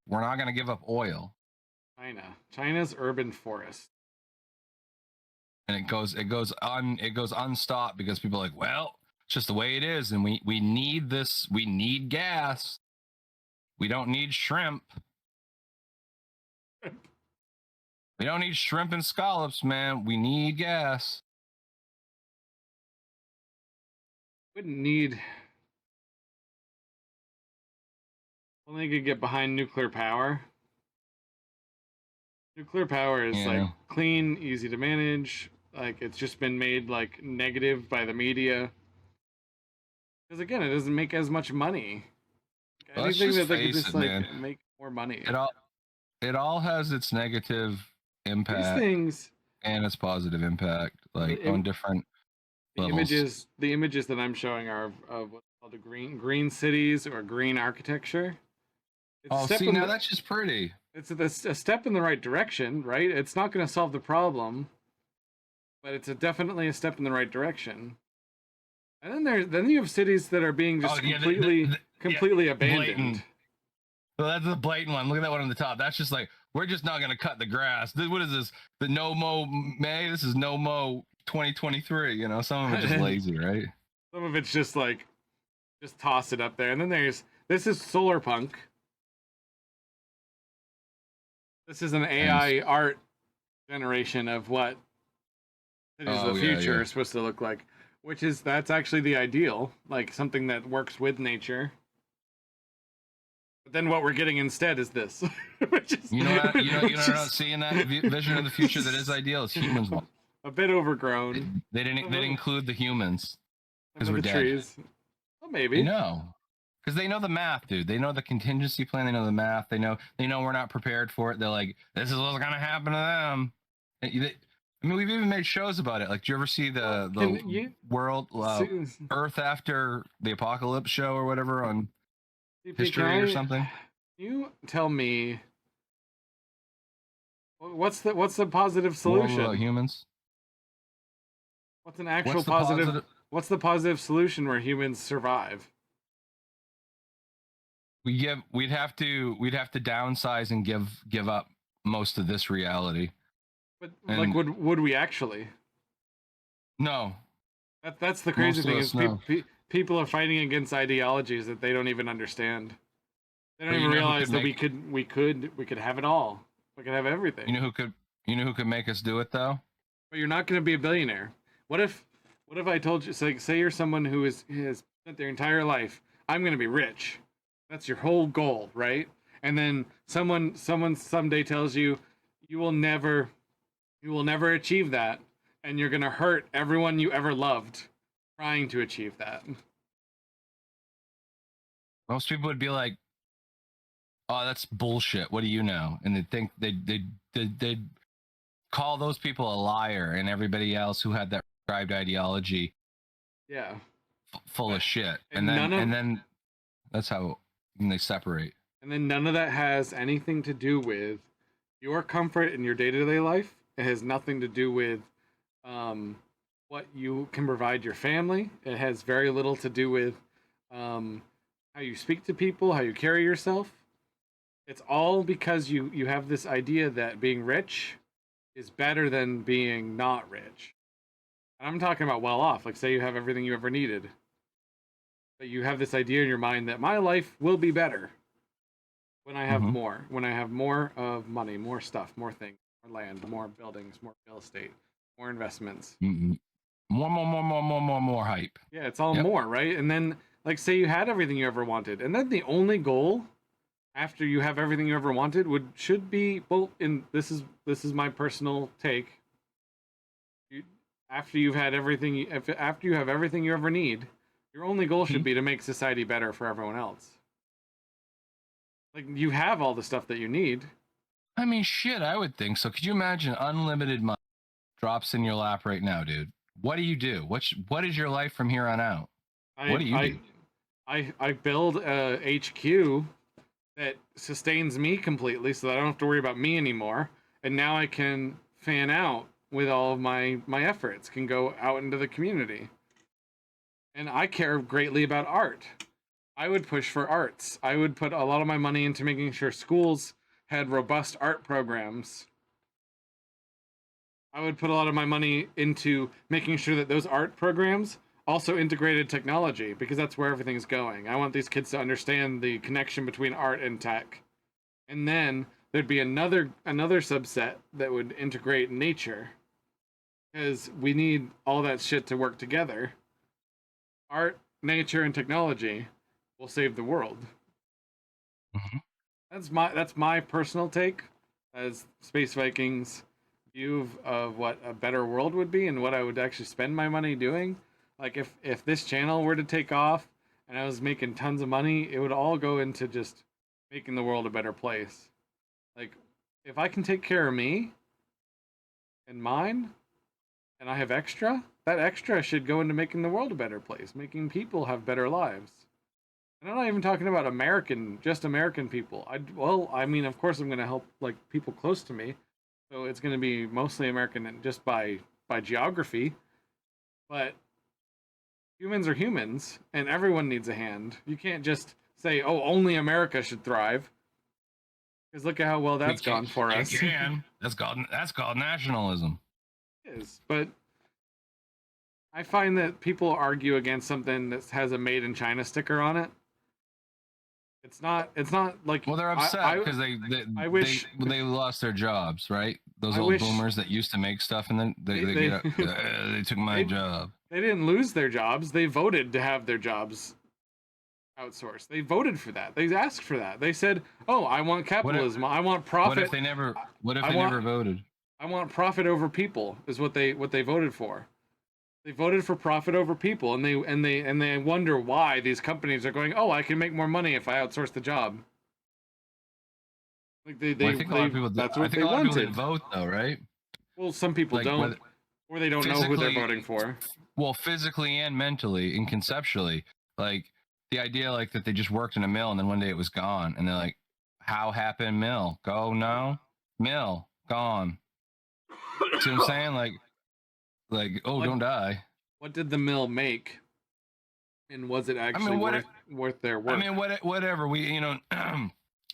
A: We're not going to give up oil.
B: China's urban forest,
A: and it goes unstopped because people are like, well, it's just the way it is, and we need this. We need gas. We don't need shrimp. We don't need shrimp and scallops, man. We need gas.
B: Wouldn't need. Only could get behind nuclear power. Nuclear power is like clean, easy to manage. Like, it's just been made like negative by the media. Because again, it doesn't make as much money. Anything that they could just make more money.
A: It all has its negative impact and its positive impact, on different levels.
B: The images that I'm showing are of what's called the green cities or green architecture.
A: Now that's just pretty.
B: It's a step in the right direction, right? It's not going to solve the problem, but it's definitely a step in the right direction. And then you have cities that are being just completely abandoned.
A: Blatant. So that's the blatant one. Look at that one on the top. That's just like, we're just not going to cut the grass. What is this? The no mow May? This is no mow 2023. Some of it's just lazy, right?
B: Some of it's just like, just toss it up there. And then there's This is solar punk. This is an
A: And
B: AI art generation of what it is the
A: oh yeah,
B: future
A: yeah.
B: is supposed to look like, which is that's actually the ideal, like something that works with nature. But then what we're getting instead is this, which is
A: You know what? You
B: which
A: know not
B: is
A: seeing that vision of the future that is ideal is humans.
B: a bit
A: They,
B: overgrown.
A: they didn't include the humans
B: Some
A: because
B: of
A: we're
B: the
A: dead.
B: trees. Well,
A: I
B: maybe.
A: know. Because they know the math, dude. They know the contingency plan. They know the math. They know we're not prepared for it. They're like, this is what's gonna happen to them. I mean, we've even made shows about it. Like, do you ever see
B: Well,
A: the
B: can you
A: world
B: see,
A: Earth after the apocalypse show or whatever on
B: CP, can
A: History or
B: I?
A: something?
B: You tell me what's the positive
A: World without
B: solution?
A: humans.
B: What's an actual
A: What's the
B: positive?
A: positive?
B: What's the positive solution where humans survive?
A: We'd have to downsize and give up most of this reality.
B: But like,
A: And
B: would we actually?
A: no,
B: That's the crazy
A: most of
B: thing is
A: us no.
B: people are fighting against ideologies that they don't even understand. They don't
A: But
B: even
A: you know who
B: realize
A: could
B: that
A: make
B: we could have it all. We could have everything.
A: you know who could make us do it though?
B: But you're not going to be a billionaire. What if I told you, say you're someone who has spent their entire life, I'm going to be rich. That's your whole goal, right? And then someone someday tells you you will never achieve that, and you're going to hurt everyone you ever loved trying to achieve that.
A: Most people would be like, "Oh, that's bullshit. What do you know?" And they'd call those people a liar and everybody else who had that prescribed ideology
B: Yeah.
A: full of shit.
B: And none of
A: And then that's how they separate.
B: and then none of that has anything to do with your comfort in your day-to-day life. It has nothing to do with um, what you can provide your family. It has very little to do with um, how you speak to people, how you carry yourself. It's all because you have this idea that being rich is better than being not rich. And I'm talking about well off. Like say you have everything you ever needed, but you have this idea in your mind that my life will be better when I have
A: Mm-hmm.
B: more. When I have more of money, more stuff, more things, more land, more buildings, more real estate, more investments.
A: Mm-hmm. More hype.
B: Yeah, it's all
A: Yep.
B: more, right? And then like say you had everything you ever wanted, and then the only goal after you have everything you ever wanted should be well in this is my personal take. You, after you've had everything after you have everything you ever need, your only goal should
A: Mhm.
B: be to make society better for everyone else. Like you have all the stuff that you need.
A: I mean, shit, I would think so. Could you imagine unlimited money drops in your lap right now, dude? What do you do? What is your life from here on out? What
B: I
A: do you
B: I
A: do?
B: I build a HQ that sustains me completely so that I don't have to worry about me anymore. And now I can fan out with all of my efforts, can go out into the community. And I care greatly about art. I would push for arts. I would put a lot of my money into making sure schools had robust art programs. I would put a lot of my money into making sure that those art programs also integrated technology because that's where everything's going. I want these kids to understand the connection between art and tech. And then there'd be another subset that would integrate nature because we need all that shit to work together. Art, nature, and technology will save the world.
A: Mhm.
B: That's my personal take as Space Vikings view of what a better world would be and what I would actually spend my money doing. Like if this channel were to take off and I was making tons of money, it would all go into just making the world a better place. Like if I can take care of me and mine and I have extra, that extra should go into making the world a better place, making people have better lives. And I'm not even talking about just American people. I mean, of course, I'm going to help like people close to me, so it's going to be mostly American and just by geography. But humans are humans, and everyone needs a hand. You can't just say, "Oh, only America should thrive," because look at how well
A: We
B: that's
A: can.
B: gone for
A: You
B: us.
A: can. That's called nationalism.
B: It is, but I find that people argue against something that has a "Made in China" sticker on it. It's not like
A: Well, they're upset because
B: I wish
A: they lost their jobs, right? Those
B: I
A: old
B: wish
A: boomers that used to make stuff, and then they
B: they
A: get up, they took my
B: they
A: job.
B: they didn't lose their jobs. They voted to have their jobs outsourced. They voted for that. They asked for that. They said, "Oh, I want capitalism. I want profit.
A: What if they never? What if
B: I
A: they
B: want
A: never voted?
B: I want profit over people." Is what they voted for. They voted for profit over people, and they wonder why these companies are going, "Oh, I can make more money if I outsource the job." Like
A: Well, I think a lot of people.
B: that's
A: I
B: what
A: think
B: they
A: a lot of people
B: wanted.
A: didn't vote though, right?
B: Well, some people
A: Like
B: don't,
A: whether
B: or they don't know who they're
A: physically,
B: voting for.
A: well, physically and mentally and conceptually, like the idea, like that they just worked in a mill and then one day it was gone, and they're like, "How happened? Mill go no, mill gone." See what I'm saying? Like oh,
B: What
A: don't die.
B: what did the mill make, and was it
A: I
B: actually
A: mean, what?
B: worth their work?
A: Whatever.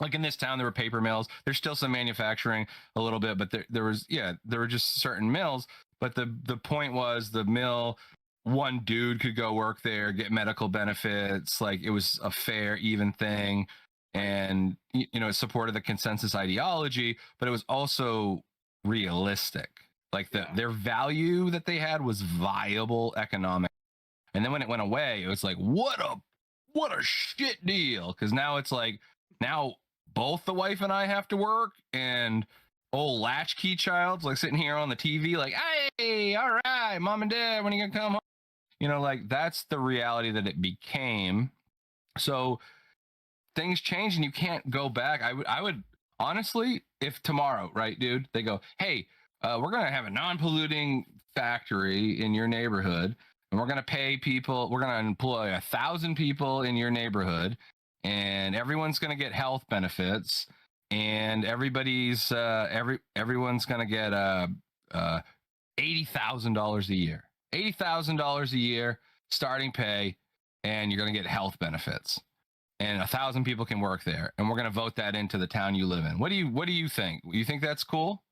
A: Like in this town, there were paper mills. There's still some manufacturing a little bit, but there were just certain mills. But the point was the mill, one dude could go work there, get medical benefits. Like it was a fair, even thing. And, it supported the consensus ideology, but it was also realistic. Like their value that they had was viable economic. And then when it went away, it was like, what a shit deal. Because now it's like, now both the wife and I have to work, and old latchkey child's like sitting here on the TV, like, hey, all right, mom and dad, when are you gonna come home? Like that's the reality that it became. So things change, and you can't go back. I would honestly, if tomorrow, right, dude, they go, hey, we're gonna have a non-polluting factory in your neighborhood, and we're gonna pay people. We're gonna employ 1,000 people in your neighborhood, and everyone's gonna get health benefits, and everyone's gonna get $80,000 a year. $80,000 a year starting pay, and you're gonna get health benefits, and 1,000 people can work there, and we're going to vote that into the town you live in. What do you think? You think that's cool?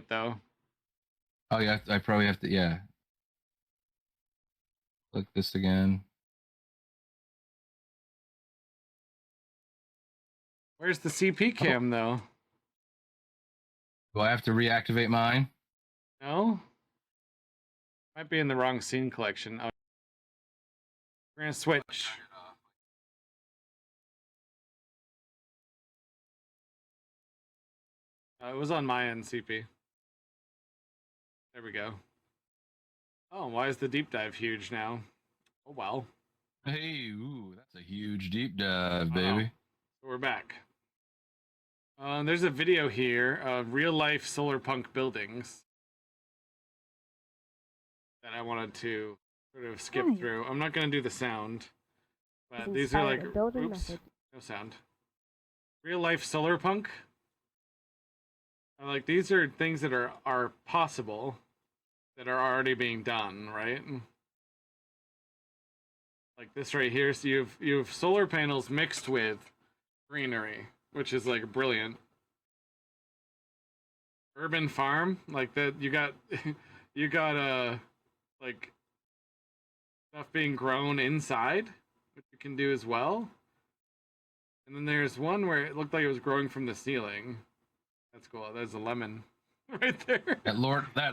B: Though.
A: Oh yeah, I probably have to. Yeah, click this again.
B: Where's the CP cam though?
A: Do I have to reactivate mine?
B: No, might be in the wrong scene collection. Oh, we're gonna switch. It was on my end, CP. There we go. Oh, why is the deep dive huge now? Oh well.
A: Hey, ooh, that's a huge deep dive, baby.
B: So we're back. There's a video here of real life solar punk buildings that I wanted to sort of skip through. I'm not going to do the sound, but these are like, oops, no sound. Real life solar punk. Like these are things that are possible, that are already being done, right? Like this right here. So you've solar panels mixed with greenery, which is like brilliant. Urban farm, like that. You got you got like stuff being grown inside, which you can do as well. And then there's one where it looked like it was growing from the ceiling. That's cool. There's a lemon right there.
A: That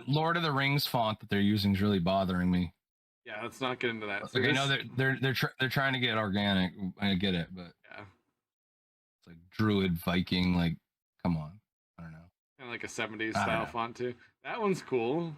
A: Lord of the Rings font that they're using is really bothering me.
B: Yeah, let's not get into that.
A: So like, I know they're trying to get organic. I get it, but
B: yeah,
A: it's like Druid Viking. Like, come on. I don't know.
B: kind of like a 70s
A: I don't
B: style
A: know.
B: font too. That one's cool.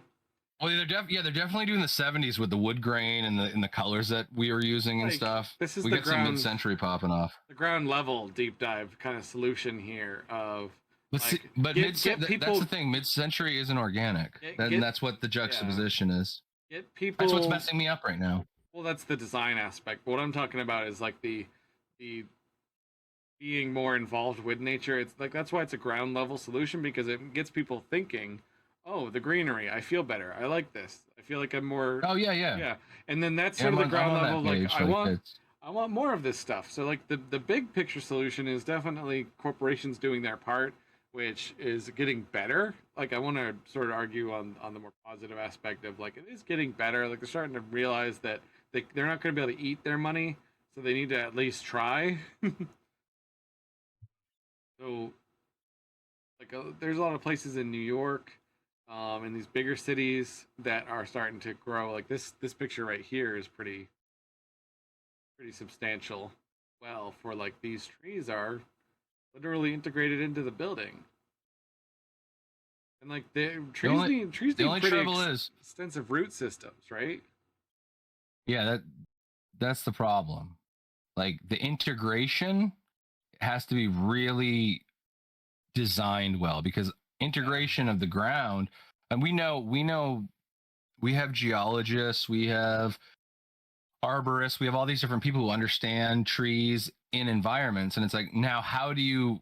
A: Well, they're definitely doing the 70s with the wood grain and the colors that we were using and
B: Like
A: stuff.
B: this is
A: We
B: the
A: got some
B: ground
A: mid-century popping off.
B: the ground level deep dive kind of solution here of
A: But see,
B: like
A: but
B: get
A: that's
B: people
A: the thing. Mid-century isn't organic.
B: get
A: That's what the
B: yeah
A: juxtaposition is.
B: get
A: That's what's
B: people.
A: messing me up right now.
B: Well, that's the design aspect. What I'm talking about is like the being more involved with nature. It's like that's why it's a ground level solution because it gets people thinking, "Oh, the greenery. I feel better. I like this. I feel like I'm more
A: Oh yeah.
B: yeah." And then that's
A: Yeah,
B: sort of the
A: I'm
B: ground
A: on
B: level
A: that
B: like
A: page. Like it's
B: I want more of this stuff. So like the big picture solution is definitely corporations doing their part, which is getting better. Like I want to sort of argue on the more positive aspect of like it is getting better. Like they're starting to realize that they're not going to be able to eat their money, so they need to at least try. So like there's a lot of places in New York, in these bigger cities that are starting to grow. Like this picture right here is pretty substantial. Well, for like these trees are literally integrated into the building, and like the
A: the only
B: trees
A: the
B: need
A: only
B: pretty
A: trouble is
B: extensive root systems, right?
A: yeah that's the problem. Like the integration has to be really designed well because
B: Yeah,
A: integration of the ground, and we have geologists, we have arborists, we have all these different people who understand trees in environments, and it's like now how do you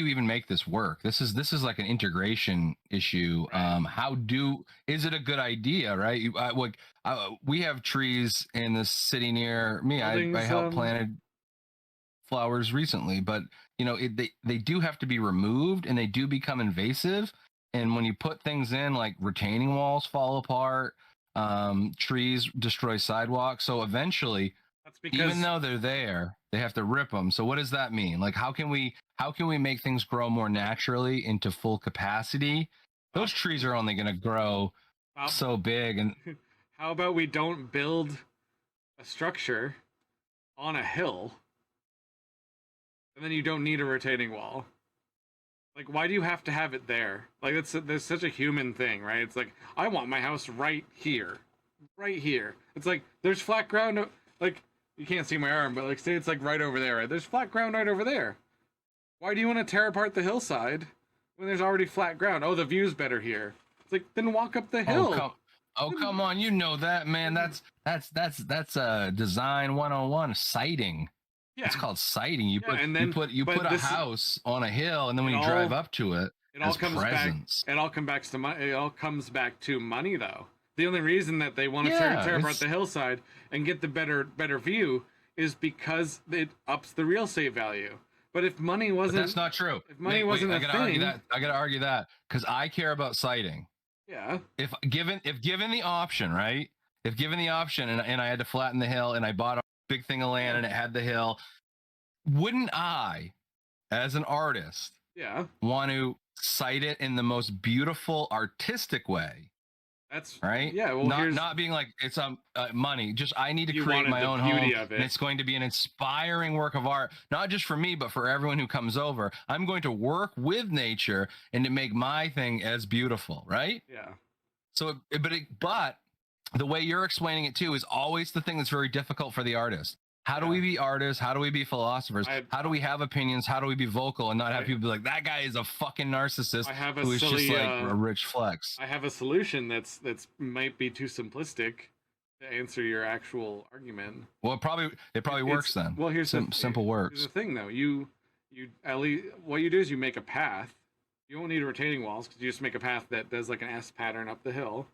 A: even make this work? This is like an integration issue.
B: right.
A: How do is it a good idea, right? We have trees in the city near me. I
B: Buildings,
A: helped planted flowers recently, but they do have to be removed and they do become invasive. And when you put things in, like retaining walls fall apart, trees destroy sidewalks. So eventually,
B: that's
A: even
B: because
A: though they're there, they have to rip them. So what does that mean? Like how can we make things grow more naturally into full capacity?
B: uh,
A: Those trees are only going to grow
B: uh,
A: so big. And
B: how about we don't build a structure on a hill and then you don't need a retaining wall? Like, why do you have to have it there? Like, there's such a human thing, right? It's like I want my house right here, right here. It's like there's flat ground. Like you can't see my arm, but like say it's like right over there. Right? There's flat ground right over there. Why do you want to tear apart the hillside when there's already flat ground? Oh, the view's better here. It's like then walk up the
A: oh
B: hill.
A: come oh come on, you know that, man. That's design 101, sighting. It's
B: Yeah,
A: called sighting. You
B: yeah,
A: put
B: and
A: you
B: then
A: put you put
B: but
A: a
B: this
A: house on a hill, and then when
B: it
A: you drive
B: all
A: up to it
B: it all
A: as
B: comes back.
A: presence.
B: It all comes back to money. It all comes back to money, though. The only reason that they want to
A: Yeah,
B: tear apart
A: it's
B: the hillside and get the better view is because it ups the real estate value. But
A: but that's not true.
B: if money
A: Wait,
B: wasn't
A: I
B: a
A: gotta argue
B: thing,
A: that. I gotta argue that because I care about sighting.
B: yeah,
A: If given the option, right? If given the option, and I had to flatten the hill, and I bought a big thing of land,
B: yeah,
A: and it had the hill, wouldn't I, as an artist,
B: yeah,
A: want to cite it in the most beautiful artistic way,
B: that's
A: right?
B: yeah. Well,
A: not
B: here's
A: not being like it's money, just I need to
B: you
A: create
B: wanted
A: my
B: the
A: own home,
B: beauty of
A: and
B: it,
A: it's going to be an inspiring work of art, not just for me but for everyone who comes over. I'm going to work with nature and to make my thing as beautiful, right?
B: yeah.
A: So but the way you're explaining it too is always the thing that's very difficult for the artist. How do
B: Yeah,
A: we be artists? How do we be philosophers?
B: I
A: How do we have opinions? How do we be vocal and not have
B: I
A: people be like, that guy is a fucking narcissist
B: I have a
A: who is just
B: silly
A: like a rich flex?
B: I have a solution that's might be too simplistic to answer your actual argument.
A: Well, it probably works then.
B: Well,
A: Simple
B: here's the
A: works.
B: thing though. You at least what you do is you make a path. You don't need retaining walls because you just make a path that does like an S pattern up the hill,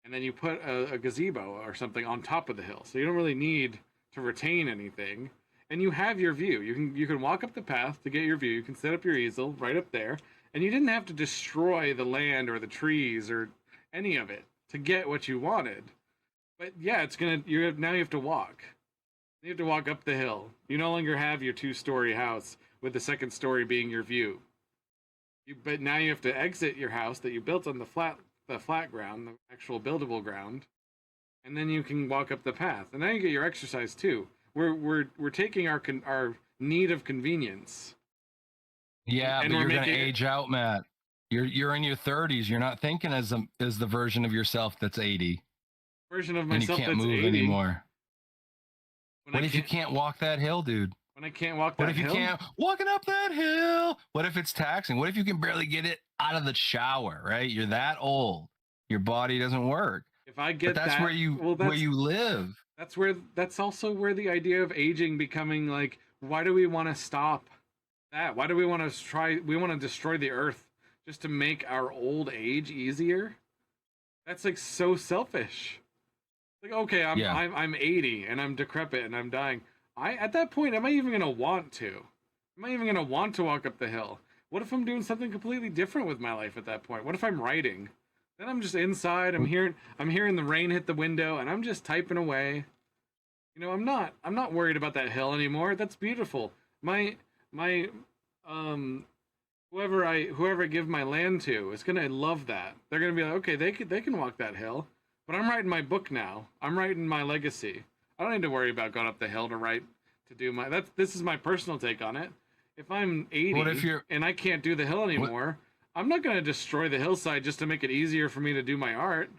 B: and then you put a gazebo or something on top of the hill. So you don't really need to retain anything, and you have your view. You can walk up the path to get your view. You can set up your easel right up there, and you didn't have to destroy the land or the trees or any of it to get what you wanted. But yeah, it's gonna now you have to walk. You have to walk up the hill. You no longer have your two-story house with the second story being your view. But now you have to exit your house that you built on the flat ground, the actual buildable ground, and then you can walk up the path. And now you get your exercise too. We're taking our need of convenience
A: Yeah,
B: and
A: but
B: we're
A: you're gonna
B: making it.
A: age out, Matt. You're in your 30s. You're not thinking as the version of yourself that's 80
B: Version of
A: and you
B: myself
A: can't
B: that's
A: move
B: 80
A: anymore.
B: when I
A: What if you
B: can't
A: can't walk that hill, dude?
B: walk
A: What
B: that
A: if you
B: hill.
A: can't walking up that hill? What if it's taxing? What if you can barely get it out of the shower, right? You're that old. Your body doesn't work.
B: If I
A: But
B: get
A: that's where
B: that,
A: you
B: well,
A: where you live.
B: that's also where the idea of aging becoming like, why do we want to stop that? Why do we want to try? We want to destroy the earth just to make our old age easier. That's like so selfish. Like, okay,
A: Yeah.
B: I'm 80 and I'm decrepit and I'm dying. I at that point, am I even gonna want to? Am I even gonna want to walk up the hill? What if I'm doing something completely different with my life at that point? What if I'm writing? Then I'm just inside. I'm hearing the rain hit the window, and I'm just typing away. I'm not worried about that hill anymore. That's beautiful. My um whoever I give my land to is gonna love that. They're gonna be like, okay, they can walk that hill. But I'm writing my book now. I'm writing my legacy. I don't need to worry about going up the hill to write to do my this is my personal take on it. If I'm
A: What if
B: 80
A: you're
B: and I can't do the hill
A: what
B: anymore, I'm not gonna destroy the hillside just to make it easier for me to do my art.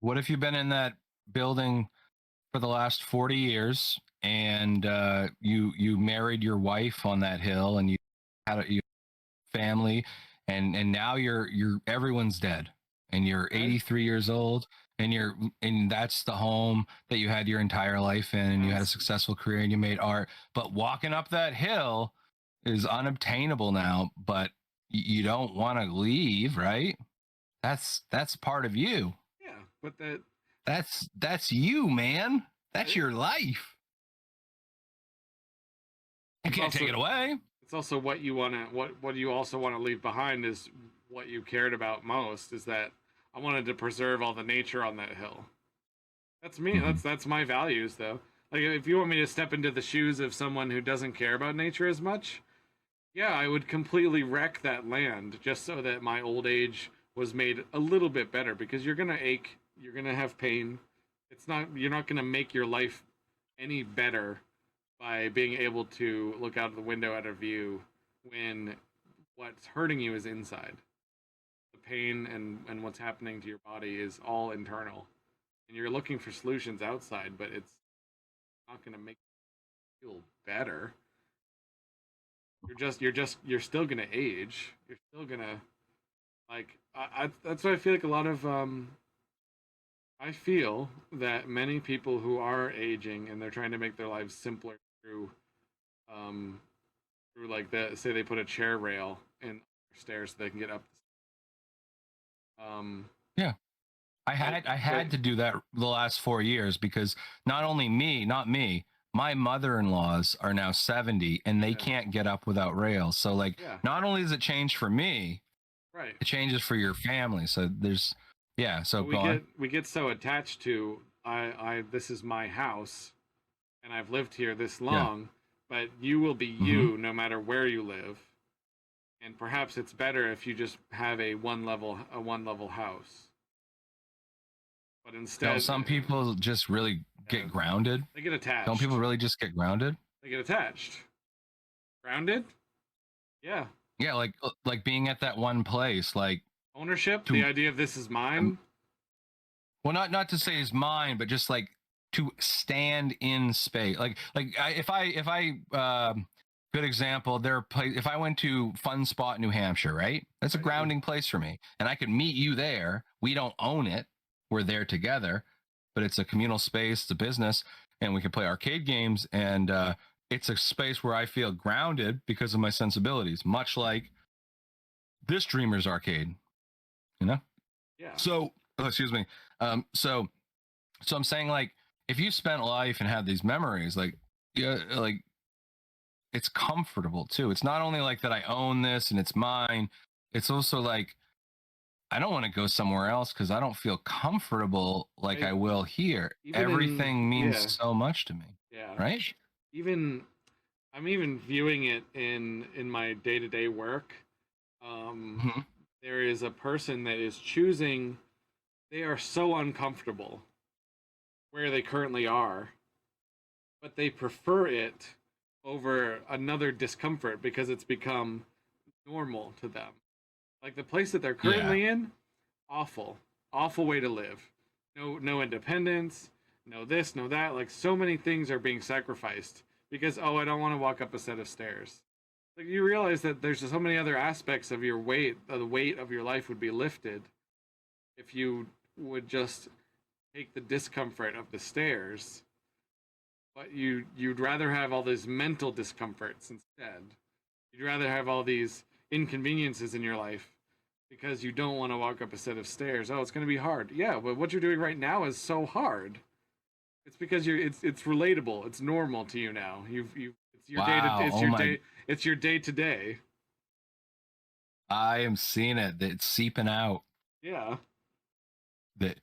A: what if you've been in that building for the last 40 years and you married your wife on that hill and you had your family and now you're everyone's dead and you're
B: Okay?
A: 83 years old and that's the home that you had your entire life in and you had a
B: That's
A: successful career and you made art, but walking up that hill is unobtainable now, but you don't want to leave, right? That's part of you.
B: yeah, but that
A: That's you, man. That's
B: it,
A: your life. You
B: it's
A: can't take
B: also
A: it away.
B: it's also what you wanna what you also want to leave behind is what you cared about most is that I wanted to preserve all the nature on that hill. That's me.
A: Mm-hmm.
B: That's my values though. Like if you want me to step into the shoes of someone who doesn't care about nature as much, yeah, I would completely wreck that land just so that my old age was made a little bit better because you're going to ache, you're going to have pain. You're not going to make your life any better by being able to look out of the window at a view when what's hurting you is inside. The pain and what's happening to your body is all internal. And you're looking for solutions outside, but it's not going to make you feel better. You're still gonna age. You're still gonna like that's why I feel like a lot of I feel that many people who are aging and they're trying to make their lives simpler um through like the say they put a chair rail in stairs so they can get up. Um,
A: Yeah. I
B: but
A: had to do that the last 4 years because not only me, not me, my mother-in-laws are now 70 and they
B: yeah,
A: can't get up without rails. So like
B: yeah,
A: not only does it change for me,
B: right.
A: it changes for your family. So there's yeah, so
B: But
A: go on.
B: we get so attached to I this is my house and I've lived here this
A: Yeah.
B: long, but you will be
A: Mm-hmm.
B: you no matter where you live. And perhaps it's better if you just have a one level house. But
A: No,
B: instead,
A: some people just really
B: yeah,
A: get grounded.
B: they get
A: Don't people
B: attached.
A: really just get grounded?
B: They get attached. Grounded? Yeah.
A: Yeah, like being at that one place, like
B: Ownership, the
A: to
B: idea of this is
A: um,
B: mine.
A: well, not to say is mine, but just like to stand in space. If I good example, there are place if I went to Fun Spot, New Hampshire, right? That's a
B: Right, yeah.
A: grounding place for me, and I could meet you there. We don't own it; we're there together, but it's a communal space, it's a business, and we can play arcade games, and it's a space where I feel grounded because of my sensibilities, much like this Dreamers Arcade, you know.
B: Yeah.
A: So, oh, excuse me. So I'm saying like if you spent life and had these memories, like yeah, like it's comfortable too. It's not only like that I own this and it's mine. It's also like I don't want to go somewhere else because I don't feel comfortable like
B: I
A: I will here.
B: even in
A: Everything means
B: yeah,
A: so much to me,
B: yeah.
A: right?
B: Even I'm even viewing it in my day-to-day work. Um
A: Mm-hmm.
B: there is a person that is choosing they are so uncomfortable where they currently are, but they prefer it over another discomfort because it's become normal to them. Like the place that they're currently in, awful, awful way to live. No independence, no this, no that. Like so many things are being sacrificed because I don't want to walk up a set of stairs. Like you realize that there's so many other aspects of your weight, the weight of your life would be lifted if you would just take the discomfort of the stairs. But you'd rather have all these mental discomforts instead. You'd rather have all these inconveniences in your life because you don't want to walk up a set of stairs. Oh, it's going to be hard. Yeah, but what you're doing right now is so hard. It's because it's relatable. It's normal to you now. It's your
A: Wow.
B: day. It's your day to day.
A: I am seeing it. It's seeping out.
B: Yeah.
A: That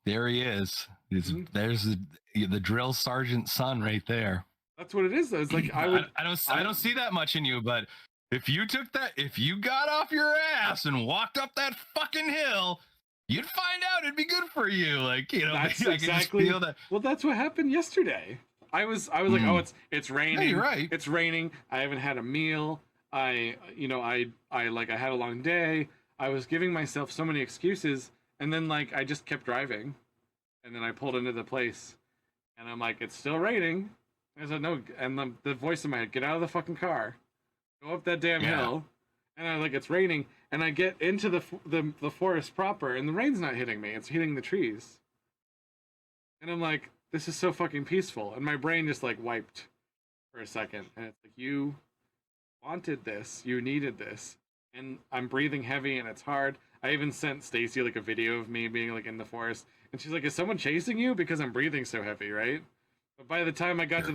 A: there he is.
B: Mhm.
A: There's the drill sergeant son right there.
B: That's what it is though. It's like I
A: don't see that much in you, but if you got off your ass and walked up that fucking hill, you'd find out it'd be good for you. Like,
B: that's
A: I can
B: exactly
A: just feel that.
B: Well, that's what happened yesterday. I was like, oh, it's raining.
A: Yeah, you're right.
B: It's raining. I haven't had a meal. I had a long day. I was giving myself so many excuses, and then like I just kept driving, and then I pulled into the place, and I'm like, it's still raining. I said no, and the voice in my head, get out of the fucking car, go up that damn hill, and I like it's raining, and I get into the forest proper, and the rain's not hitting me; it's hitting the trees, and I'm like, this is so fucking peaceful, and my brain just like wiped for a second, and it's like you wanted this, you needed this, and I'm breathing heavy, and it's hard. I even sent Stacy like a video of me being like in the forest, and she's like, "Is someone chasing you?" Because I'm breathing so heavy, right? But by the time I got to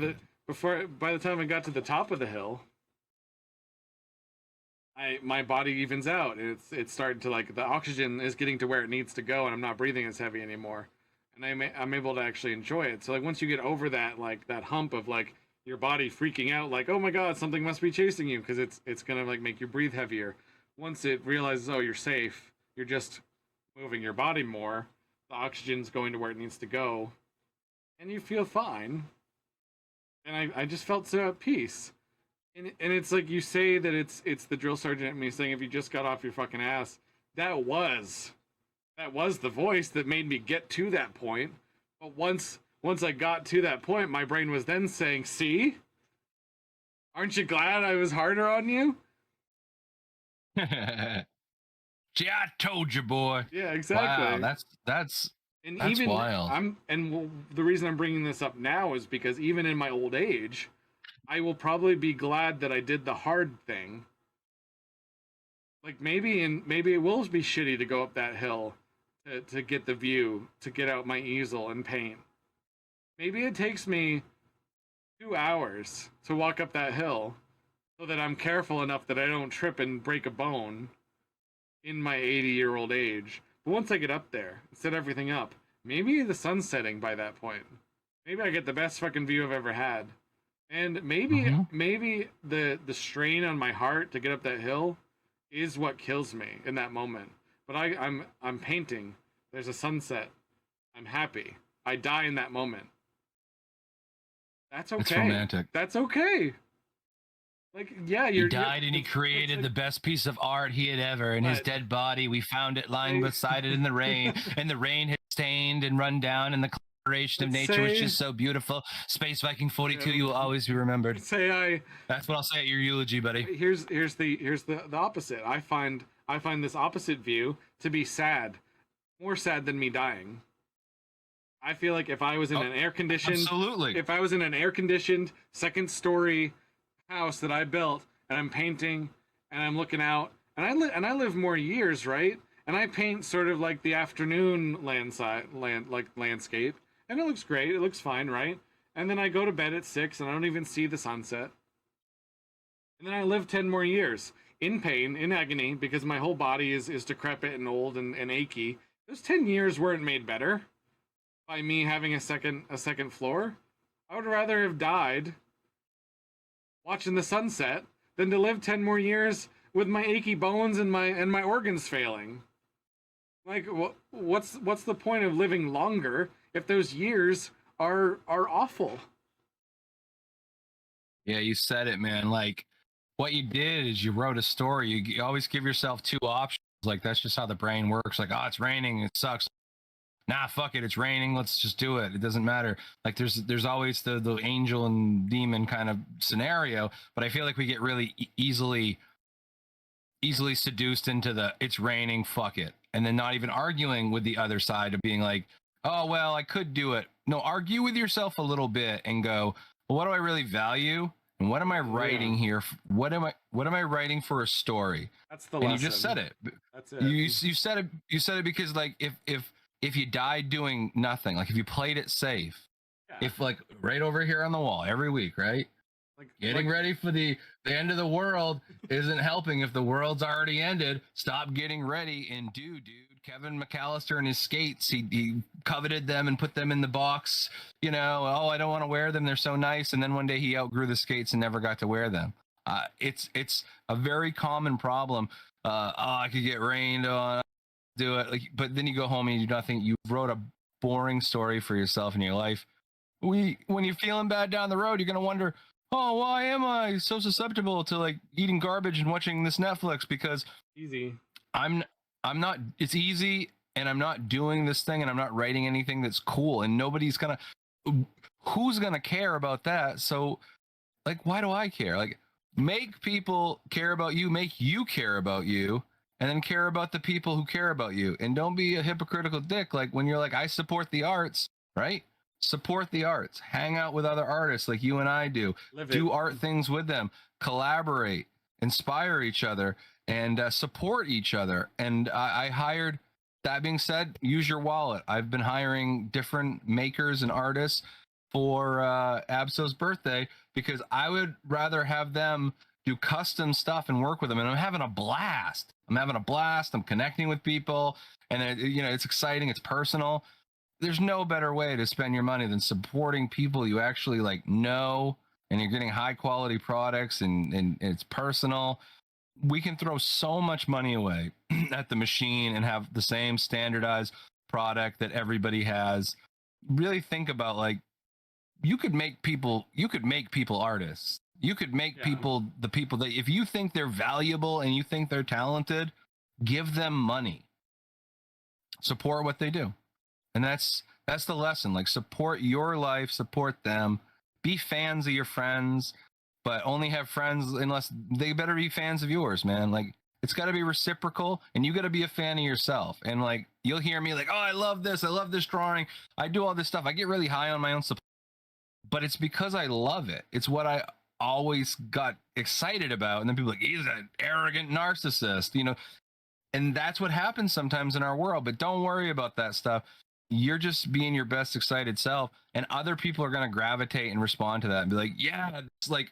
B: the top of the hill, my body evens out. It's starting to like the oxygen is getting to where it needs to go, and I'm not breathing as heavy anymore, and I'm able to actually enjoy it. So like once you get over that like that hump of like your body freaking out, like oh my god something must be chasing you because it's gonna like make you breathe heavier. Once it realizes oh you're safe, you're just moving your body more. The oxygen's going to where it needs to go, and you feel fine. And I just felt so at peace. And it's like you say that it's the drill sergeant in me saying if you just got off your fucking ass. That was the voice that made me get to that point. But once I got to that point, my brain was then saying, "See? Aren't you glad I was harder on you?"
A: See, I told you, boy.
B: Yeah, exactly.
A: Wow, that's
B: and
A: that's
B: even
A: wild.
B: the reason I'm bringing this up now is because even in my old age, I will probably be glad that I did the hard thing. Like maybe it will be shitty to go up that hill to get the view, to get out my easel and paint. Maybe it takes me 2 hours to walk up that hill so that I'm careful enough that I don't trip and break a bone in my 80-year-old age. But once I get up there and set everything up, maybe the sun's setting by that point. Maybe I get the best fucking view I've ever had. And maybe the strain on my heart to get up that hill is what kills me in that moment. But I'm painting. There's a sunset. I'm happy. I die in that moment. That's okay.
A: It's romantic.
B: That's okay. Like, yeah,
A: he died and he created the best piece of art he had ever. And his dead body, we found it lying beside it in the rain, and the rain had stained and run down, and the coloration of nature was just so beautiful. Space Viking 42, you will always be remembered. That's what I'll say at your eulogy, buddy.
B: Here's the opposite. I find this opposite view to be sad, more sad than me dying. I feel like if I was in an if I was in an air-conditioned second-story house that I built, and I'm painting, and I'm looking out, and I live more years, right? And I paint sort of like the afternoon landscape, and it looks great. It looks fine, right? And then I go to bed at 6, and I don't even see the sunset. And then I live 10 more years in pain, in agony, because my whole body is decrepit and old and achy. Those 10 years weren't made better by me having a second floor. I would rather have died watching the sunset than to live 10 more years with my achy bones and my organs failing. Like, what's the point of living longer if those years are awful?
A: Yeah, you said it, man. Like, what you did is you wrote a story. You always give yourself two options. Like, that's just how the brain works. Like, oh, it's raining, it sucks. Nah, fuck it, it's raining, let's just do it. It doesn't matter. Like, there's always the angel and demon kind of scenario, but I feel like we get really easily seduced into the it's raining, fuck it, and then not even arguing with the other side of being like, oh well, I could do it. No, argue with yourself a little bit and go, well, what do I really value, and what am I writing here? What am I writing for a story?
B: That's the
A: And
B: lesson.
A: you just said it.
B: That's it.
A: You said it. You said it because, like, if you died doing nothing, like if you played it safe, if, like, right over here on the wall every week, right? Like, getting ready for the end of the world isn't helping if the world's already ended. Stop getting ready and dude, Kevin McAllister and his skates, he coveted them and put them in the box. You know, oh, I don't want to wear them, they're so nice. And then one day he outgrew the skates and never got to wear them. It's a very common problem. Oh, I could get rained on, do it. Like, but then you go home and you do nothing. You wrote a boring story for yourself in your life. When you're feeling bad down the road, you're gonna wonder, oh, why am I so susceptible to, like, eating garbage and watching this Netflix? Because I'm not, it's easy, and I'm not doing this thing, and I'm not writing anything that's cool, and who's gonna care about that? So, like, why do I care? Like, make people care about you, make you care about you, and then care about the people who care about you. And don't be a hypocritical dick. Like, when you're like, I support the arts, right? Support the arts, hang out with other artists like you and I do, do art things with them, collaborate, inspire each other, and support each other. And I hired, that being said, use your wallet. I've been hiring different makers and artists for Absol's birthday, because I would rather have them do custom stuff and work with them. And I'm having a blast. I'm connecting with people, and it's exciting. It's personal. There's no better way to spend your money than supporting people you actually, like, know, and you're getting high quality products, and it's personal. We can throw so much money away at the machine and have the same standardized product that everybody has. Really think about, like, you could make people artists. You could make people the people that, if you think they're valuable and you think they're talented, give them money. Support what they do. And that's the lesson. Like, support your life, support them, be fans of your friends, but only have friends unless they better be fans of yours, man. Like, it's got to be reciprocal, and you got to be a fan of yourself. And, like, you'll hear me like, oh, I love this drawing, I do all this stuff, I get really high on my own support, but it's because I love it. It's what I always got excited about. And then people are like, he's an arrogant narcissist, and that's what happens sometimes in our world. But don't worry about that stuff. You're just being your best excited self, and other people are going to gravitate and respond to that and be like, yeah, it's like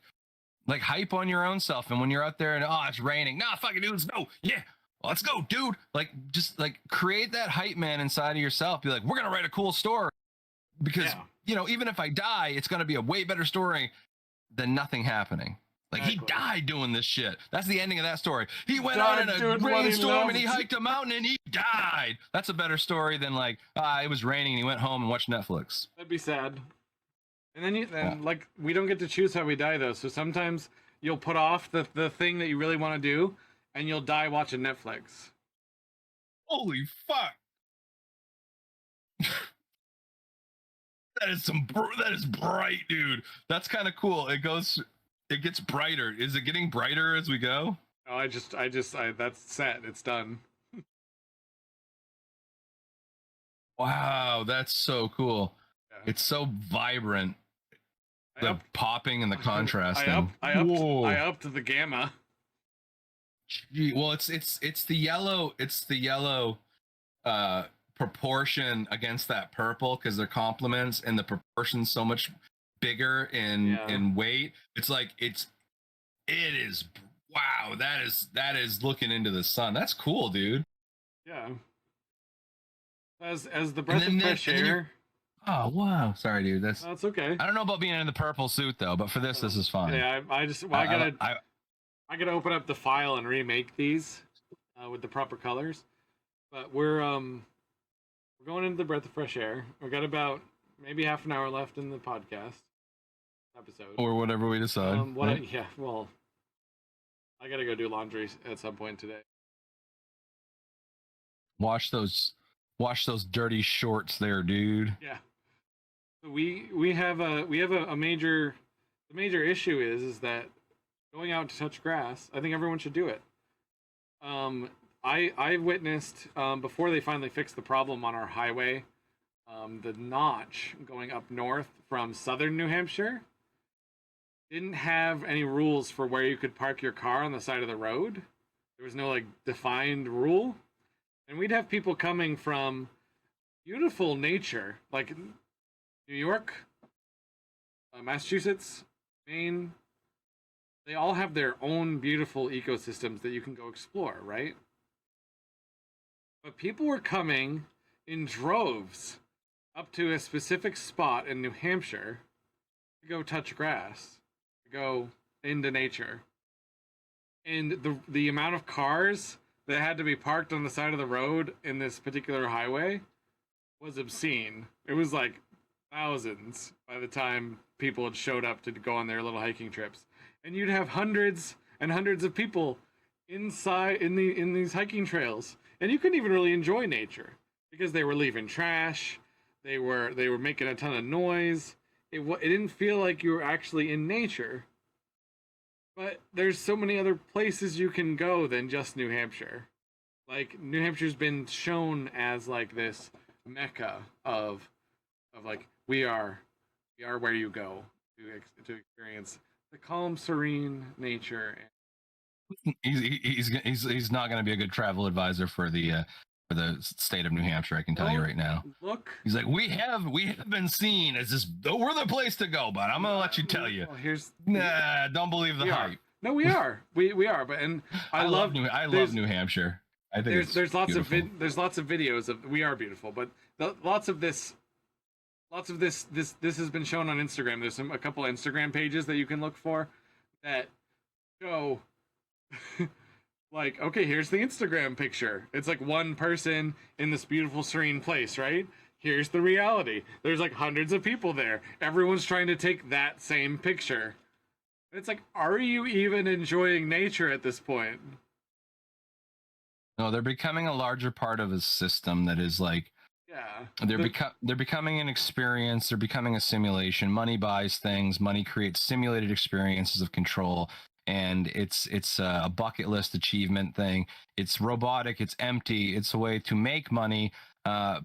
A: hype on your own self. And when you're out there and, oh, it's raining, nah, fucking dude, let's go. Yeah, let's go, dude. Like, just, like, create that hype man inside of yourself. Be like, we're going to write a cool story, because, even if I die, it's going to be a way better story than nothing happening. Like, he died doing this shit. That's the ending of that story. He went out in a rainstorm and he hiked a mountain and he died. That's a better story than, like, it was raining and he went home and watched Netflix.
B: That'd be sad. And then like, we don't get to choose how we die, though. So sometimes you'll put off the thing that you really want to do, and you'll die watching Netflix.
A: Holy fuck. That is bright, dude. That's kind of cool. It gets brighter. Is it getting brighter as we go?
B: Oh, I that's set. It's done.
A: Wow, that's so cool. Yeah. It's so vibrant. The popping and the contrasting.
B: I upped the gamma.
A: Gee, well, it's the yellow. It's the yellow proportion against that purple, because they're complements, and the proportion's so much bigger in weight. It's like it is. Wow, that is looking into the sun. That's cool, dude.
B: Yeah. As the breath of fresh air.
A: Oh wow! Sorry, dude. That's
B: okay.
A: I don't know about being in the purple suit though, but for this is fine.
B: Yeah, I gotta open up the file and remake these with the proper colors. But we're going into the breath of fresh air. We got about maybe half an hour left in the podcast episode,
A: or whatever we decide.
B: Right? I gotta go do laundry at some point today.
A: Wash those dirty shorts there, dude.
B: Yeah. So we have a major, the major issue is that going out to touch grass. I think everyone should do it. Um, I witnessed before they finally fixed the problem on our highway, the notch going up north from southern New Hampshire didn't have any rules for where you could park your car on the side of the road. There was no like defined rule, and we'd have people coming from beautiful nature like New York, Massachusetts, Maine. They all have their own beautiful ecosystems that you can go explore, right? But people were coming in droves up to a specific spot in New Hampshire to go touch grass, to go into nature. And the amount of cars that had to be parked on the side of the road in this particular highway was obscene. It was like thousands by the time people had showed up to go on their little hiking trips. And you'd have hundreds and hundreds of people inside in these hiking trails. And you couldn't even really enjoy nature because they were leaving trash, they were making a ton of noise. It didn't feel like you were actually in nature. But there's so many other places you can go than just New Hampshire. Like New Hampshire's been shown as like this mecca of like we are where you go to experience the calm, serene nature.
A: He's not going to be a good travel advisor for the state of New Hampshire. I can tell you right now.
B: Look,
A: he's like we have been seen as this. We're the place to go, but I'm gonna let you tell you.
B: Well, here's
A: nah. Don't believe the hype.
B: No, we are. We are. But and I love
A: New Hampshire. I think
B: there's lots of videos of we are beautiful, but lots of this has been shown on Instagram. There's a couple Instagram pages that you can look for that show like, okay, here's the Instagram picture. It's like one person in this beautiful serene place, right? Here's the reality. There's like hundreds of people there. Everyone's trying to take that same picture. It's like, are you even enjoying nature at this point?
A: No, they're becoming a larger part of a system that is like,
B: yeah,
A: they're becoming an experience. They're becoming a simulation. Money buys things. Money creates simulated experiences of control, and it's a bucket list achievement thing. It's robotic. It's empty. It's a way to make money.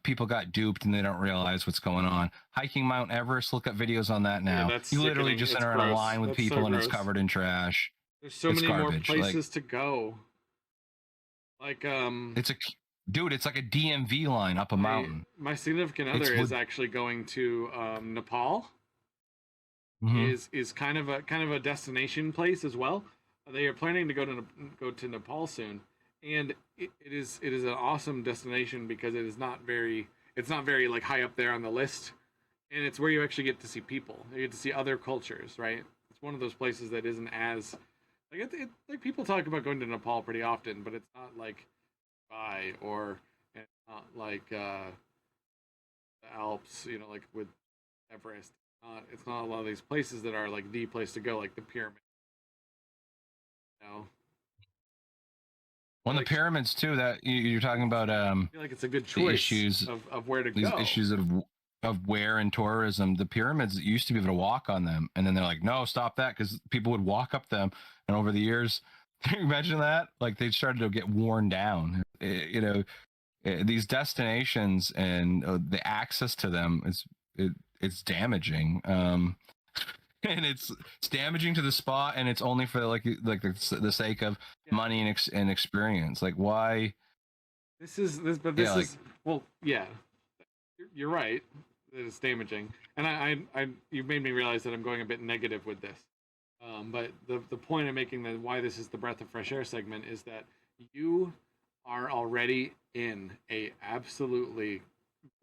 A: People got duped and they don't realize what's going on. Hiking Mount Everest. Look at videos on that now.
B: Yeah,
A: you literally just enter in a line with people and it's covered in trash.
B: There's so many garbage. More places to go. Like
A: it's like a DMV line up a mountain.
B: My significant other is actually going to Nepal. Mm-hmm. Is kind of a destination place as well. They are planning to go to Nepal soon, and it is an awesome destination because it's not very like high up there on the list, and it's where you actually get to see people. You get to see other cultures, right? It's one of those places that isn't as like people talk about going to Nepal pretty often, but it's not like or it's not like the Alps, like with Everest. It's not a lot of these places that are like the place to go, like the pyramid.
A: Well, the pyramids too. That you're talking about.
B: I feel like it's a good choice
A: issues
B: of where to
A: these
B: go.
A: Issues of wear and tourism. The pyramids used to be able to walk on them, and then they're like, no, stop that, because people would walk up them, and over the years, can you imagine that? Like they started to get worn down. These destinations and the access to them it's damaging. And it's damaging to the spot, and it's only for like the sake of money and experience. Like why?
B: Well, yeah, you're right. It's damaging, and I you've made me realize that I'm going a bit negative with this. But the point I'm making, that why this is the breath of fresh air segment, is that you are already in a absolutely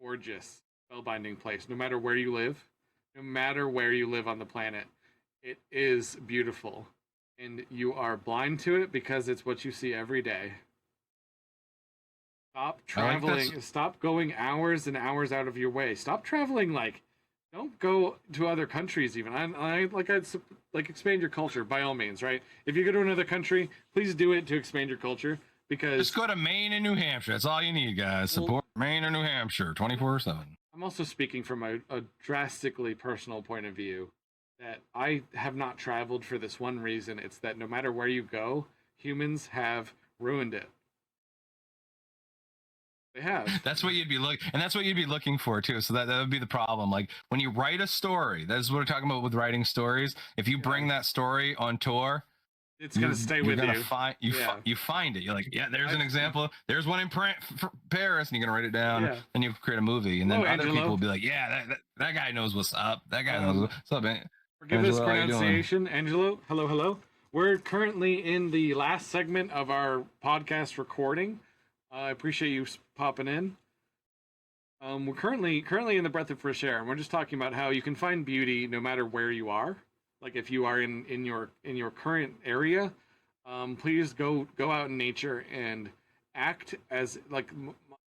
B: gorgeous, spellbinding place. No matter where you live, on the planet, it is beautiful, and you are blind to it because it's what you see every day. Stop traveling. Stop going hours and hours out of your way. Stop traveling. Don't go to other countries. Even I'd expand your culture by all means, right? If you go to another country, please do it to expand your culture. because
A: Just go to Maine and New Hampshire. That's all you need, guys. Support Maine or New Hampshire 24/7.
B: I'm also speaking from a drastically personal point of view that I have not traveled for this one reason. It's that no matter where you go, humans have ruined it. They have.
A: That's what you'd be looking for too. So that would be the problem. Like when you write a story, that's what we're talking about with writing stories. If you bring that story on tour,
B: it's gonna stay with you.
A: You find it. You're like, yeah, there's an example. There's one in Paris, and you're gonna write it down, and you create a movie, and then other people will be like, yeah, that guy knows what's up. That guy knows what's up, man.
B: Forgive this pronunciation, Angelo. Hello. We're currently in the last segment of our podcast recording. I appreciate you popping in. We're currently in the Breath of Fresh Air, and we're just talking about how you can find beauty no matter where you are. Like if you are in your current area, please go out in nature and act as like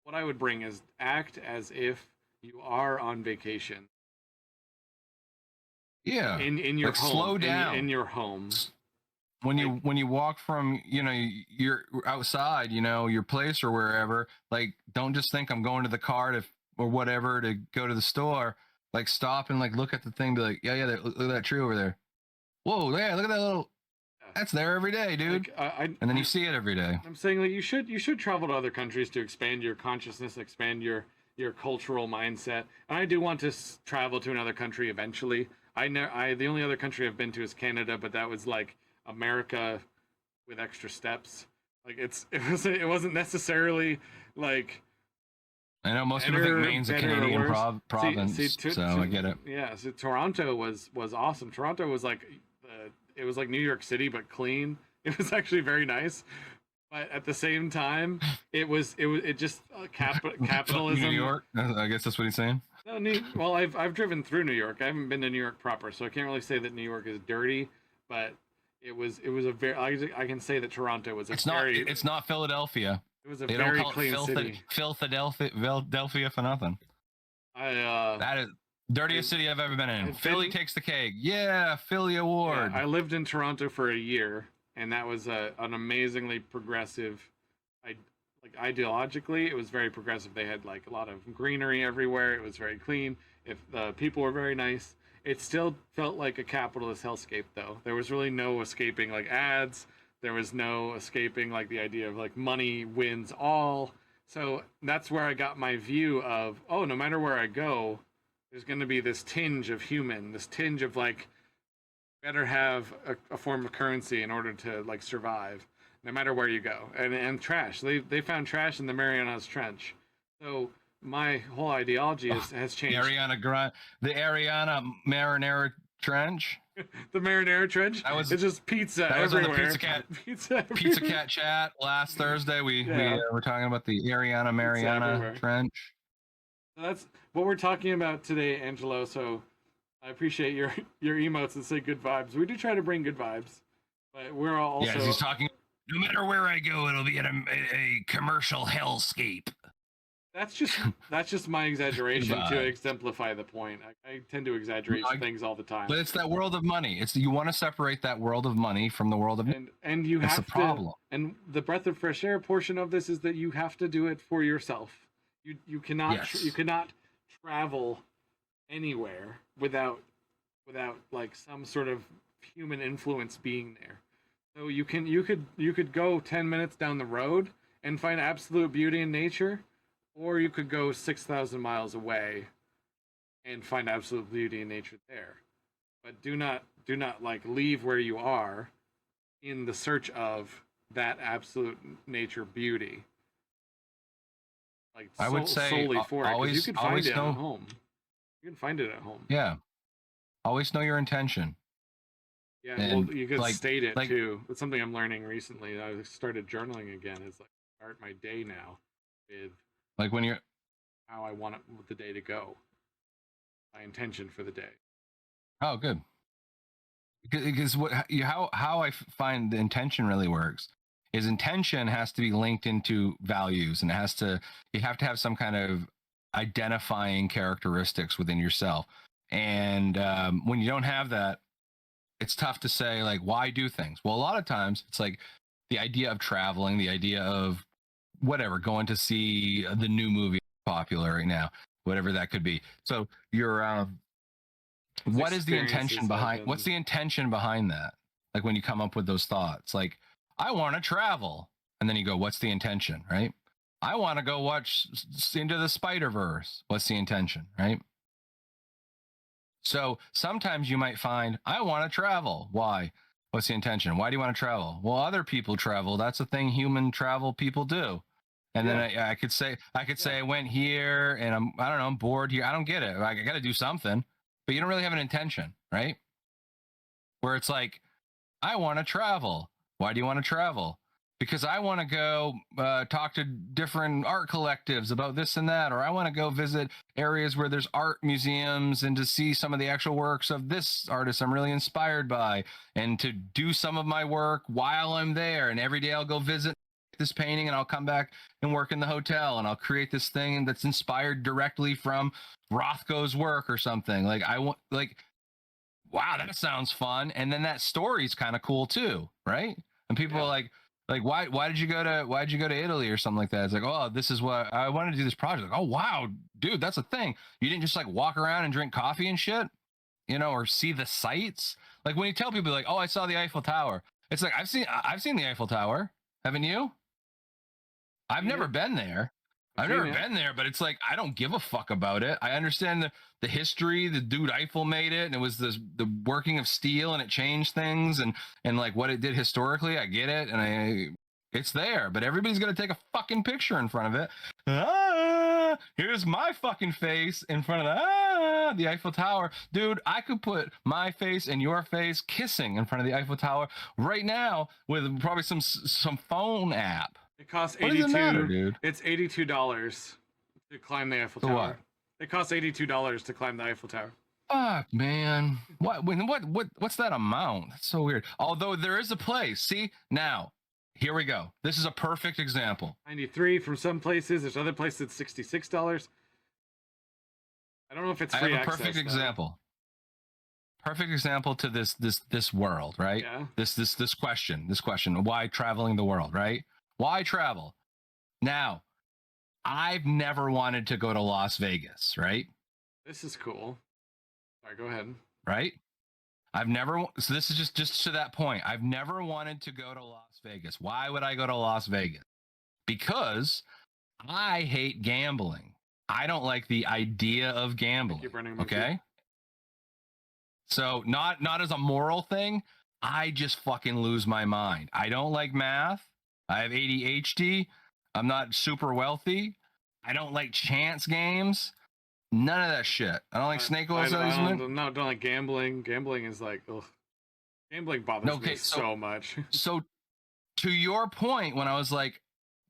B: what I would bring is act as if you are on vacation.
A: Yeah.
B: In your home.
A: Slow down.
B: In your home.
A: When you walk from, you're outside, your place or wherever, like, don't just think I'm going to the car or whatever to go to the store. Like, stop and like look at the thing, be like, yeah, look at that tree over there. Whoa, yeah, look at that little. That's there every day, dude. And then you see it every day.
B: I'm saying like you should travel to other countries to expand your consciousness, expand your cultural mindset. And I do want to travel to another country eventually. The only other country I've been to is Canada, but that was like America with extra steps. Like it wasn't necessarily like.
A: I know most people think Maine's a Canadian province, so I get it.
B: Yeah, so Toronto was awesome. Toronto was like it was like New York City but clean. It was actually very nice, but at the same time, it just capitalism. New
A: York. I guess that's what he's saying.
B: No, well, I've driven through New York. I haven't been to New York proper, so I can't really say that New York is dirty, but it was a very. I can say that Toronto was
A: It's not Philadelphia.
B: It was a very clean city.
A: Philadelphia for nothing. That is dirtiest city I've ever been in. Philly takes the cake. Yeah, Philly award.
B: Yeah, I lived in Toronto for a year, and that was an amazingly progressive. Ideologically, it was very progressive. They had like a lot of greenery everywhere. It was very clean. If the people were very nice, it still felt like a capitalist hellscape. Though there was really no escaping like ads. There was no escaping like the idea of like money wins all. So that's where I got my view of, oh, no matter where I go, there's going to be this tinge of human, this tinge of like, better have a form of currency in order to like survive, no matter where you go. And trash. They found trash in the Marianas Trench. So my whole ideology has changed.
A: The Ariana Marinara Trench.
B: The Marinara Trench. It's just pizza everywhere.
A: Pizza Cat chat last Thursday. We were talking about the Ariana Mariana Trench.
B: So that's what we're talking about today, Angelo. So I appreciate your emotes that say good vibes. We do try to bring good vibes, but we're also.
A: Yeah, he's talking. No matter where I go, it'll be a commercial hellscape.
B: That's just my exaggeration to exemplify the point. I tend to exaggerate things all the time.
A: But it's that world of money. You want to separate that world of money from the world of
B: and you have
A: the problem.
B: And the breath of fresh air portion of this is that you have to do it for yourself. You cannot you cannot travel anywhere without like some sort of human influence being there. So you could go 10 minutes down the road and find absolute beauty in nature. Or you could go 6,000 miles away and find absolute beauty in nature there. But do not like leave where you are in the search of that absolute nature beauty. Like
A: I would say
B: solely for it, 'cause you can find it at home. You can find it at home.
A: Yeah. Always know your intention.
B: Yeah, well, you could state it too. It's something I'm learning recently. I started journaling again. It's like start my day now with
A: like when you're
B: how I want the day to go. My intention for the day.
A: Oh, good. Because how I find the intention really works is intention has to be linked into values, and you have to have some kind of identifying characteristics within yourself. And when you don't have that, it's tough to say like why do things. Well, a lot of times it's like the idea of traveling, the idea of whatever, going to see the new movie popular right now, whatever that could be. So you're what is the intention behind what's the intention behind that? Like when you come up with those thoughts, like I want to travel, and then you go, what's the intention, right? I want to go watch Into the Spider-Verse. What's the intention, right? So sometimes you might find, I want to travel. Why? What's the intention? Why do you want to travel? Well, other people travel. That's a thing human travel people do. And then I could say I went here and I don't know, I'm bored here. I don't get it. I got to do something, but you don't really have an intention, right? Where it's like, I want to travel. Why do you want to travel? Because I want to go talk to different art collectives about this and that, or I want to go visit areas where there's art museums and to see some of the actual works of this artist I'm really inspired by, and to do some of my work while I'm there. And every day I'll go visit this painting and I'll come back and work in the hotel and I'll create this thing that's inspired directly from Rothko's work or something. Like I want, like, wow, that sounds fun. And then that story's kind of cool too, right? And people are like, why did you go to Italy or something like that? It's like, oh, this is what I wanted to do, this project. Like, oh wow, dude, that's a thing. You didn't just like walk around and drink coffee and shit, you know, or see the sights. Like when you tell people like, oh, I saw the Eiffel Tower. It's like I've seen the Eiffel Tower. Haven't you? I've never been there. I've never been there, but it's like I don't give a fuck about it. I understand the history. The dude Eiffel made it, and it was the working of steel, and it changed things, and like what it did historically. I get it, and it's there, but everybody's gonna take a fucking picture in front of it. Ah, here's my fucking face in front of the Eiffel Tower, dude. I could put my face and your face kissing in front of the Eiffel Tower right now with probably some phone app.
B: It costs
A: What does it matter, dude?
B: It's $82 to climb the Eiffel Tower. What? It costs $82 to climb the Eiffel Tower.
A: Fuck, man. What's that amount? That's so weird. Although there is a place. See, now, here we go. This is a perfect example.
B: 93 from some places. There's other places it's $66. I don't know if it's free access. I have a
A: perfect example. Perfect example to this world, right?
B: Yeah.
A: This question. Why traveling the world, right? Why travel? Now, I've never wanted to go to Las Vegas, right?
B: This is cool. Sorry, go ahead.
A: Right? So this is just to that point. I've never wanted to go to Las Vegas. Why would I go to Las Vegas? Because I hate gambling. I don't like the idea of gambling. Okay? So not as a moral thing, I just fucking lose my mind. I don't like math. I have ADHD. I'm not super wealthy. I don't like chance games. None of that shit. I don't like snake oil salesmen.
B: Don't like gambling. Gambling is like, ugh. Gambling bothers me so much.
A: So to your point, when I was like,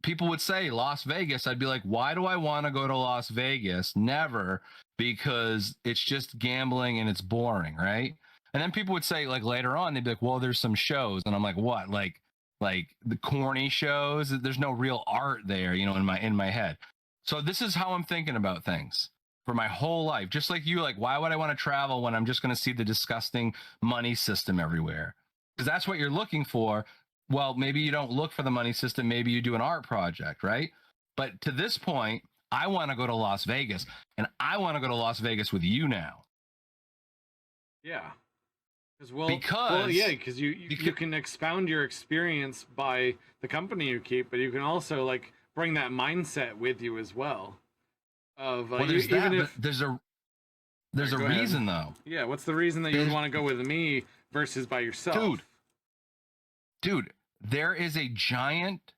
A: people would say Las Vegas, I'd be like, why do I want to go to Las Vegas? Never, because it's just gambling and it's boring, right? And then people would say, like, later on, they'd be like, well, there's some shows. And I'm like, what? Like the corny shows? There's no real art there, you know, in my head. So this is how I'm thinking about things for my whole life. Just like you, like, why would I want to travel when I'm just going to see the disgusting money system everywhere? Because that's what you're looking for. Well, maybe you don't look for the money system. Maybe you do an art project, right? But to this point, I want to go to Las Vegas, and I want to go to Las Vegas with you now.
B: Yeah. Because you can expound your experience by the company you keep, but you can also like bring that mindset with you as well.
A: There's a reason though.
B: Yeah, what's the reason that you would want to go with me versus by yourself?
A: Dude, there is a giant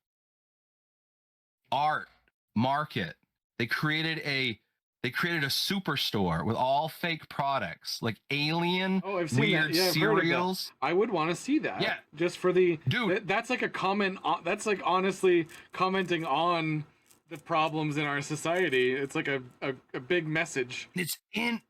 A: art market. They created a superstore with all fake products, like alien weird cereals.
B: I would want to see that.
A: Yeah,
B: just for the dude. That's like a comment. That's like honestly commenting on the problems in our society. It's like a big message.
A: It's in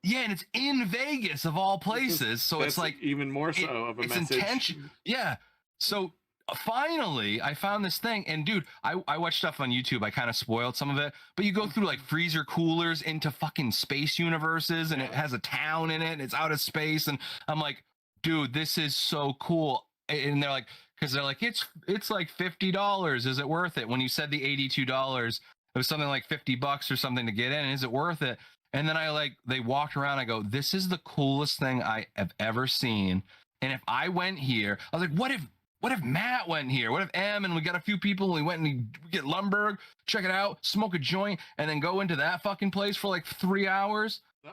A: Vegas of all places. So it's like
B: even more so of a message.
A: Intention. Yeah. So finally I found this thing, and dude, I watch stuff on YouTube. I kind of spoiled some of it, but you go through like freezer coolers into fucking space universes, and it has a town in it, and it's out of space, and I'm like, dude, this is so cool. And they're like, because they're like, it's like $50. Is it worth it? When you said the $82, it was something like $50 or something to get in. Is it worth it? And then they walked around. I go, this is the coolest thing I have ever seen. And if I went here, I was like, what if Matt went here? What if M and we got a few people and we went and we get Lumberg, check it out, smoke a joint, and then go into that fucking place for like 3 hours?
B: The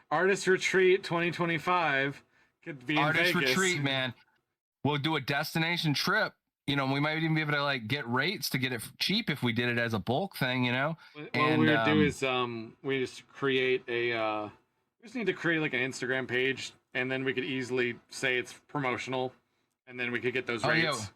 B: artist retreat 2025 could be in
A: artist
B: Vegas.
A: retreat, man. We'll do a destination trip. You know, we might even be able to like get rates to get it cheap if we did it as a bulk thing, you know.
B: What we would do is we just create a we just need to create like an Instagram page, and then we could easily say it's promotional, and then we could get those rates.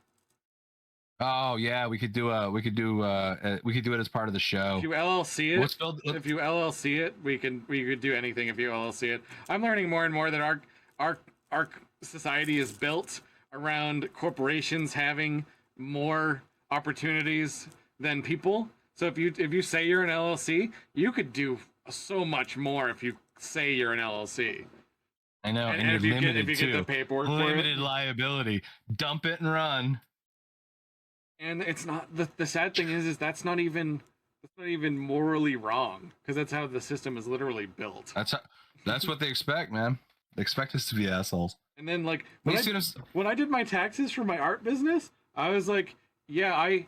A: Oh yeah, we could do it as part of the show.
B: If you LLC it, we could do anything if you LLC it. I'm learning more and more that our society is built around corporations having more opportunities than people. So if you say you're an LLC, you could do so much more if you say you're an LLC.
A: I know,
B: and if you get the paperwork for it,
A: limited liability, dump it and run.
B: And it's not the sad thing is that's not even morally wrong, because that's how the system is literally built.
A: That's what they expect, man. They expect us to be assholes.
B: And then like when I did my taxes for my art business, I was like, yeah, I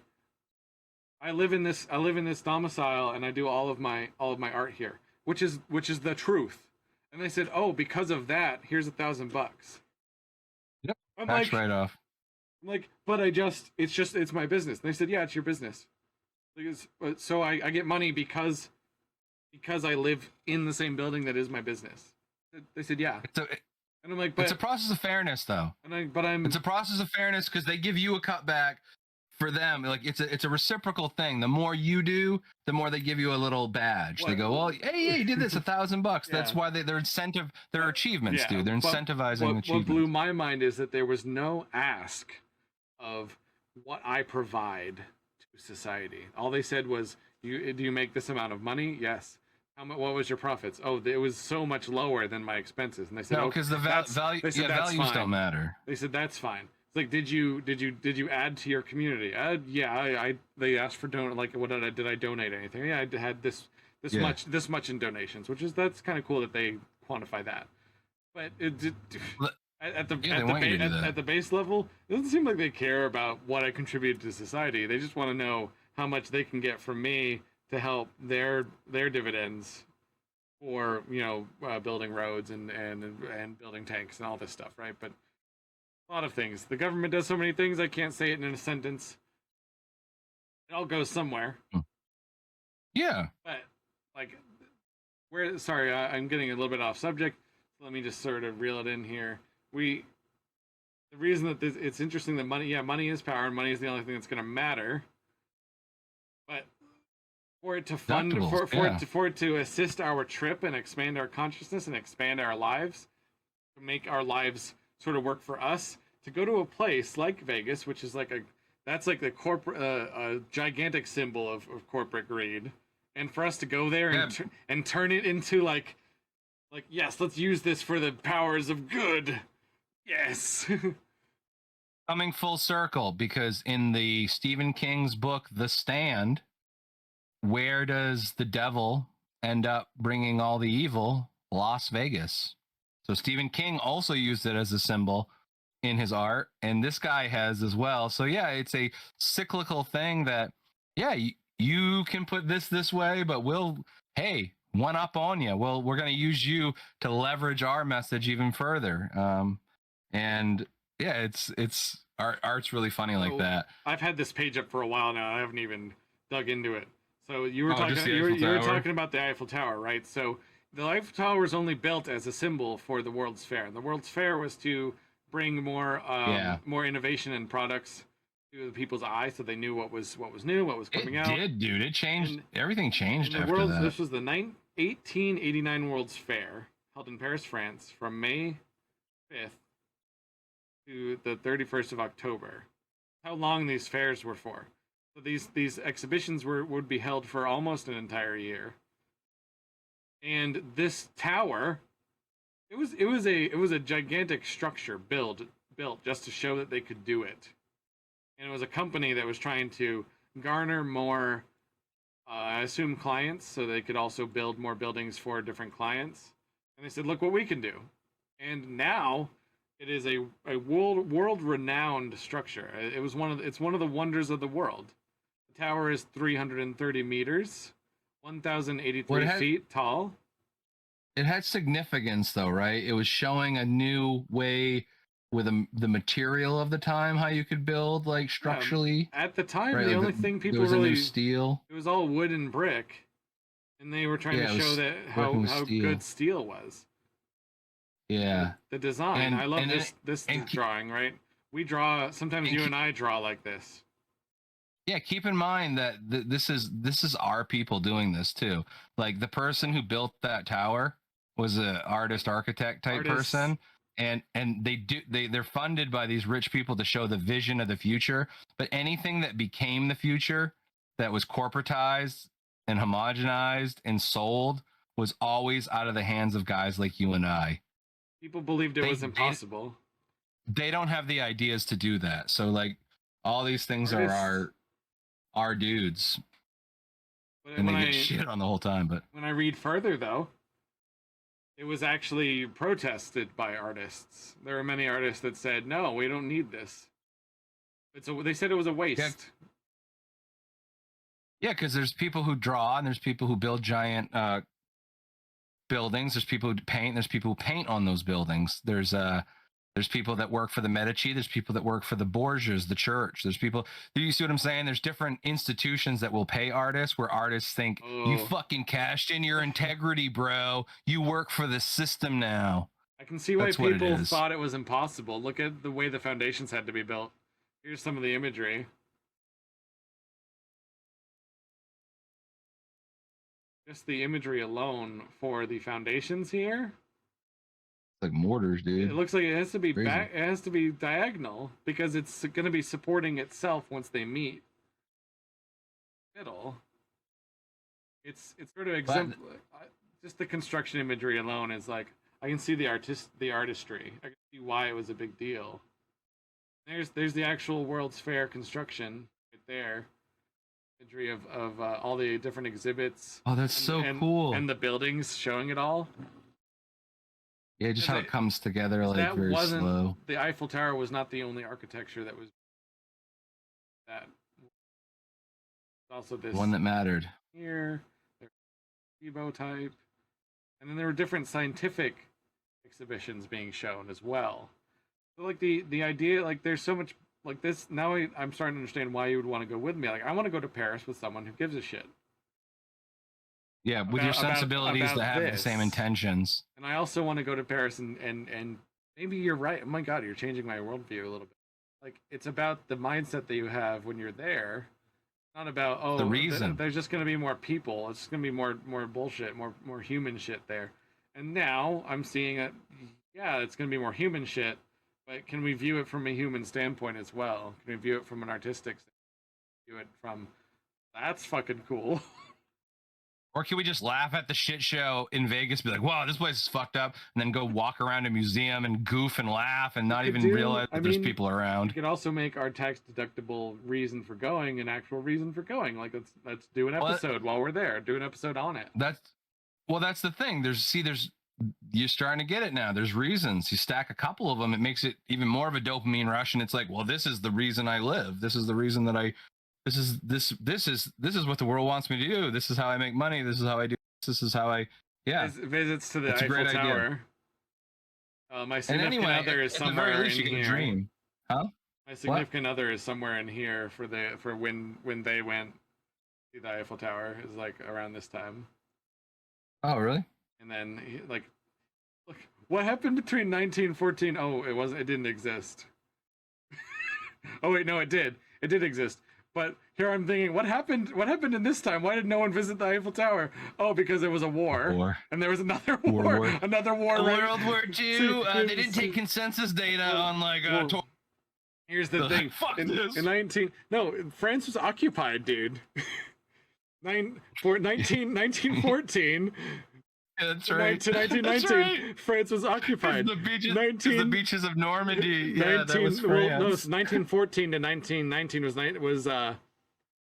B: live in this domicile and I do all of my art here, which is the truth. And they said, oh, because of that, here's $1,000.
A: Yep. Tax write-off.
B: I'm like, but it's my business. And they said, yeah, it's your business. So I get money because I live in the same building that is my business. They said, yeah. And I'm like, but
A: it's a process of fairness, though. It's a process of fairness because they give you a cutback for them. Like it's a reciprocal thing. The more you do, the more they give you a little badge. They go, well, hey, you did this $1,000. Yeah. That's why their incentive, their achievements, dude. They're incentivizing achievements. What
B: blew my mind is that there was no ask of what I provide to society. All they said was, do you make this amount of money? Yes. What was your profits? Oh, it was so much lower than my expenses. And they said,
A: no, because the values don't matter.
B: They said that's fine. It's like, did you add to your community? Yeah, they asked for did I donate anything? Yeah, I had this much in donations, that's kind of cool that they quantify that. But at the base level, it doesn't seem like they care about what I contribute to society. They just want to know how much they can get from me to help their dividends for building roads and building tanks and all this stuff, right? But a lot of things. The government does so many things I can't say it in a sentence. It all goes somewhere.
A: Yeah.
B: But like, I'm getting a little bit off subject. So let me just sort of reel it in here. The reason that it's interesting that money is power, and money is the only thing that's going to matter. But for it to fund, for it to assist our trip and expand our consciousness and expand our lives, to make our lives sort of work for us, to go to a place like Vegas, which is that's like the corporate, a gigantic symbol of corporate greed, and for us to go there and turn it into like yes, let's use this for the powers of good. Yes.
A: Coming full circle, because in the Stephen King's book, The Stand, where does the devil end up bringing all the evil? Las Vegas. So Stephen King also used it as a symbol in his art, and this guy has as well. So yeah, it's a cyclical thing that, yeah, you can put this way, but hey, one up on you. Well, we're going to use you to leverage our message even further. And yeah, it's art's really funny like that.
B: I've had this page up for a while now. I haven't even dug into it. So you were talking about the Eiffel Tower, right? So the Eiffel Tower was only built as a symbol for the World's Fair. And the World's Fair was to bring more innovation and products to the people's eyes, so they knew what was new, what was coming out.
A: It did, dude. It changed. Everything changed after that.
B: This was the 1889 World's Fair, held in Paris, France, from May 5th to the 31st of October. How long these fairs were for. So these exhibitions would be held for almost an entire year. And this tower, it was a gigantic structure built built just to show that they could do it. And it was a company that was trying to garner more, I assume, clients, so they could also build more buildings for different clients. And they said, "Look what we can do." And now it is a world renowned structure. It's one of the wonders of the world. The tower is 330 meters, 1,083 feet tall.
A: It had significance, though, right? It was showing a new way with the material of the time, how you could build like structurally.
B: Yeah, at the time,
A: right?
B: the
A: Like
B: only thing people
A: there was
B: really
A: a new steel.
B: It was all wood and brick, and they were trying to show that how good steel was.
A: Yeah.
B: The design. I love this drawing, right? We draw, sometimes you and I draw like this.
A: Yeah, keep in mind that this is our people doing this too. Like the person who built that tower was an architect type person, and they're funded by these rich people to show the vision of the future. But anything that became the future that was corporatized and homogenized and sold was always out of the hands of guys like you and I.
B: People believed it was impossible.
A: They don't have the ideas to do that. So like all these things are our dudes. And they get shit on the whole time. But
B: when I read further, though, it was actually protested by artists. There were many artists that said, "No, we don't need this." They said it was a waste.
A: Yeah, because there's people who draw and there's people who build giant buildings. There's people who paint. There's people who paint on those buildings. There's people that work for the Medici. There's people that work for the Borgias, the church. There's people. Do you see what I'm saying? There's different institutions that will pay artists where artists think, you fucking cashed in your integrity, bro. You work for the system now.
B: I can see why people thought it was impossible. Look at the way the foundations had to be built. Here's some of the imagery. Just the imagery alone for the foundations here.
A: Like mortars, dude.
B: It looks like it has to be back. It has to be diagonal because it's going to be supporting itself once they meet. Middle. It's sort of just the construction imagery alone is like I can see the artistry. I can see why it was a big deal. There's the actual World's Fair construction right there. Imagery of all the different exhibits.
A: Oh, that's so cool.
B: And the buildings showing it all.
A: Yeah, just how it comes together like very slow.
B: The Eiffel Tower was not the only architecture that was that. Also this
A: one that mattered.
B: Here, Debo type. And then there were different scientific exhibitions being shown as well. So like the idea, like there's so much like this, now I'm starting to understand why you would want to go with me. Like I want to go to Paris with someone who gives a shit.
A: Yeah, with your sensibilities that have the same intentions.
B: And I also want to go to Paris and maybe you're right. Oh my God, you're changing my worldview a little bit. Like it's about the mindset that you have when you're there. Not about
A: the reason.
B: There's just gonna be more people. It's gonna be more bullshit, more human shit there. And now I'm seeing it. Yeah, it's gonna be more human shit. But can we view it from a human standpoint as well? Can we view it from an artistic standpoint? View it from that's fucking cool.
A: Or can we just laugh at the shit show in Vegas, be like, wow, this place is fucked up, and then go walk around a museum and goof and laugh and not even realize that there's people around?
B: We could also make our tax-deductible reason for going an actual reason for going. Like, let's do an episode while we're there. Do an episode on it.
A: That's the thing. You're starting to get it now. There's reasons. You stack a couple of them, it makes it even more of a dopamine rush, and it's like, well, this is the reason I live. This is the reason that this is what the world wants me to do. This is how I make money. This is how I do. This is how I
B: visits to the Eiffel Tower. My significant other is somewhere in here.
A: Dream. Huh?
B: My significant other is somewhere in here for when they went to the Eiffel Tower is like around this time.
A: Oh, really?
B: And then look, what happened between 1914? Oh, it didn't exist. Oh wait, no, it did. It did exist. But here I'm thinking, what happened in this time? Why did no one visit the Eiffel Tower? Oh, because there was a war. And there was another war. Another war.
A: World War II. They didn't take consensus data on like.
B: Here's the thing.
A: Fuck
B: this. France was occupied, dude. 1914.
A: That's
B: To
A: right.
B: to
A: That's
B: 1919,
A: right.
B: France was occupied.
A: The beaches, the
B: 19
A: beaches of Normandy. Yeah, that
B: 19
A: was
B: well no,
A: France.
B: it's 1914 to 1919 was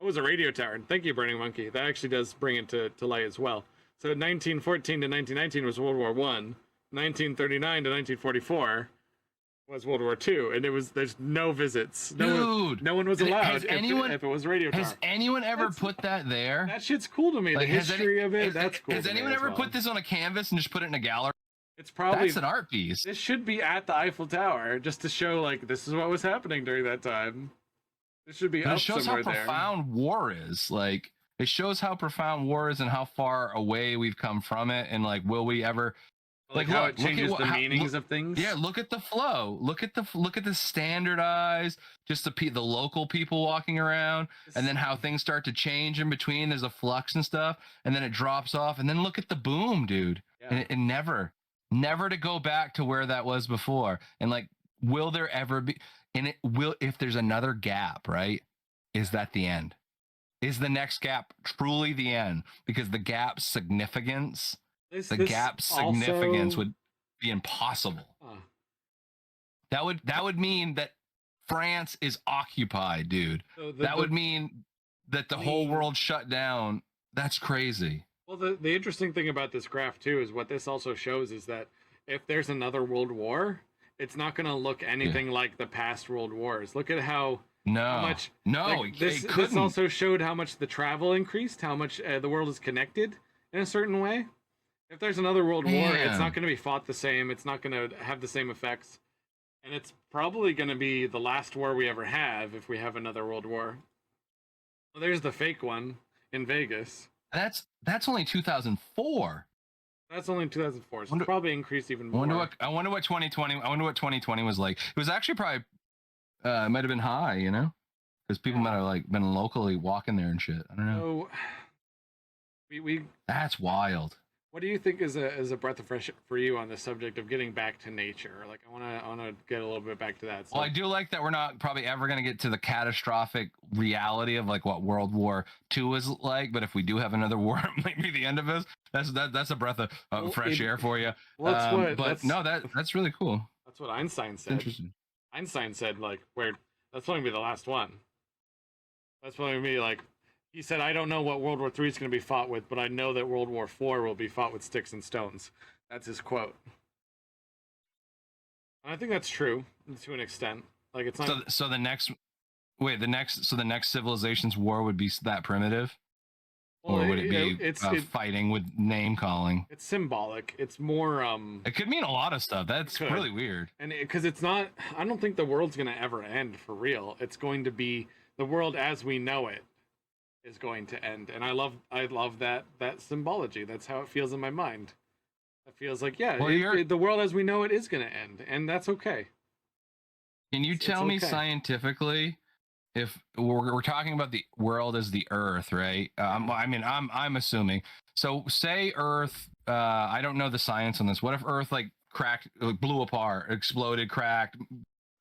B: it was a radio tower. Thank you, Burning Monkey. That actually does bring it to light as well. So 1914 to 1919 was World War One. 1939 to 1944 was World War Two, and there's no visits.
A: Dude,
B: No one was allowed
A: anyone
B: if it was a radio tower.
A: has anyone ever put that there?
B: That shit's cool to me.
A: Like,
B: the history of it, that's cool.
A: Has
B: to me
A: anyone
B: as
A: ever
B: well.
A: put this on a canvas and just put it in a gallery?
B: It's probably
A: That's an art piece.
B: This should be at the Eiffel Tower just to show like this is what was happening during that time. This should be
A: And
B: up
A: it shows
B: somewhere
A: how profound war is. Like, it shows how profound war is and how far away we've come from it. And like, will we ever?
B: Like how it changes the meanings of things.
A: Yeah, look at the flow. Look at the standardized, just the local people walking around, and then how things start to change in between. There's a flux and stuff, and then it drops off, and then look at the boom, dude.
B: Yeah.
A: And it never to go back to where that was before. And like, will there ever be? And it will, if there's another gap, right? Is that the end? Is the next gap truly the end? Because the gap's significance. The gap significance would be impossible. That would mean that France is occupied, dude. So that would mean that the whole world shut down. That's crazy.
B: Well, the interesting thing about this graph too is what this also shows is that if there's another world war, it's not going to look anything like the past world wars. Look at how much.
A: This
B: also showed how much the travel increased, how much the world is connected in a certain way. If there's another world war, it's not going to be fought the same. It's not going to have the same effects. And it's probably going to be the last war we ever have if we have another world war. Well, there's the fake one in Vegas.
A: That's only 2004.
B: That's only 2004. So it'll probably increase even more.
A: I wonder what 2020 was like. It was actually probably it might have been high, you know? Because people might have like been locally walking there and shit. I don't know.
B: So we
A: that's wild.
B: What do you think is a breath of fresh air for you on the subject of getting back to nature? Like I wanna get a little bit back to that. So.
A: Well, I do like that we're not probably ever gonna get to the catastrophic reality of like what World War II was like, but if we do have another war, it might be the end of us. That's a breath of fresh air for you.
B: Well,
A: that's really cool.
B: That's what Einstein said.
A: Interesting.
B: Einstein said like that's probably gonna be the last one. That's probably gonna be like. He said, I don't know what World War III is going to be fought with, but I know that World War IV will be fought with sticks and stones. That's his quote. And I think that's true to an extent. Like it's not.
A: So the next civilization's war would be that primitive, or would it be fighting with name calling?
B: It's symbolic. It's more.
A: It could mean a lot of stuff. That's really weird.
B: And because it's not, I don't think the world's going to ever end for real. It's going to be the world as we know it. Is going to end, and I love that symbology. That's how it feels in my mind. It feels like the world as we know it is going to end, and that's okay.
A: Can you tell me scientifically if we're talking about the world as the Earth, right? I'm assuming. So say Earth. I don't know the science on this. What if Earth like cracked, like blew apart, exploded, cracked,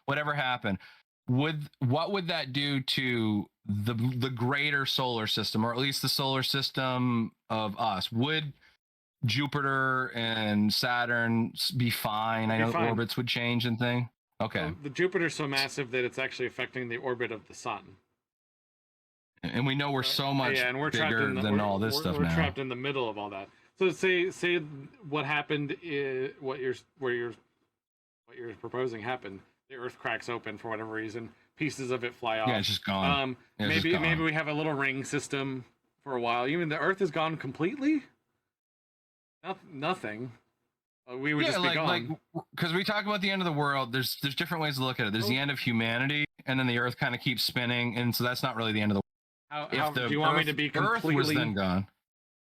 A: whatever happened? What would that do to the greater solar system, or at least the solar system of us? Would Jupiter and Saturn be fine? I know orbits would change and thing. Okay.
B: Well, the Jupiter's so massive that it's actually affecting the orbit of the sun.
A: And we know we're so much bigger than all this stuff now.
B: We're trapped in the middle of all that. So say what happened what you're proposing happened. The Earth cracks open for whatever reason. Pieces of it fly off.
A: Yeah, it's just gone.
B: Maybe we have a little ring system for a while. Even the Earth is gone completely. Nothing. We would just be gone.
A: Because we talk about the end of the world. There's different ways to look at it. There's the end of humanity, and then the Earth kind of keeps spinning, and so that's not really the end of the world.
B: Do you want me to be completely?
A: Earth was then gone.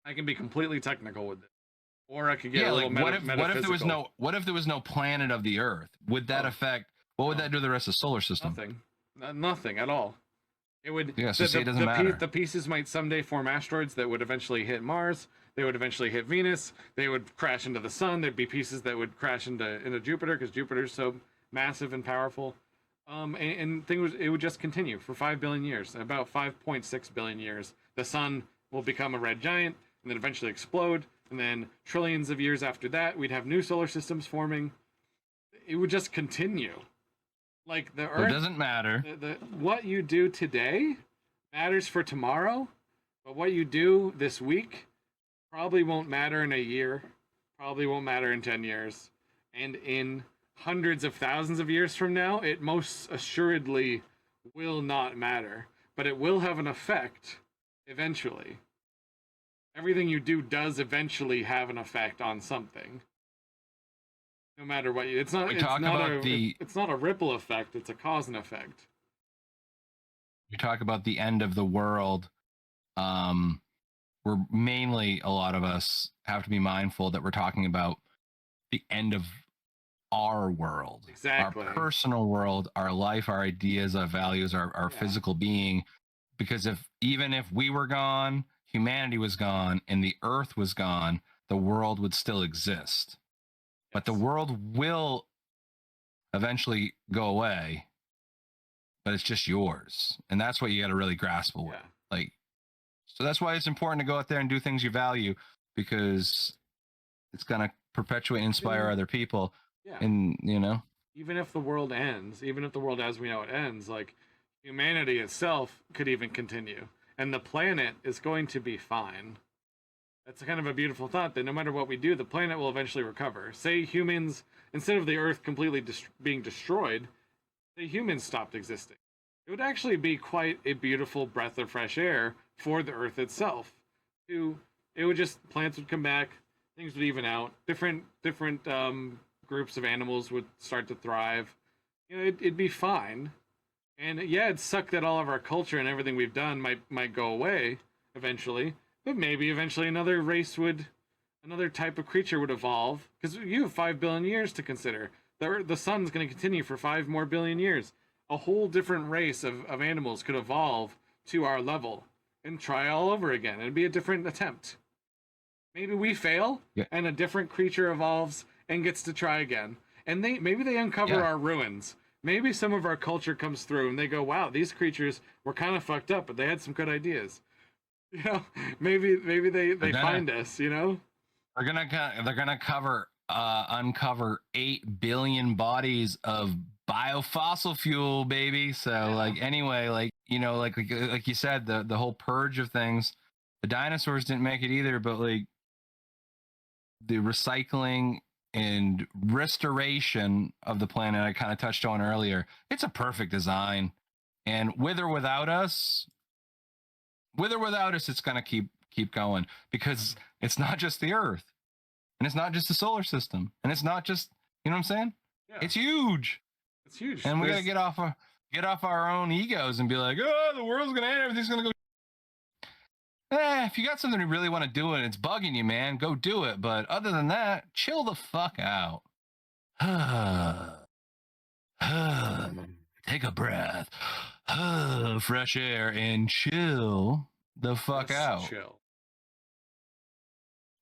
B: I can be completely technical with it. Or I could get
A: what if there was no planet of the Earth? Would that affect? What would that do to the rest of the solar system?
B: Nothing at all. It would.
A: Yeah, so it doesn't matter.
B: The pieces might someday form asteroids that would eventually hit Mars. They would eventually hit Venus. They would crash into the sun. There'd be pieces that would crash into Jupiter because Jupiter's so massive and powerful. It would just continue for 5 billion years. About 5.6 billion years, the sun will become a red giant and then eventually explode. and then trillions of years after that, we'd have new solar systems forming. It would just continue. Like the
A: So it
B: Earth,
A: doesn't matter.
B: what you do today matters for tomorrow, but what you do this week probably won't matter in a year, probably won't matter in 10 years, and in hundreds of thousands of years from now, it most assuredly will not matter, but it will have an effect eventually. Everything you do does eventually have an effect on something. No matter what you, it's not. It's not a ripple effect. It's a cause and effect.
A: You talk about the end of the world. We're mainly, a lot of us have to be mindful that we're talking about the end of our world,
B: Exactly.
A: Our personal world, our life, our ideas, our values, our physical being. Because even if we were gone, humanity was gone, and the earth was gone, the world would still exist. But the world will eventually go away, but it's just yours. And that's what you got to really grasp with.
B: Yeah.
A: Like, so that's why it's important to go out there and do things you value, because it's going to perpetuate and inspire other people.
B: Yeah.
A: And,
B: even if the world ends, even if the world as we know it ends, like humanity itself could even continue. And the planet is going to be fine. That's kind of a beautiful thought that no matter what we do, the planet will eventually recover. Say humans, instead of the Earth completely being destroyed, say humans stopped existing. It would actually be quite a beautiful breath of fresh air for the Earth itself. Plants would come back, things would even out, different groups of animals would start to thrive. It'd be fine. And yeah, it'd suck that all of our culture and everything we've done might go away eventually. But maybe eventually another type of creature would evolve. Because you have 5 billion years to consider. The sun's going to continue for 5 more billion years. A whole different race of animals could evolve to our level and try all over again. It'd be a different attempt. Maybe we fail, and a different creature evolves and gets to try again. And maybe they uncover our ruins. Maybe some of our culture comes through and they go, wow, these creatures were kind of fucked up, but they had some good ideas. Maybe they find us. They're
A: gonna uncover 8 billion bodies of biofossil fuel, baby. So anyway, like you said, the whole purge of things. The dinosaurs didn't make it either, but like the recycling and restoration of the planet I kind of touched on earlier, it's a perfect design. And with or without us, it's going to keep going, because it's not just the Earth, and it's not just the solar system, and it's not just, you know what I'm saying? Yeah. It's huge.
B: It's huge.
A: And we got to get off our own egos and be like, oh, the world's going to end, everything's going to go. If you got something you really want to do and it's bugging you, man, go do it. But other than that, chill the fuck out. Take a breath. Fresh air and chill the fuck out.
B: Chill.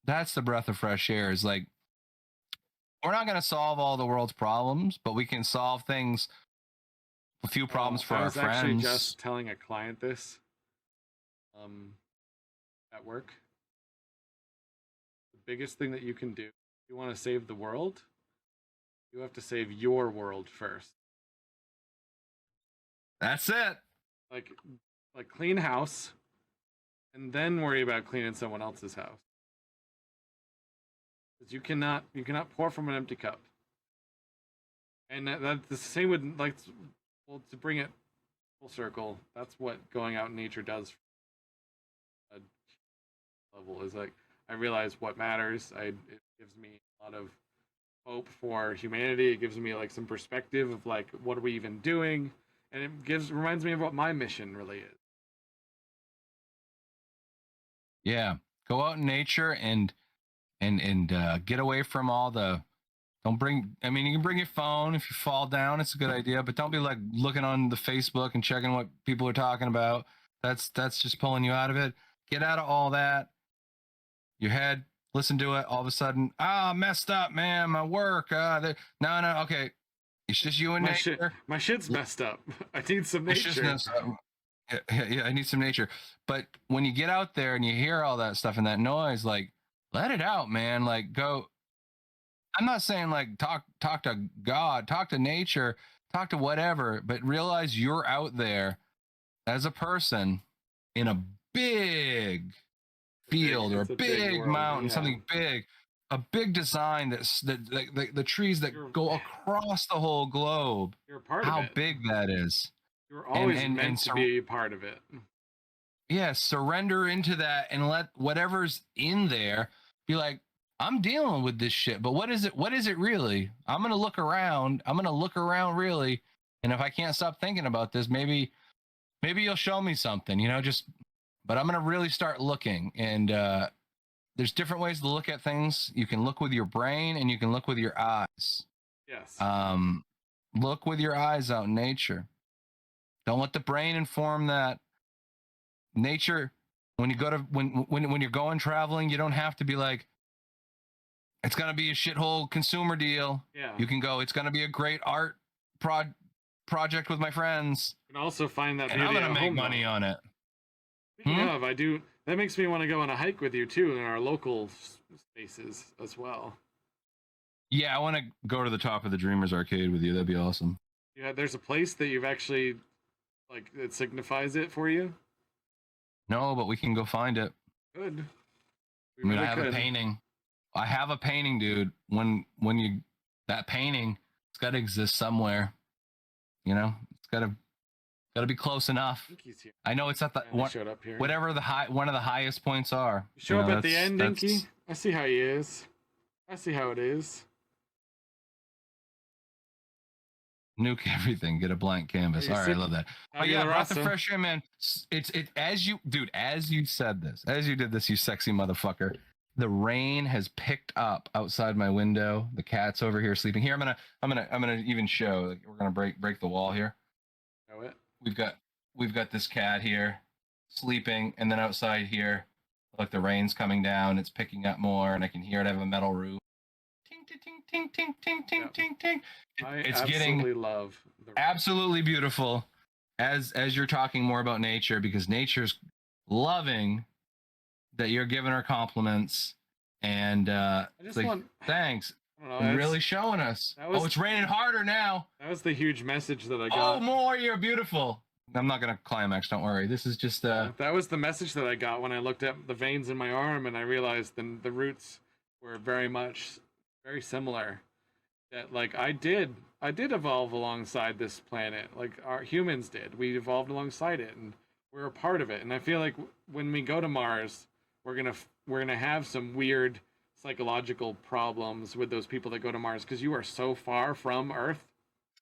A: That's the breath of fresh air. Is like, we're not going to solve all the world's problems, but we can solve a few problems for our friends. I was actually
B: just telling a client this. At work, the biggest thing that you can do if you want to save the world, you have to save your world first.
A: That's it.
B: Like clean house, and then worry about cleaning someone else's house. Because you cannot pour from an empty cup. And that's the same with to bring it full circle. That's what going out in nature does. Level is like, I realize what matters. It gives me a lot of hope for humanity. It gives me like some perspective of like, what are we even doing? And it reminds me of what my mission really is.
A: Yeah, go out in nature and get away from all the. Don't bring. I mean, you can bring your phone if you fall down. It's a good idea, but don't be like looking on the Facebook and checking what people are talking about. That's just pulling you out of it. Get out of all that. Your head, listen to it. All of a sudden, messed up, man. My work. No, okay. It's just you and nature.
B: My shit's messed up. I need some nature.
A: Yeah, I need some nature. But when you get out there and you hear all that stuff and that noise, like let it out, man. Like go. I'm not saying like talk to God, talk to nature, talk to whatever, but realize you're out there as a person in a big field or a
B: It's a big
A: big
B: world.
A: mountain,
B: Yeah.
A: something big, a big design that's the trees that
B: You're
A: go across the whole globe.
B: you're a part of
A: How
B: it.
A: big that is,
B: You're
A: and
B: always meant to be part of it.
A: yeah, surrender into that and let whatever's in there be like, I'm dealing with this shit, but what is it? What is it really? I'm gonna look around. I'm gonna look around really, and if I can't stop thinking about this, maybe you'll show me something, just. But I'm gonna really start looking, and there's different ways to look at things. You can look with your brain, and you can look with your eyes.
B: Yes.
A: Look with your eyes out in nature. Don't let the brain inform that. Nature, when you go to when you're going traveling, you don't have to be like, it's gonna be a shithole consumer deal.
B: Yeah.
A: You can go, it's gonna be a great art project with my friends.
B: You can also find that
A: and
B: beauty
A: I'm gonna
B: at
A: make
B: home,
A: money
B: though.
A: on it.
B: Speaking of, I do. That makes me want to go on a hike with you too in our local spaces as well.
A: Yeah, I want to go to the top of the Dreamers Arcade with you. That'd be awesome.
B: Yeah, there's a place that you've actually like it signifies it for you.
A: No, but we can go find it.
B: Good.
A: I have a painting. I have a painting, dude. When you that painting, it's got to exist somewhere. It's got to be close enough.
B: I think he's here.
A: I know it's at the
B: Showed up here.
A: whatever one of the highest points are.
B: You show up at the end, Dinky. I see how he is. I see how it is.
A: Nuke everything. Get a blank canvas. All right, I love that. Oh yeah, breath of fresh air, man. It's as you said this, as you did this, you sexy motherfucker. The rain has picked up outside my window. The cat's over here sleeping. Here, I'm gonna even show. Like, we're gonna break the wall here.
B: Know it.
A: We've got this cat here sleeping, and then outside here, look, the rain's coming down. It's picking up more, and I can hear it. I have a metal roof. Ting ting ting ting ting ting ting ting. It's
B: absolutely love
A: absolutely beautiful as you're talking more about nature, because nature's loving that you're giving her compliments, and thanks. You're really showing us. It's raining harder now.
B: That was the huge message that I got.
A: Oh, more, you're beautiful. I'm not gonna climax, don't worry. This is just
B: that was the message that I got when I looked at the veins in my arm and I realized the roots were very similar. That like I did evolve alongside this planet, like our humans did. We evolved alongside it, and we're a part of it. And I feel like when we go to Mars, we're gonna have some weird psychological problems with those people that go to Mars, because you are so far from Earth.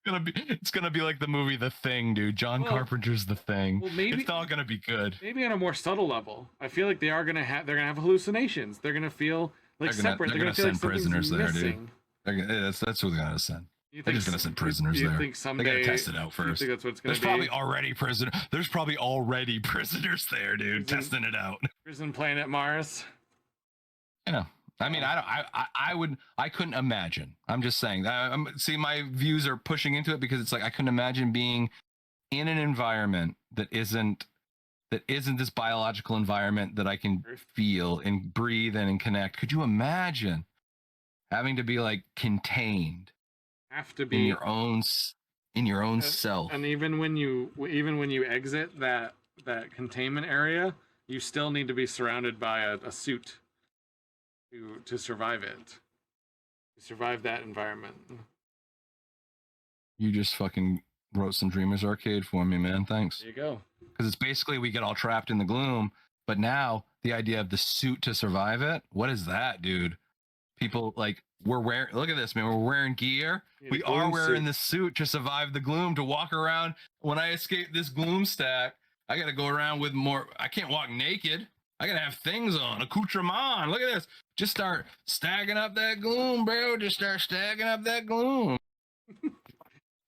A: It's gonna be like the movie The Thing, dude. John Carpenter's The Thing. Well, maybe it's not gonna be good.
B: Maybe on a more subtle level. I feel like they're gonna have hallucinations. They're gonna feel like separate. They're gonna feel like prisoners there, dude.
A: That's who they're gonna send. They're just gonna send prisoners there.
B: Think someday,
A: they gotta test it out first.
B: That's what's gonna
A: There's probably already prisoners there, dude, testing it out.
B: Prison planet Mars.
A: I mean, I couldn't imagine. I'm just saying. See, my views are pushing into it because it's like I couldn't imagine being in an environment that isn't this biological environment that I can feel and breathe in and connect. Could you imagine having to be like contained?
B: Have to be
A: in your own self.
B: And even when you exit that containment area, you still need to be surrounded by a suit to survive it. To survive that environment.
A: You just fucking wrote some Dreamers Arcade for me, man. Thanks.
B: There you go.
A: Because it's basically we get all trapped in the gloom, but now the idea of the suit to survive it, what is that, dude? People like we're wearing, look at this, man, we're wearing gear. We are wearing the suit to survive the gloom, to walk around. When I escape this gloom stack, I gotta go around with more. I can't walk naked. I gotta have things on, accoutrement. Look at this. Just start stacking up that gloom, bro. Just start stacking up that gloom.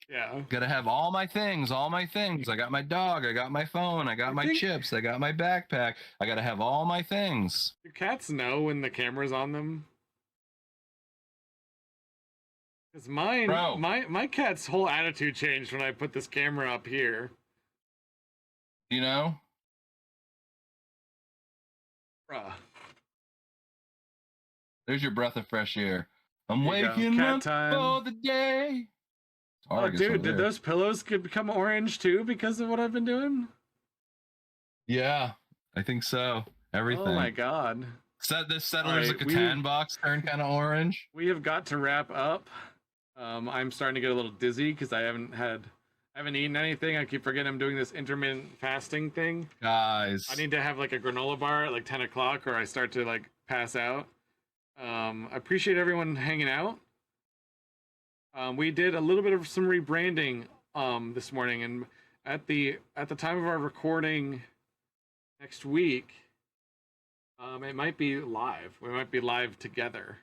B: Yeah.
A: Gotta have all my things. I got my dog. I got my phone. I got my chips. I got my backpack. I gotta have all my things.
B: Do cats know when the camera's on them? Because my cat's whole attitude changed when I put this camera up here.
A: You know?
B: Bruh.
A: There's your breath of fresh air. I'm
B: There you go.
A: waking
B: Cat
A: up
B: time.
A: for the day.
B: Oh, dude, did those pillows become orange too because of what I've been doing?
A: Yeah, I think so. Everything.
B: Oh my god.
A: This Settlers of Catan box turned kind of orange.
B: We have got to wrap up. I'm starting to get a little dizzy because I haven't eaten anything. I keep forgetting I'm doing this intermittent fasting thing.
A: Guys,
B: I need to have like a granola bar at like 10 o'clock or I start to like pass out. I appreciate everyone hanging out. We did a little bit of some rebranding this morning, and at the time of our recording next week, it might be live. We might be live together.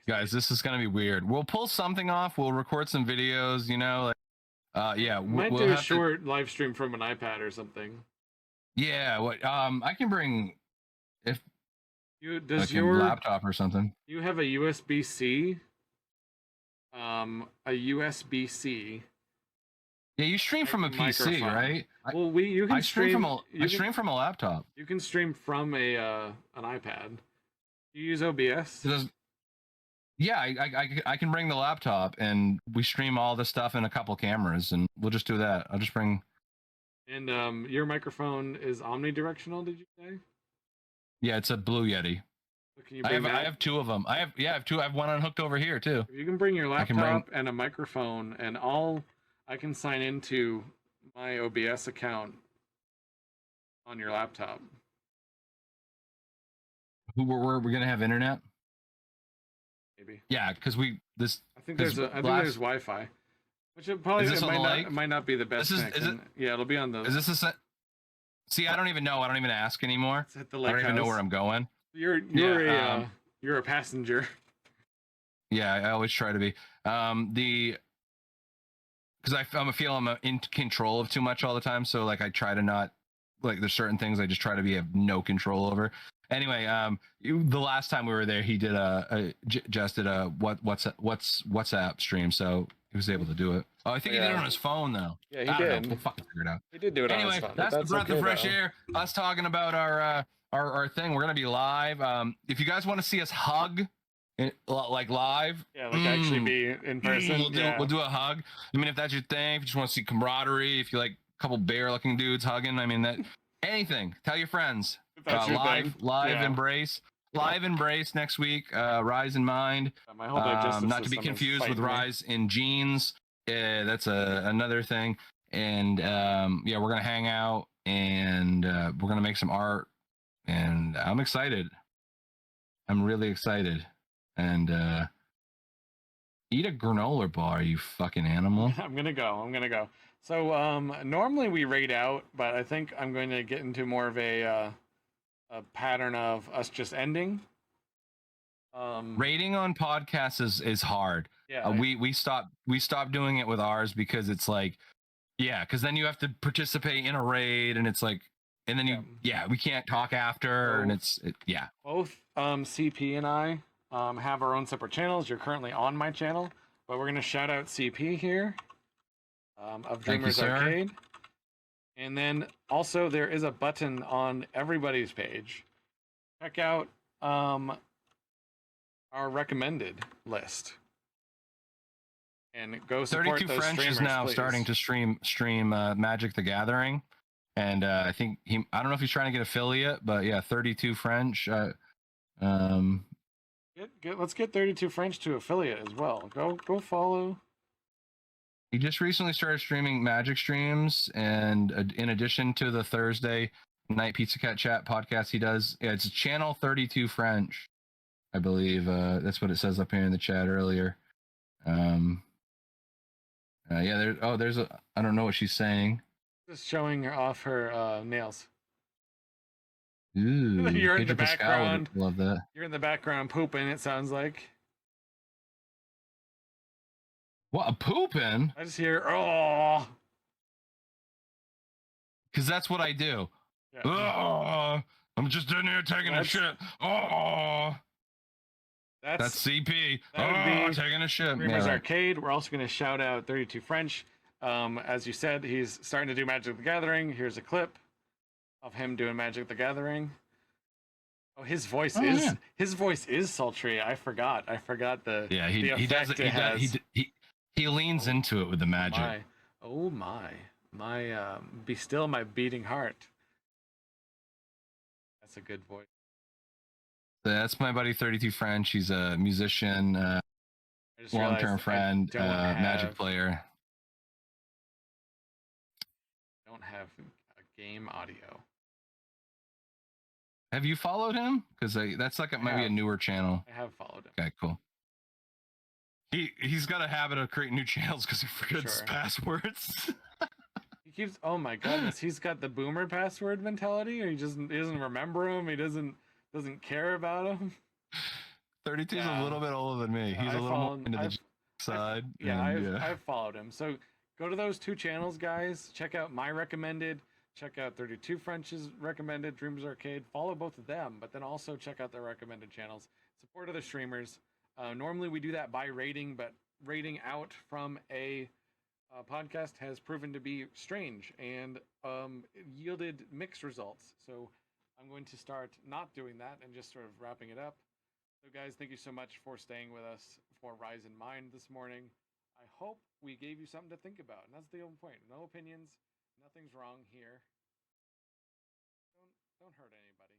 A: Guys, this is gonna be weird. We'll pull something off. We'll record some videos. You know, like, yeah,
B: might
A: we'll
B: do a short live stream from an iPad or something.
A: Yeah, what? I can bring if
B: does
A: like
B: your
A: laptop or something.
B: You have a USB-C. A USB-C.
A: Yeah, you stream from a PC, right?
B: Well, you can stream
A: from a laptop.
B: You can stream from an iPad. You use OBS?
A: Yeah, I can bring the laptop and we stream all the stuff in a couple cameras and we'll just do that. I'll just bring.
B: And your microphone is omnidirectional, did you say?
A: Yeah, it's a Blue Yeti.
B: So can you bring
A: I have two of them. I have two. I have one unhooked over here too.
B: If you can bring your laptop and a microphone, and I can sign into my OBS account on your laptop.
A: We're gonna have internet?
B: Maybe.
A: Yeah, because I think
B: there's Wi-Fi, which might not be the best. Yeah, it'll be on the.
A: Is this a? See, I don't even know. I don't even ask anymore. I don't even know where I'm going.
B: You're a passenger.
A: Yeah, I always try to be. Because I feel I'm in control of too much all the time. So like I try to not like there's certain things I just try to have no control over. Anyway, the last time we were there, he did just did a WhatsApp stream, so he was able to do it. Oh, I think he did it on his phone though.
B: Yeah, he did.
A: We'll fucking figure it out.
B: He did do it on his phone.
A: That's the breath of fresh air. Us talking about our thing. We're gonna be live. If you guys want to see us hug, like live,
B: actually be in person.
A: We'll do a hug. I mean, if that's your thing, if you just want to see camaraderie, if you like a couple bear-looking dudes hugging, I mean that anything. Tell your friends. Live embrace. Live embrace next week. Rise in Mind. Not to be confused with Rise in Jeans. That's another thing. And we're gonna hang out and we're gonna make some art. And I'm excited. I'm really excited. And eat a granola bar, you fucking animal.
B: I'm gonna go. So normally we raid out, but I think I'm going to get into more of a pattern of us just ending.
A: Rating on podcasts is hard.
B: Yeah,
A: we stopped doing it with ours because it's like, because then you have to participate in a raid and it's like, and then we can't talk after, and both
B: CP and I have our own separate channels. You're currently on my channel, but we're gonna shout out CP here of Dreamers Arcade. And then also there is a button on everybody's page. Check out our recommended list. And go support
A: 32
B: those
A: French
B: streamers,
A: is now
B: please.
A: starting to stream Magic the Gathering. And I think I don't know if he's trying to get affiliate, but 32 French.
B: Let's get 32 French to affiliate as well. Go follow.
A: He just recently started streaming Magic streams, and in addition to the Thursday night Pizza Cat Chat podcast he does, it's channel 32 French, I believe. That's what it says up here in the chat earlier. There's a, I don't know what she's saying.
B: Just showing her off her nails.
A: Ooh,
B: you're in the background.
A: Love that.
B: You're in the background pooping, it sounds like.
A: What, a pooping?
B: I just hear, oh.
A: Because that's what I do.
B: Yeah.
A: Oh, I'm just in here taking a shit. Oh. That's CP. Taking a shit.
B: Dreamers Arcade. We're also going to shout out 32 French. As you said, he's starting to do Magic the Gathering. Here's a clip of him doing Magic the Gathering. Oh, his voice
A: Oh,
B: is
A: yeah.
B: his voice is sultry. I forgot. I forgot the
A: Yeah,
B: the
A: he does
B: effect
A: it.
B: it has.
A: He leans
B: Oh,
A: into it with the
B: oh
A: magic.
B: my. Oh my be still my beating heart. That's a good voice.
A: That's my buddy 32 French. He's a musician,
B: I just realized
A: long-term friend, magic player.
B: don't have a game audio.
A: Have you followed him? Because that's like maybe a newer channel.
B: I have followed him.
A: Okay, cool. He's got a habit of creating new channels because he forgets
B: Sure.
A: passwords.
B: He keeps. Oh my goodness, he's got the boomer password mentality. Or he doesn't remember them. He doesn't care about them.
A: 32 is
B: Yeah.
A: a little bit older than me. He's a little more into the side.
B: I've followed him. So go to those two channels, guys. Check out my recommended. Check out 32 French's recommended Dreams Arcade. Follow both of them, but then also check out their recommended channels. Support other streamers. Normally we do that by rating, but rating out from a podcast has proven to be strange and yielded mixed results. So I'm going to start not doing that and just sort of wrapping it up. So, guys, thank you so much for staying with us for Rise in Mind this morning. I hope we gave you something to think about, and that's the whole point. No opinions, nothing's wrong here. Don't hurt anybody.